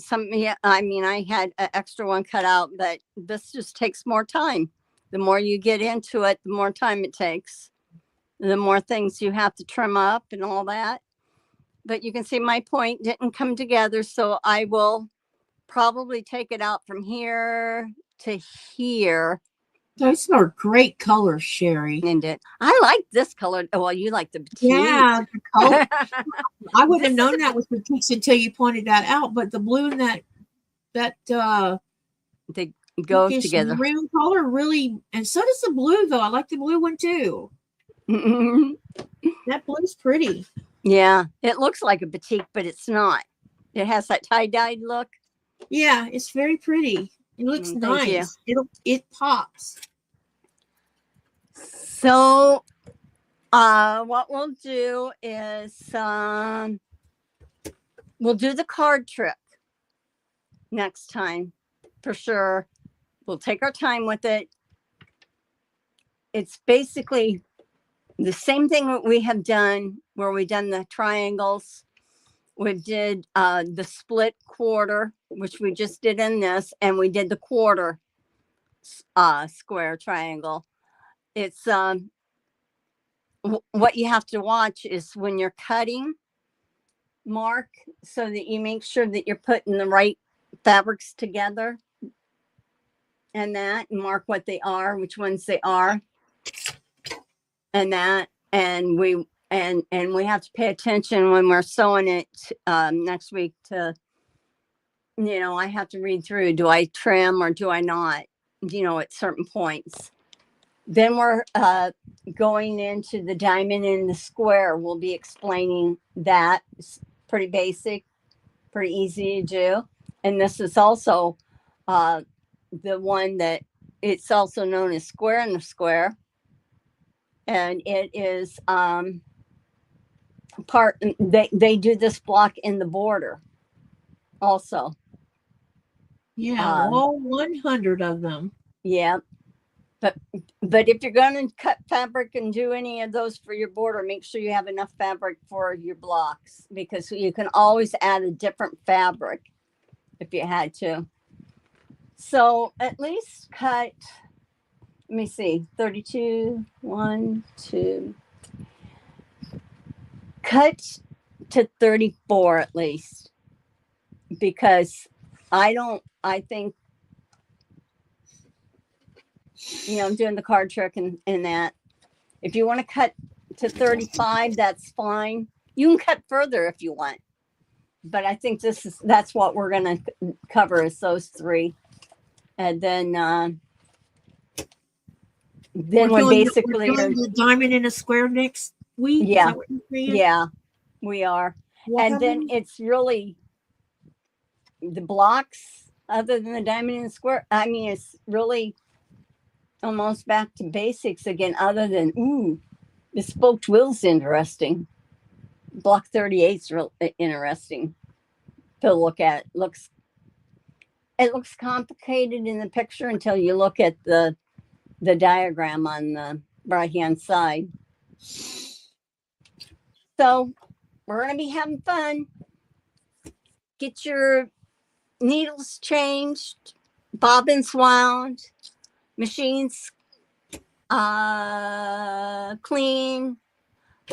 A: I had an extra one cut out, but this just takes more time. The more you get into it, the more time it takes. The more things you have to trim up and all that. But you can see my point didn't come together. So I will probably take it out from here to here
B: Those are great colors, Sherry.
A: And I like this color. Well, you like the batik.
B: Yeah, the color. I wouldn't have
A: This
B: known
A: is-
B: that was batiks until you pointed that out. But the blue and that
A: they go
B: pinkish
A: together.
B: maroon color really, and so does the blue though. I like the blue one too. That blue's pretty.
A: Yeah, it looks like a batik, but it's not. It has that tie-dyed look.
B: Yeah, it's very pretty. It looks
A: Thank you.
B: nice. It pops.
A: So, what we'll do is we'll do the card trick next time for sure. We'll take our time with it. It's basically the same thing that we have done where we've done the triangles. We did the split quarter, which we just did in this, and we did the quarter square triangle. It's what you have to watch is when you're cutting, mark so that you make sure that you're putting the right fabrics together and that, and mark what they are, which ones they are, and that, and we have to pay attention when we're sewing it next week to, I have to read through, do I trim or do I not, at certain points. Then we're going into the diamond and the square. We'll be explaining that. It's pretty basic, pretty easy to do. And this is also the one that it's also known as square in the square. And it is they do this block in the border also.
B: Yeah, all 100 of them.
A: Yeah. But if you're going to cut fabric and do any of those for your border, make sure you have enough fabric for your blocks, because you can always add a different fabric if you had to. So at least cut, let me see, 32, 1, 2. Cut to 34 at least, because I think, I'm doing the card trick and that. If you want to cut to 35, that's fine. You can cut further if you want. But I think that's what we're going to cover is those three. And then we're basically
B: doing the diamond in a square next week.
A: Yeah.
B: Is that what you're saying?
A: Yeah, we are.
B: Well,
A: and then it's really the blocks other than the diamond and the square. I mean, it's really almost back to basics again, other than, the spoked wheel's interesting. Block 38 is real interesting to look at. It looks complicated in the picture until you look at the diagram on the right hand side. So we're going to be having fun. Get your needles changed, bobbins wound, machines clean,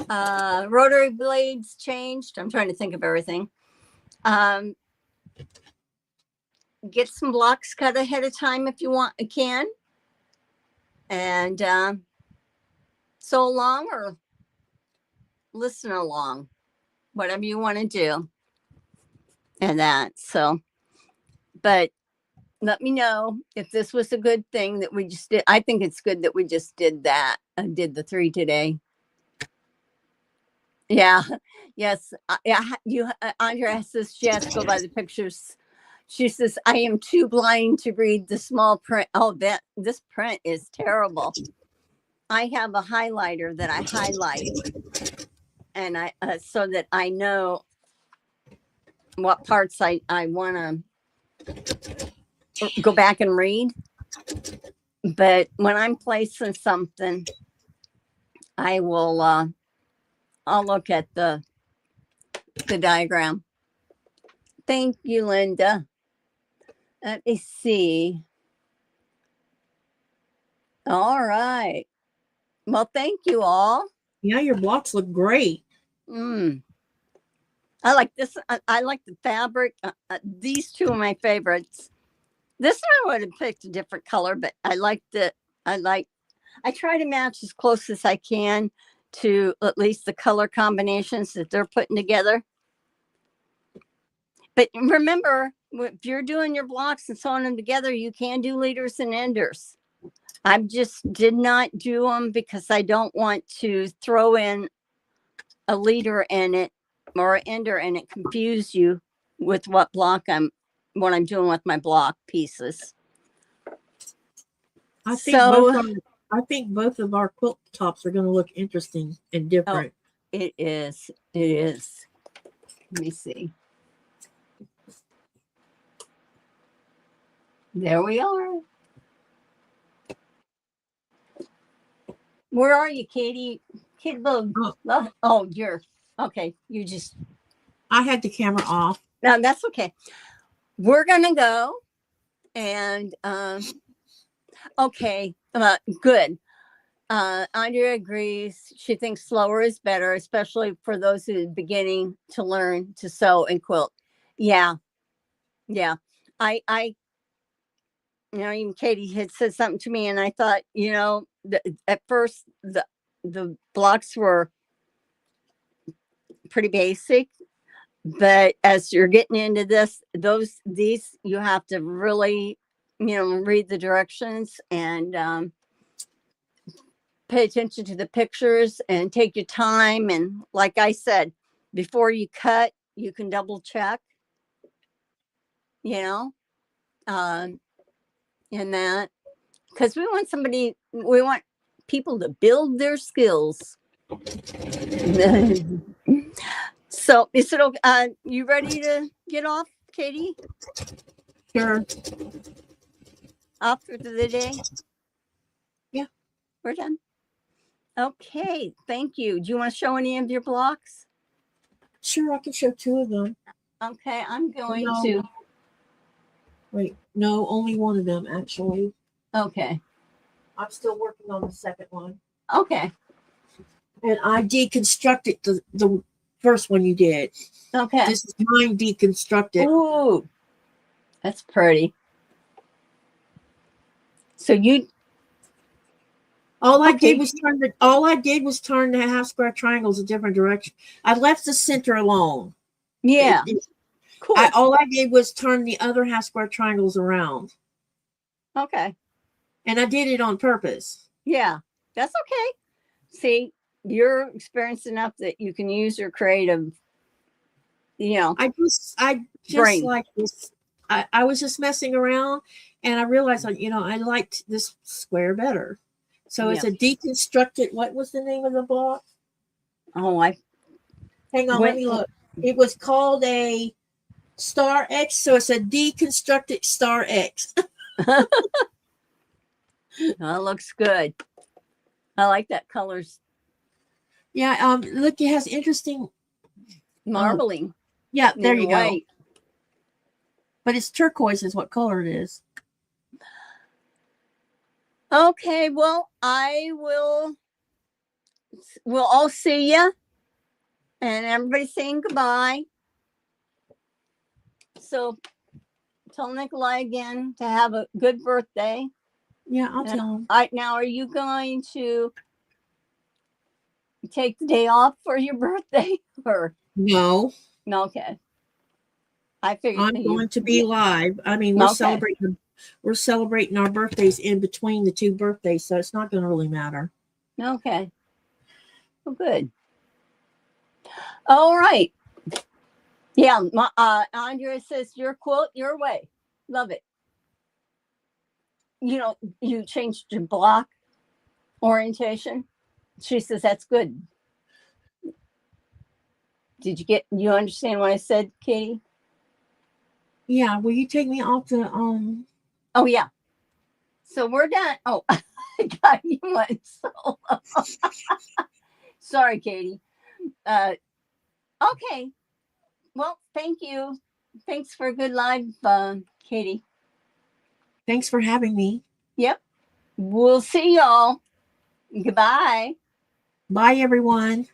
A: rotary blades changed. I'm trying to think of everything. Get some blocks cut ahead of time if you can. And sew along or listen along, whatever you want to do. And that. So, but let me know if this was a good thing that we just did. I think it's good that we just did that. I did the 3 today. Yeah. Yes. Andrea says she has to go by the pictures. She says, I am too blind to read the small print. Oh, this print is terrible. I have a highlighter that I highlight, and I so that I know what parts I want to go back and read. But when I'm placing something, I will I'll look at the diagram. Thank you, Linda. Let me see. All right. Well, thank you all.
B: Yeah, your blocks look great.
A: I like this. I like the fabric. These two are my favorites. This one I would have picked a different color, but I I try to match as close as I can to at least the color combinations that they're putting together. But remember, if you're doing your blocks and sewing them together, you can do leaders and enders. I just did not do them because I don't want to throw in a leader in it or an ender and it confuse you with what I'm doing with my block pieces.
B: I think both of our quilt tops are going to look interesting and different.
A: It is. It is. Let me see. There we are. Where are you, Katie? Kid Bug. Oh, you're okay. You just.
B: I had the camera off.
A: No, that's okay. We're gonna go, and okay, good. Andrea agrees. She thinks slower is better, especially for those who are beginning to learn to sew and quilt. Yeah. I even Katie had said something to me, and I thought, at first the blocks were pretty basic, but as you're getting into these, you have to really, read the directions and pay attention to the pictures and take your time. And like I said, before you cut, you can double check, and that, because we want people to build their skills. So is it okay? You ready to get off, Katie?
B: Sure.
A: Off for the day?
B: Yeah.
A: We're done. Okay, thank you. Do you want to show any of your blocks?
B: Sure, I can show 2 of them.
A: Okay, I'm going to.
B: Wait, no, only one of them, actually.
A: Okay.
B: I'm still working on the second one.
A: Okay.
B: And I deconstructed the first one you did.
A: Okay.
B: This is mine deconstructed.
A: Ooh, that's pretty. So
B: all I did was turn the half square triangles a different direction. I left the center alone.
A: Yeah.
B: Cool. All I did was turn the other half square triangles around.
A: Okay.
B: And I did it on purpose.
A: Yeah, that's okay. See, you're experienced enough that you can use your creative,
B: I just
A: brain.
B: like this. I was just messing around, and I realized, I liked this square better. So it's a deconstructed. What was the name of the block?
A: Oh,
B: hang on. Let me look. It was called a Star X. So it's a deconstructed Star X.
A: That looks good. I like that colors.
B: Yeah. Look, it has interesting
A: marbling.
B: Yeah, there you
A: white.
B: go. But it's turquoise is what color it is.
A: Okay, well, we'll all see you. And everybody's saying goodbye. So tell Nikolai again to have a good birthday.
B: Yeah, I'll tell him.
A: Now, are you going to take the day off for your birthday? Or
B: no?
A: Okay. I figured
B: I'm going to be live. I mean, we're celebrating our birthdays in between the 2 birthdays, so it's not going to really matter.
A: Okay. Well, good. All right. Yeah. Andrea says your quilt your way. Love it. You changed your block orientation. She says that's good. Did you understand what I said, Katie?
B: Yeah. Will you take me off the
A: Oh yeah. So we're done. Oh, God, you went solo. Sorry, Katie. Okay. Well, thank you. Thanks for a good live, Katie.
B: Thanks for having me.
A: Yep. We'll see y'all. Goodbye.
B: Bye, everyone.